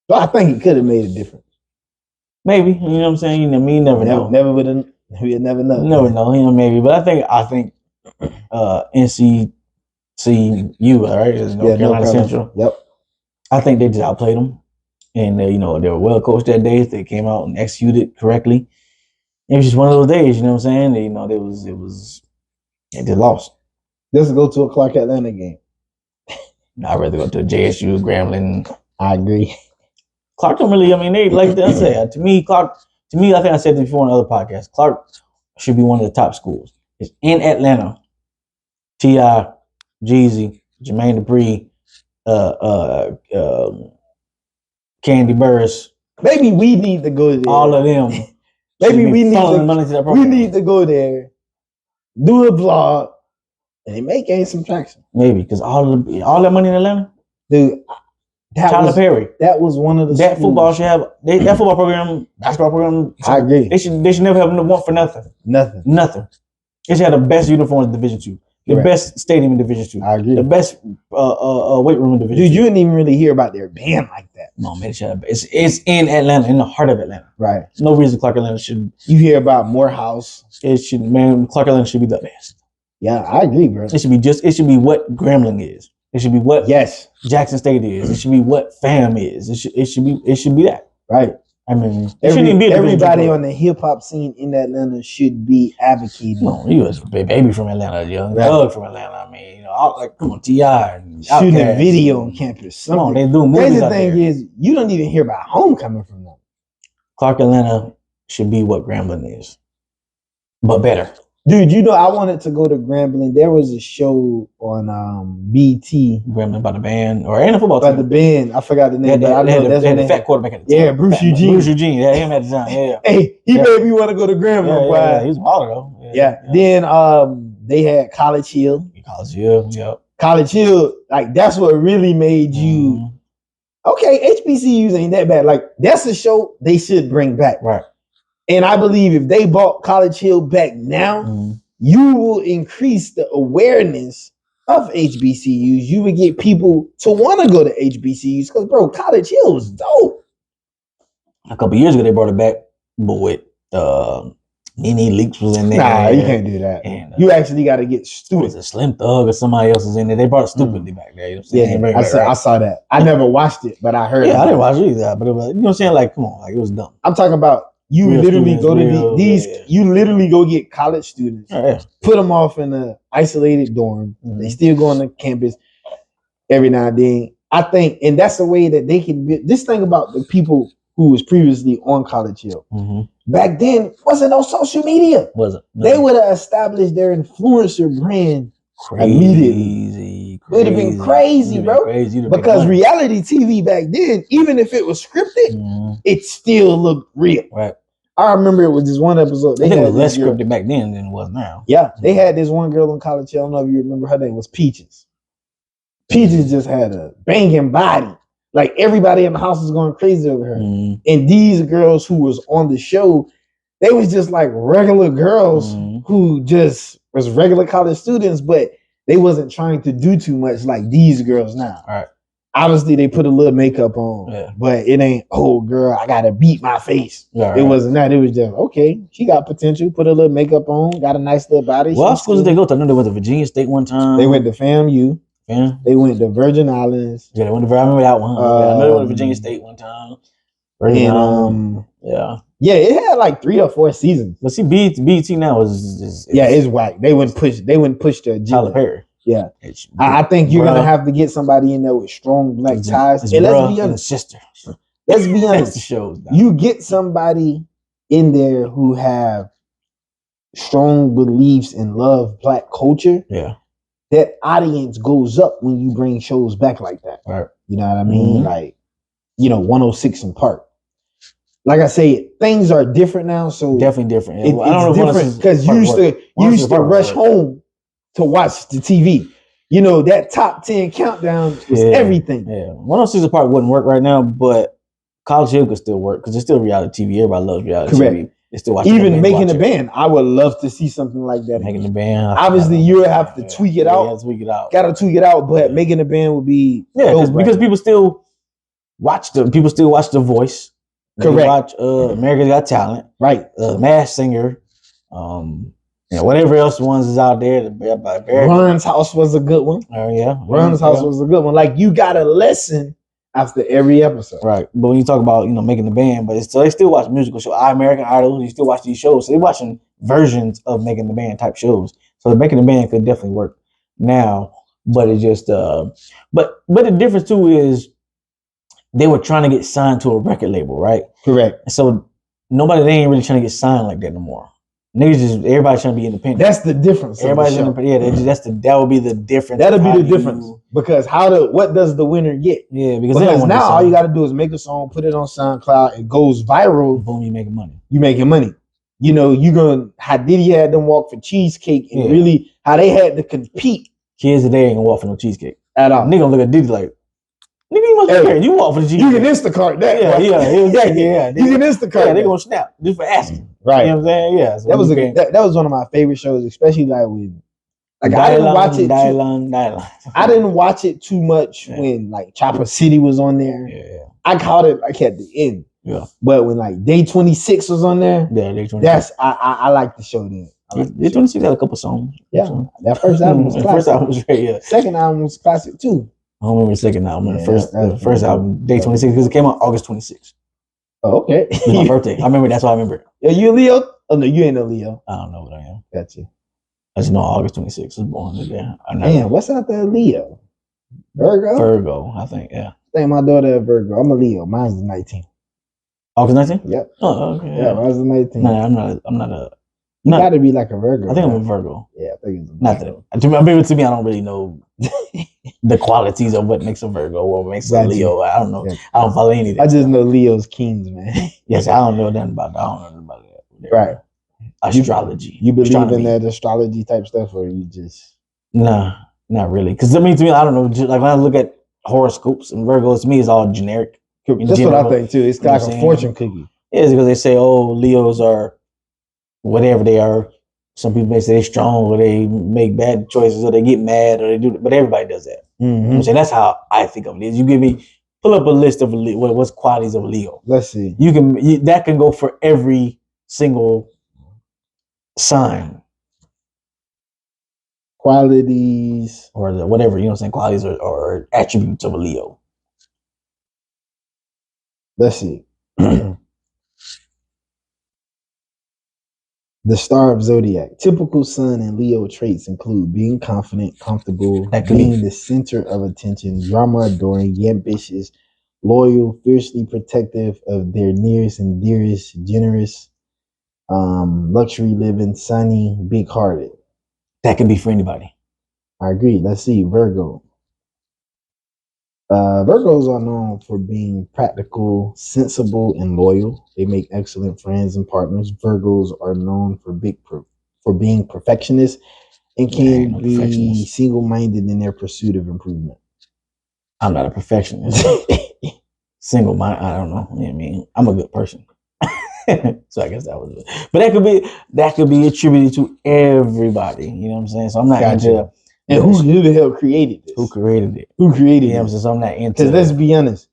S1: So I think it could have made a difference.
S2: Maybe, you know what I'm saying? You never know.
S1: We'd never know.
S2: Never know, maybe. But I think NCCU, right? North Carolina Central.
S1: Yep.
S2: I think they just outplayed them. And they were well coached that day. They came out and executed correctly. It was just one of those days, you know what I'm saying? They lost.
S1: Let's go to a Clark Atlanta game.
S2: I'd rather go to a JSU, Grambling.
S1: I agree.
S2: Clark don't really, they like I said, to me, I think I said this before on other podcasts, Clark should be one of the top schools. It's in Atlanta. T.I., Jeezy, Jermaine Dupri, Candy Burris.
S1: Maybe we need to go there.
S2: All of them.
S1: Maybe we need to go there, do a vlog, and it may gain some traction.
S2: Maybe, because all that money in Atlanta,
S1: dude.
S2: Tyler Perry.
S1: That was one of the
S2: that schools. Football should have that football program, basketball program.
S1: I agree.
S2: They should never have one for nothing. Nothing. They should have the best uniform in Division II. The best stadium in Division II.
S1: I agree.
S2: The best weight room in Division II.
S1: Dude, you didn't even really hear about their band like that.
S2: No, man, it's in Atlanta, in the heart of Atlanta.
S1: Right.
S2: There's no reason Clark Atlanta should.
S1: You hear about Morehouse.
S2: Clark Atlanta should be the best.
S1: Yeah, I agree, bro.
S2: It should be what Grambling is. It should be what Jackson State is. It should be what FAM is. It should be that.
S1: Right.
S2: Everybody
S1: on the hip hop scene in Atlanta should be advocating.
S2: No, he was a baby from Atlanta, young Doug from Atlanta. Come on, T.I.
S1: Shooting a video on campus.
S2: Come on, they do movies.
S1: The thing is, you don't even hear about homecoming from them.
S2: Clark Atlanta should be what Grambling is, but better.
S1: Dude, I wanted to go to Grambling. There was a show on BT.
S2: Grambling about the band and the football team.
S1: About the band. I forgot the name.
S2: They had the fat quarterback at the time.
S1: Yeah, Bruce Eugene.
S2: Yeah, him at the time. Yeah.
S1: Hey, he made me want to go to Grambling.
S2: Yeah, he was baller though.
S1: Yeah. Then they had College Hill.
S2: Yep.
S1: College Hill, like that's what really made you. Okay, HBCUs ain't that bad. Like that's a show they should bring back.
S2: Right.
S1: And I believe if they brought College Hill back now, you will increase the awareness of HBCUs. You would get people to want to go to HBCUs because, bro, College Hill was dope.
S2: A couple years ago, they brought it back, but with Nene Leaks was in there.
S1: Nah, you can't do that. And, you actually got to get stupid.
S2: Was a Slim Thug or somebody else was in there? They brought it stupidly back there. You know what I'm saying?
S1: I saw that. I never watched it, but I heard.
S2: Yeah, I didn't watch it either. But it was, you know what I'm saying? Like, come on, like it was dumb.
S1: I'm talking about. You literally go to these. You literally go get college students, put them off in an isolated dorm. They still go on the campus every now and then. I think, and that's the way that they can. This thing about the people who was previously on College Hill back then wasn't no social media.
S2: Wasn't.
S1: They would have established their influencer brand immediately. It would have been crazy, bro. Because reality TV back then, even if it was scripted, it still looked real.
S2: Right.
S1: I remember it was this one episode.
S2: They had it was less scripted back then than it was now.
S1: Yeah, they had this one girl on College Hill. I don't know if you remember her name was Peaches. Peaches just had a banging body. Like everybody in the house was going crazy over her. And these girls who was on the show, they was just like regular girls who just was regular college students, but they wasn't trying to do too much like these girls now.
S2: All right.
S1: Obviously, they put a little makeup on, but it ain't, oh, girl, I got to beat my face.
S2: Yeah,
S1: it wasn't that. It was just, okay, she got potential, put a little makeup on, got a nice little body.
S2: What schools did they go to? I know they went to Virginia State one time.
S1: They went to FAMU.
S2: Yeah.
S1: They went to Virgin Islands.
S2: Yeah, they went to, I remember that one. I know they went to Virginia State one time.
S1: Yeah, it had like 3 or 4 seasons.
S2: But see, BET now is
S1: it's whack. They wouldn't push the agenda.
S2: Tyler Perry.
S1: Yeah, I think you're gonna have to get somebody in there with strong black ties. And let's be honest,
S2: sister.
S1: Let's be honest.
S2: The shows,
S1: you get somebody in there who have strong beliefs and love black culture.
S2: Yeah,
S1: that audience goes up when you bring shows back like that.
S2: Right.
S1: You know what I mean? Like, 106 in Park. Like I say, things are different now. So
S2: definitely different.
S1: Yeah. It's different because you used to rush home to watch the TV. That top 10 countdown was everything.
S2: Yeah, 106 in Park wouldn't work right now, but College Hill could still work because it's still reality TV. Everybody loves reality TV. They still watch
S1: even Making the Band. I would love to see something like that.
S2: Making the Band.
S1: Obviously, you would have to tweak it out. Got to tweak it out, but Making the Band would be
S2: because people still watch The Voice.
S1: Correct.
S2: Watch America's Got Talent.
S1: Right.
S2: Masked Singer. Whatever else ones is out there.
S1: Ron's House was a good one.
S2: Oh yeah.
S1: Ron's House was a good one. Like, you got a lesson after every episode.
S2: Right. But when you talk about, Making the Band, but they still watch musical shows. American Idol, you still watch these shows. So they're watching versions of Making the Band type shows. So Making the Band could definitely work now. But it just but the difference too is they were trying to get signed to a record label, right?
S1: Correct.
S2: So they ain't really trying to get signed like that no more. Niggas everybody's trying to be independent.
S1: That's the difference.
S2: Everybody's independent. Yeah, that would be the difference.
S1: That'll be the difference. Because what does the winner get?
S2: Yeah, because
S1: now all you got to do is make a song, put it on SoundCloud, it goes viral.
S2: Boom, you making money.
S1: How Diddy had them walk for cheesecake, and really how they had to compete.
S2: Kids today ain't gonna walk for no cheesecake
S1: at all.
S2: Nigga gonna look at Diddy like, nigga, you must be here. You walk for the cheesecake.
S1: You can Instacart that.
S2: Yeah.
S1: You can Instacart.
S2: Yeah, they gonna snap just for asking.
S1: Right.
S2: You know what I'm saying? Yeah. So
S1: that was one of my favorite shows, especially like with I didn't watch it. I didn't watch it too much when like Chopper City was on there.
S2: Yeah.
S1: I caught it like at the end.
S2: Yeah.
S1: But when like Day 26 was on there,
S2: Day 26.
S1: That's I like the show then.
S2: Day 26 had a couple songs.
S1: Yeah. That first album was classic.
S2: First album was great, yeah.
S1: Second album was classic too.
S2: I don't remember the second album. The first album, Day 26, because it came out August 26th.
S1: Oh, okay.
S2: It was my birthday. I remember. That's why I remember it.
S1: Are you a Leo? Oh no, you ain't a Leo.
S2: I don't know what I am.
S1: Gotcha.
S2: I just know August 26th was born today.
S1: Man, what's out there, Leo?
S2: Virgo, I think. Yeah.
S1: I think my daughter is Virgo. I'm a Leo. Mine's the 19th.
S2: August 19th?
S1: Yep.
S2: Oh, okay.
S1: Yeah, mine's the 19th.
S2: No, I'm not a.
S1: You gotta be like a Virgo.
S2: I think I'm a Virgo.
S1: Yeah, I think it's a Virgo.
S2: Not that. Maybe to me, I don't really know the qualities of what makes a Virgo or what makes a Leo. I don't know. Yeah. I don't follow any of that.
S1: I just know Leo's kings, man.
S2: Yes, I don't know nothing about that. I don't know nothing about that.
S1: Right.
S2: Astrology.
S1: You believe in that astrology type stuff, or you just?
S2: Nah, not really. Because to me, I don't know. Just like when I look at horoscopes and Virgos, to me, it's all generic.
S1: That's what I think too. It's like a fortune cookie.
S2: Yeah, it's because they say, oh, Leos are whatever they are. Some people may say they're strong, or they make bad choices, or they get mad, or they do. But everybody does that.
S1: Mm-hmm.
S2: So that's how I think of it. You give me pull up a list of what's qualities of a Leo.
S1: Let's see.
S2: That can go for every single sign.
S1: Qualities
S2: or whatever, you know what I'm saying? Qualities or attributes of a Leo.
S1: Let's see. The star of zodiac. Typical Sun and Leo traits include being confident, comfortable, being the center of attention, drama adoring, ambitious, loyal, fiercely protective of their nearest and dearest, generous, luxury living, sunny, big hearted.
S2: That can be for anybody.
S1: I agree. Let's see. Virgo. Virgos are known for being practical, sensible, and loyal. They make excellent friends and partners. Virgos are known for being perfectionists and can be single-minded in their pursuit of improvement.
S2: I'm not a perfectionist. Single mind, I don't know. I mean, I'm a good person. So I guess that was it. But that could be attributed to everybody. You know what I'm saying? So I'm not into.
S1: And who the hell created this?
S2: Who created it?
S1: Who created it?
S2: So I'm not into.
S1: Because let's be honest,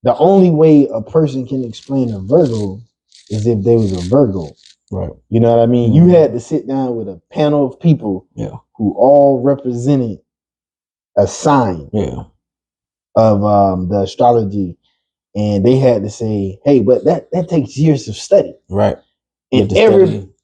S1: the only way a person can explain a Virgo is if there was a Virgo.
S2: Right.
S1: You know what I mean? You had to sit down with a panel of people who all represented a sign of the astrology. And they had to say, hey, but that takes years of study.
S2: Right.
S1: And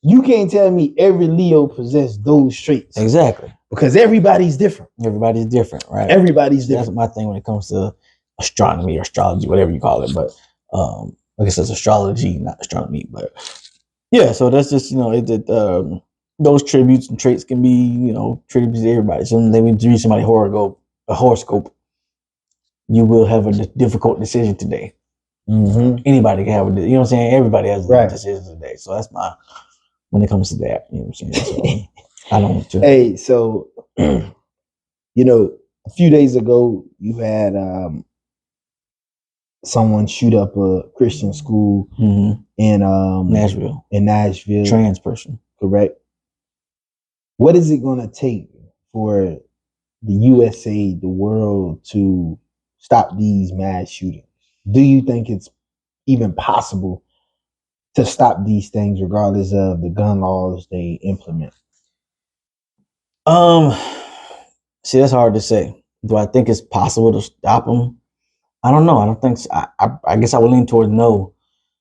S1: you can't tell me every Leo possessed those traits.
S2: Exactly.
S1: Because everybody's different.
S2: Everybody's different, right?
S1: Everybody's different.
S2: That's my thing when it comes to astronomy or astrology, whatever you call it. But I guess it's astrology, not astronomy. But yeah, so that's just, those tributes and traits can be, tributes to everybody. So then when you read somebody a horoscope, you will have a difficult decision today.
S1: Mm-hmm.
S2: Anybody can have you know what I'm saying? Everybody has a decision today. So that's when it comes to that, you know what I'm saying? So I don't.
S1: Hey, so, a few days ago, you had someone shoot up a Christian school in
S2: Nashville.
S1: Trans person. Correct. What is it going to take for the USA, the world, to stop these mass shootings? Do you think it's even possible to stop these things regardless of the gun laws they implement?
S2: See, that's hard to say. Do I think it's possible to stop them? I don't know. I don't think so. I guess I would lean towards no.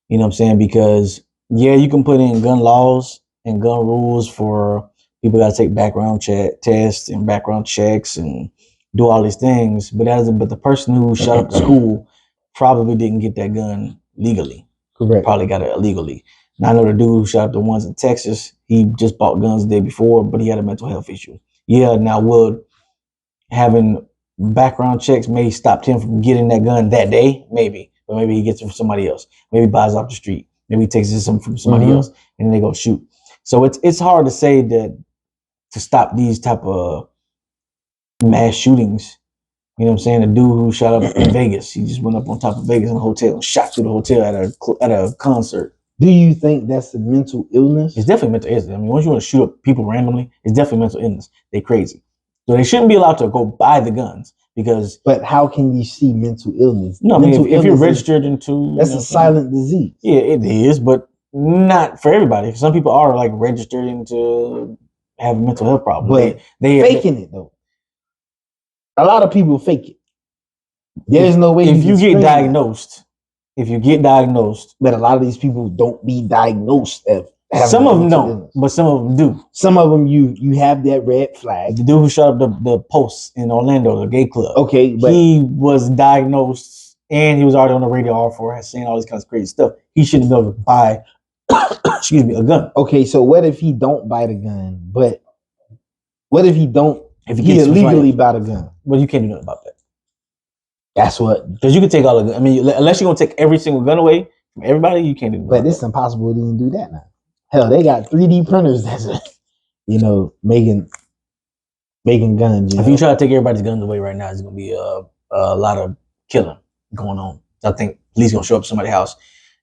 S2: You know what I'm saying? Because you can put in gun laws and gun rules for people got to take background tests and background checks and do all these things. But the person who shut up the school probably didn't get that gun legally.
S1: Correct.
S2: Probably got it illegally. And I know the dude who shot up the ones in Texas, he just bought guns the day before, but he had a mental health issue. Yeah, now would having background checks may stopped him from getting that gun that day? Maybe. But maybe he gets it from somebody else. Maybe he buys it off the street. Maybe he takes it from somebody else and then they go shoot. So it's hard to say that to stop these type of mass shootings. You know what I'm saying? The dude who shot up in Vegas, he just went up on top of Vegas in a hotel and shot through the hotel at a concert.
S1: Do you think that's a mental illness?
S2: It's definitely mental illness. I mean, once you want to shoot up people randomly, it's definitely mental illness. They're crazy. So they shouldn't be allowed to go buy the guns because.
S1: But how can you see mental illness?
S2: No, I mean, if you're registered into.
S1: That's a silent disease.
S2: Yeah, it is, but not for everybody. Some people are like registered into have a mental health problem.
S1: But they faking it though. A lot of people fake it. There's no way
S2: if you get diagnosed. If you get diagnosed,
S1: but a lot of these people don't be diagnosed.
S2: Some of them don't, but some of them do.
S1: Some of them you have that red flag.
S2: The dude who shot up the Post in Orlando, the gay club.
S1: Okay, but
S2: he was diagnosed and he was already on the radar for saying all this kind of crazy stuff. He shouldn't be able to buy, a gun.
S1: Okay, so what if he don't buy the gun? But what if he don't? If he illegally buy the gun?
S2: Well, you can't do nothing about that.
S1: That's what,
S2: because you can take all the. I mean, unless you're gonna take every single gun away from everybody, you can't do.
S1: But it's impossible to even do that now. Hell, they got 3D printers that's, making guns.
S2: If you try to take everybody's guns away right now, it's gonna be a lot of killing going on. I think police gonna show up to somebody's house,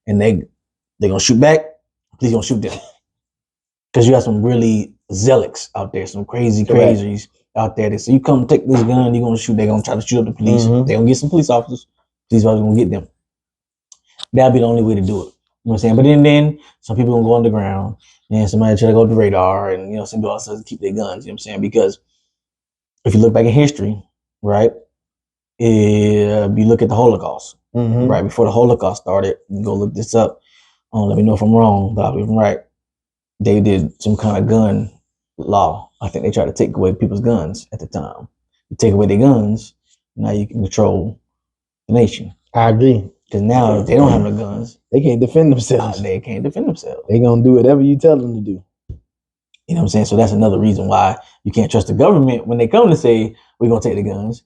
S2: and they're gonna shoot back. Police gonna shoot them because you have some really zealots out there, some crazies out there. They say you come take this gun, you're gonna shoot. They're gonna try to shoot up the police. They're gonna get some police officers. Police officers gonna get them. That'll be the only way to do it. You know what I'm saying? But then some people gonna go underground and somebody try to go to the radar and some do all stuff to keep their guns. You know what I'm saying? Because if you look back in history, right? You look at the Holocaust, right before the Holocaust started. You go look this up. Let me know if I'm wrong, but I'm right. They did some kind of gun law. I think they tried to take away people's guns at the time. You take away their guns, now you can control the nation.
S1: I agree.
S2: Because now if they don't have no guns,
S1: they can't defend themselves.
S2: They can't defend themselves.
S1: They're gonna do whatever you tell them to do.
S2: You know what I'm saying? So that's another reason why you can't trust the government when they come to say we're gonna take the guns.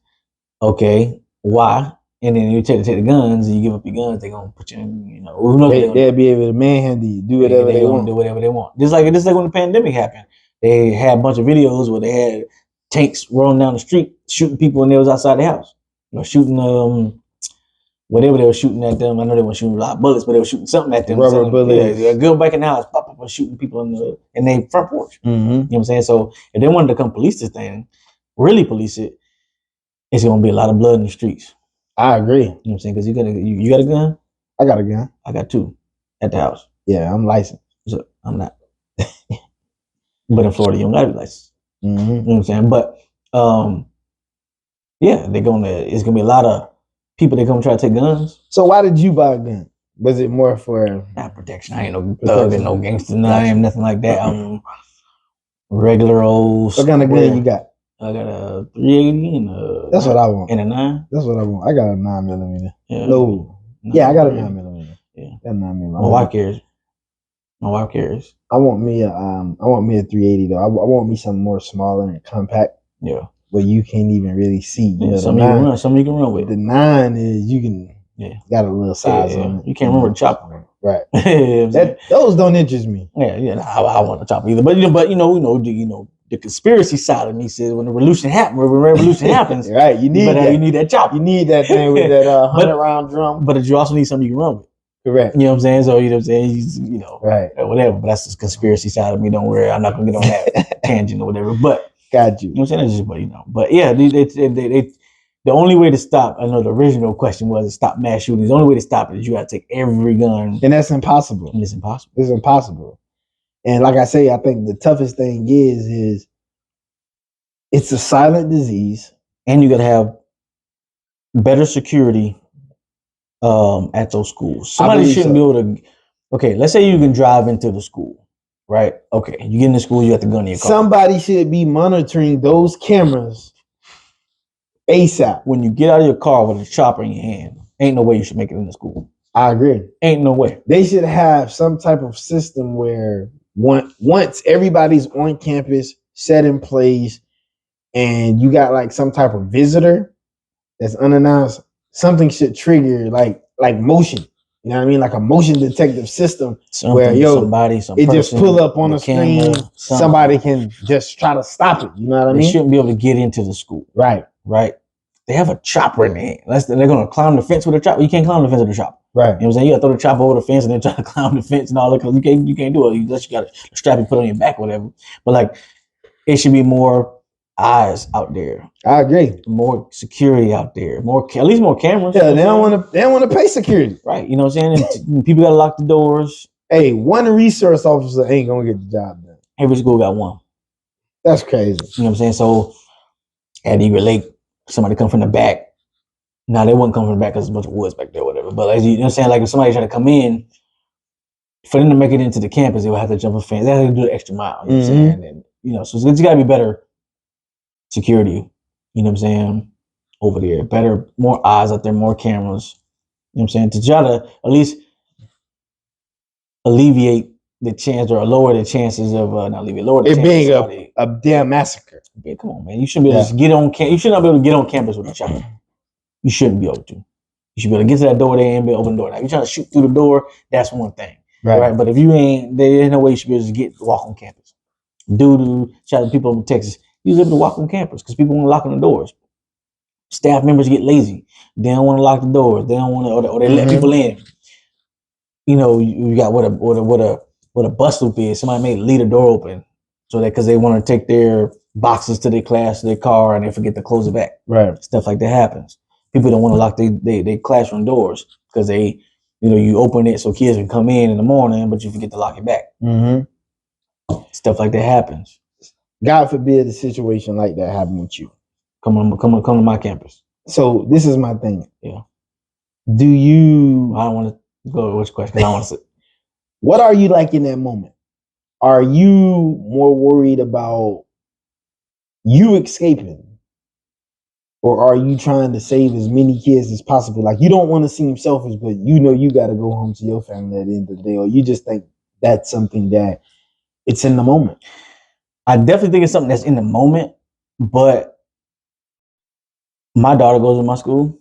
S2: Okay, why? And then you take the guns and you give up your guns, they're gonna put you in, who knows
S1: they'll be able to manhandle you, do whatever they want.
S2: Do whatever they want. Just like when the pandemic happened. They had a bunch of videos where they had tanks rolling down the street, shooting people, and they was outside the house. shooting whatever they were shooting at them. I know they weren't shooting a lot of bullets, but they were shooting something at them.
S1: Rubber bullets.
S2: Yeah, go back in the house, pop up, shooting people in their front porch.
S1: Mm-hmm.
S2: You know what I'm saying? So if they wanted to come police this thing, really police it, it's gonna be a lot of blood in the streets.
S1: I agree.
S2: You know what I'm saying? Because you got a gun?
S1: I got a gun.
S2: I got 2 at the house.
S1: Yeah, I'm licensed.
S2: So I'm not. But in Florida, you don't gotta be licensed.
S1: Mm-hmm.
S2: You know what I'm saying? But yeah, it's gonna be a lot of people that come try to take guns.
S1: So why did you buy a gun? Was it more for
S2: protection? I ain't no thug and no gangster. No, I ain't nothing like that. I'm regular old.
S1: What kind of gun you got?
S2: I got a 380 and
S1: that's what I want.
S2: And a 9.
S1: That's what I want. I got a 9mm.
S2: Yeah.
S1: No. Yeah, I got a 9mm.
S2: Yeah.
S1: Got a 9mm.
S2: My wife carries.
S1: I want me a 380 though. I want me something more smaller and compact.
S2: Yeah.
S1: Where you can't even really see.
S2: Yeah, some you can run with.
S1: The 9 is you can got a little size on it.
S2: You can't remember the chopper.
S1: Right.
S2: You know
S1: those don't interest me.
S2: Yeah, I want the chopper either. But the conspiracy side of me says when the revolution happens,
S1: right, you need
S2: that chopper.
S1: You need that thing with that 100-round drum.
S2: But you also need something you can run with.
S1: Correct.
S2: You know what I'm saying? So you know what I'm saying?
S1: Right.
S2: Whatever. But that's the conspiracy side of me. Don't worry, I'm not gonna get on that tangent or whatever. But
S1: got you.
S2: You know what I'm saying? That's just, but yeah, the only way to stop. I know the original question was to stop mass shootings. The only way to stop it is you got to take every gun,
S1: and that's impossible.
S2: And it's impossible.
S1: It's impossible. And like I say, I think the toughest thing is it's a silent disease,
S2: and you got to have better security at those schools. Somebody shouldn't be able to. Okay, let's say you can drive into the school, right? Okay, you get in the school, you got the gun in your car.
S1: Somebody should be monitoring those cameras ASAP.
S2: When you get out of your car with a chopper in your hand, ain't no way you should make it in the school.
S1: I agree.
S2: Ain't no way.
S1: They should have some type of system where once everybody's on campus, set in place, and you got like some type of visitor that's unannounced, something should trigger like motion. You know what I mean? Like a motion detective system where it just pull up on the screen. Somebody can just try to stop it. You know what I mean?
S2: They shouldn't be able to get into the school.
S1: Right.
S2: They have a chopper in their hand. They're gonna climb the fence with a chopper. You can't climb the fence with a chopper.
S1: Right.
S2: You know what I'm saying? You gotta throw the chopper over the fence and then try to climb the fence and all that. Cause you can't do it. You got a strap you put on your back or whatever. But like, it should be more eyes out there.
S1: I agree.
S2: More security out there. At least more cameras.
S1: Yeah, they don't want to pay security.
S2: Right. You know what I'm saying? And people gotta lock the doors.
S1: Hey, one resource officer ain't gonna get the job done.
S2: Every school got one.
S1: That's crazy.
S2: You know what I'm saying? So at Eagle Lake, somebody come from the back. Now they wouldn't come from the back because there's a bunch of woods back there, or whatever. But like, you know what I'm saying? Like if somebody try to come in, for them to make it into the campus, they would have to jump a fence. They have to do the extra mile. You know what I'm saying? And so it's gotta be better security. You know what I'm saying? Over there, better, more eyes out there, more cameras. You know what I'm saying? To try to at least alleviate the chance or lower the chances of lower the
S1: it
S2: chances
S1: being a damn massacre.
S2: Yeah, come on, man. You shouldn't be able to get on you should not be able to get on campus with a chopper. You shouldn't be able to. You should be able to get to that door there and be able to open the door. Now, if you're trying to shoot through the door, that's one thing. Right? But if you ain't, there's no way you should be able to walk on campus. Shout out to people in Texas. You should be able to walk on campus because people want to lock on the doors. Staff members get lazy. They don't want to lock the doors. They don't want to, or they let people in. You know, you got what a bus loop is. Somebody may leave the door open so that because they want to take their boxes to their class, to their car, and they forget to close it back. Right. Stuff like that happens. People don't want to lock their classroom doors because you open it so kids can come in the morning, but you forget to lock it back. Stuff like that happens.
S1: God forbid a situation like that happen with you.
S2: Come to my campus.
S1: So this is my thing.
S2: Yeah.
S1: I don't
S2: want to go to which question. I want to say.
S1: What are you like in that moment? Are you more worried about you escaping? Or are you trying to save as many kids as possible? Like, you don't want to seem selfish, but you know you got to go home to your family at the end of the day. Or you just think that's something that it's in the moment.
S2: I definitely think it's something that's in the moment, but my daughter goes to my school.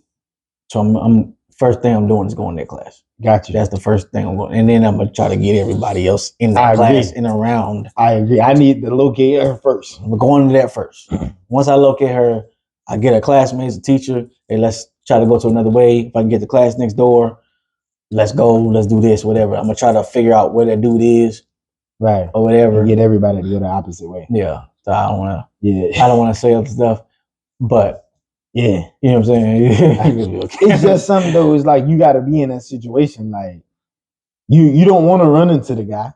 S2: So I'm first thing I'm doing is going to that class.
S1: Gotcha.
S2: That's the first thing I'm going. And then I'm going to try to get everybody else in that class and around.
S1: I agree. I need to locate her first.
S2: I'm going to that first. Once I locate her, I get a classmate, a teacher, hey, let's try to go to another way. If I can get the class next door, let's go, let's do this, whatever. I'm gonna try to figure out where that dude is.
S1: Right.
S2: Or whatever.
S1: And get everybody to go the opposite way.
S2: Yeah. So I don't wanna say other stuff. But
S1: yeah.
S2: You know what I'm saying?
S1: It's just something though, it's like you gotta be in that situation. Like you don't want to run into the guy.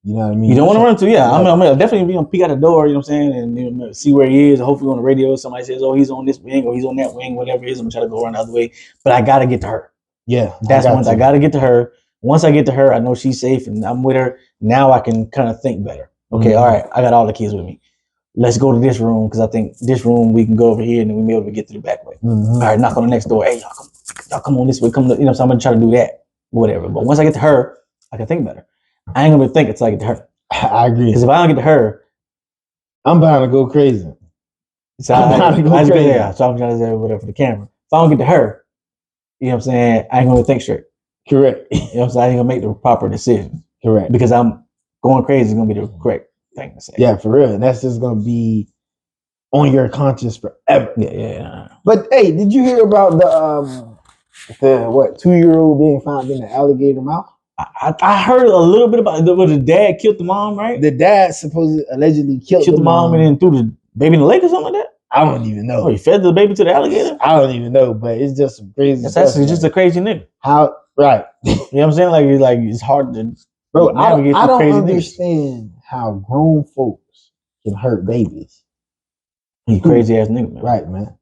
S1: You know what I mean?
S2: You don't want to run to, yeah. I'm gonna definitely be peek out the door, you know what I'm saying, and see where he is. Hopefully on the radio, somebody says, "Oh, he's on this wing or he's on that wing, whatever it is." I'm gonna try to go around the other way, but I gotta get to her.
S1: Yeah,
S2: that's one. I gotta get to her. Once I get to her, I know she's safe and I'm with her. Now I can kind of think better. Okay, all right, I got all the kids with me. Let's go to this room because I think this room we can go over here and then we may be able to get to the back way. All right, knock on the next door. Hey, y'all come on this way. Come, so I'm gonna try to do that, whatever. But once I get to her, I can think better. I ain't gonna think until I get to her.
S1: I agree.
S2: Because if I don't get to her,
S1: I'm bound to go crazy.
S2: So I'm bound to go crazy. Yeah, so I'm trying to say whatever for the camera. If I don't get to her, you know what I'm saying, I ain't gonna think straight.
S1: Correct.
S2: You know what I'm saying? I ain't gonna make the proper decision.
S1: Correct.
S2: Because I'm going crazy is gonna be the correct thing to say.
S1: Yeah, for real. And that's just gonna be on your conscience forever.
S2: Yeah.
S1: But hey, did you hear about the 2-year-old being found in the alligator mouth?
S2: I heard a little bit about it. The dad killed the mom, right?
S1: The dad allegedly killed the
S2: mom and then threw the baby in the lake or something like that.
S1: I don't even know.
S2: Oh, he fed the baby to the alligator?
S1: I don't even know, but it's just some crazy
S2: stuff. That's just a crazy nigga.
S1: How right?
S2: You know what I'm saying? Like it's hard to
S1: bro. I don't understand how grown folks can hurt babies.
S2: He's crazy ass nigga, man.
S1: Right, man.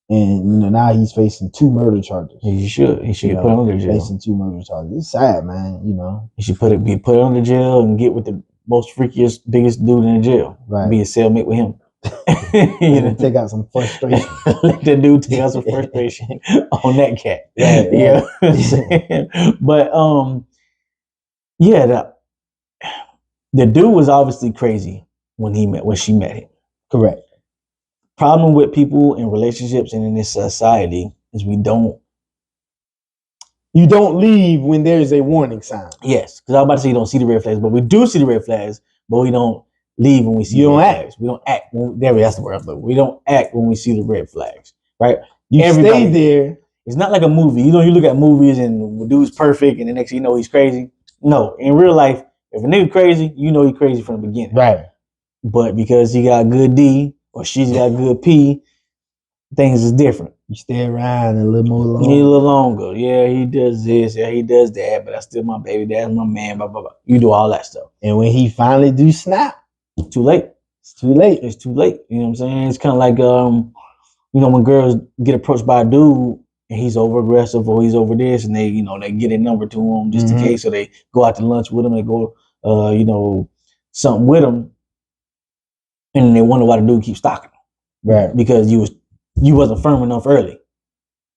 S1: And now he's facing 2 murder charges.
S2: He should get put under jail.
S1: Facing 2 murder charges. It's sad, man.
S2: He should be put under jail and get with the most freakiest, biggest dude in the jail.
S1: Right.
S2: Be a cellmate with him.
S1: Take out some frustration.
S2: Let the dude take out some frustration on that cat. Right. Yeah. But the dude was obviously crazy when she met him.
S1: Correct.
S2: Problem with people in relationships and in this society is you don't
S1: leave when there's a warning sign.
S2: Yes, because I was about to say you don't see the red flags, but we do see the red flags, but we don't leave when we see the red flags. We don't act. That's the word. We don't act when we see the red flags, right?
S1: Stay there.
S2: It's not like a movie. You look at movies and the dude's perfect and the next thing you know he's crazy. No, in real life, if a nigga crazy, you know he's crazy from the beginning.
S1: Right.
S2: But because he got good D, or she's got good P, things is different.
S1: You stay around a little more longer.
S2: A little longer. Yeah, he does this. Yeah, he does that. But that's still my baby. That's my man. Blah, blah, blah. You do all that stuff.
S1: And when he finally do snap,
S2: too late.
S1: It's too late.
S2: It's too late. You know what I'm saying? It's kind of like, when girls get approached by a dude and he's over aggressive or he's over this, and they get a number to him just in case, so they go out to lunch with him. They go, something with him. And they wonder why the dude keeps stalking them.
S1: Right.
S2: Because you wasn't firm enough early. You know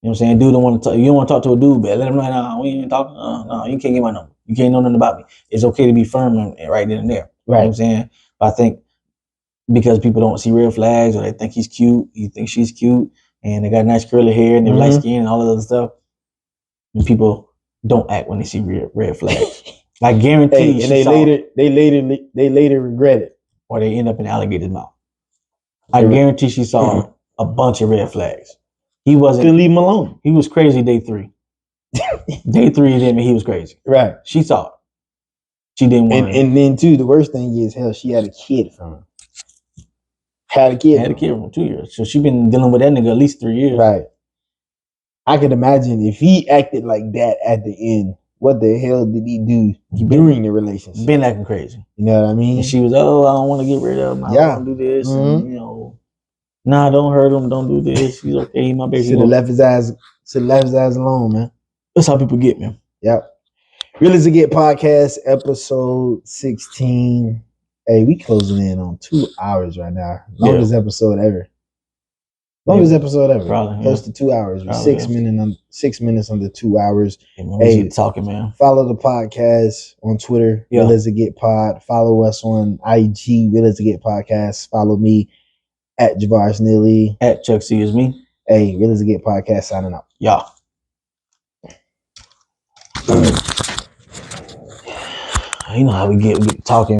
S2: what I'm saying? Dude don't want to talk. You don't want to talk to a dude, but let him know, no, we ain't talking. No, you can't get my number. You can't know nothing about me. It's okay to be firm right then and there. Right. You know what I'm saying? But I think because people don't see red flags, or they think he's cute, you think she's cute, and they got nice curly hair and they're light skin and all of that other stuff, and people don't act when they see red flags. I guarantee.
S1: And they later regret it.
S2: Or they end up in the alligator's mouth. I guarantee she saw a bunch of red flags. He wasn't.
S1: Couldn't leave him alone.
S2: He was crazy day 3. Day 3 of him, and he was crazy.
S1: Right.
S2: She saw it. She didn't want
S1: and then too, the worst thing is, hell, she had a kid from him. Had a kid from 2 years. So she been dealing with that nigga at least 3 years. Right. I could imagine if he acted like that at the end. What the hell did he do during the relationship?
S2: Been acting crazy.
S1: You know what I mean?
S2: And she was, I don't want to get rid of him. I don't want to do this. And, nah, don't hurt him. Don't do this. He's okay. He my baby.
S1: Should have left his ass alone, man.
S2: That's how people get, man.
S1: Yep. Realasitgetpodcast, episode 16. Hey, we closing in on 2 hours right now. Longest episode ever. Longest episode ever.
S2: Probably,
S1: close to 2 hours.
S2: Probably,
S1: 6 minutes under 2 hours.
S2: Hey, talking, man.
S1: Follow the podcast on Twitter, Realasitgetpod. Follow us on IG, Realasitgetpodcast. Follow me at Javaris Neely.
S2: At Chuck C is me.
S1: Hey, Realasitgetpodcast signing out.
S2: Yeah. You know how we get talking.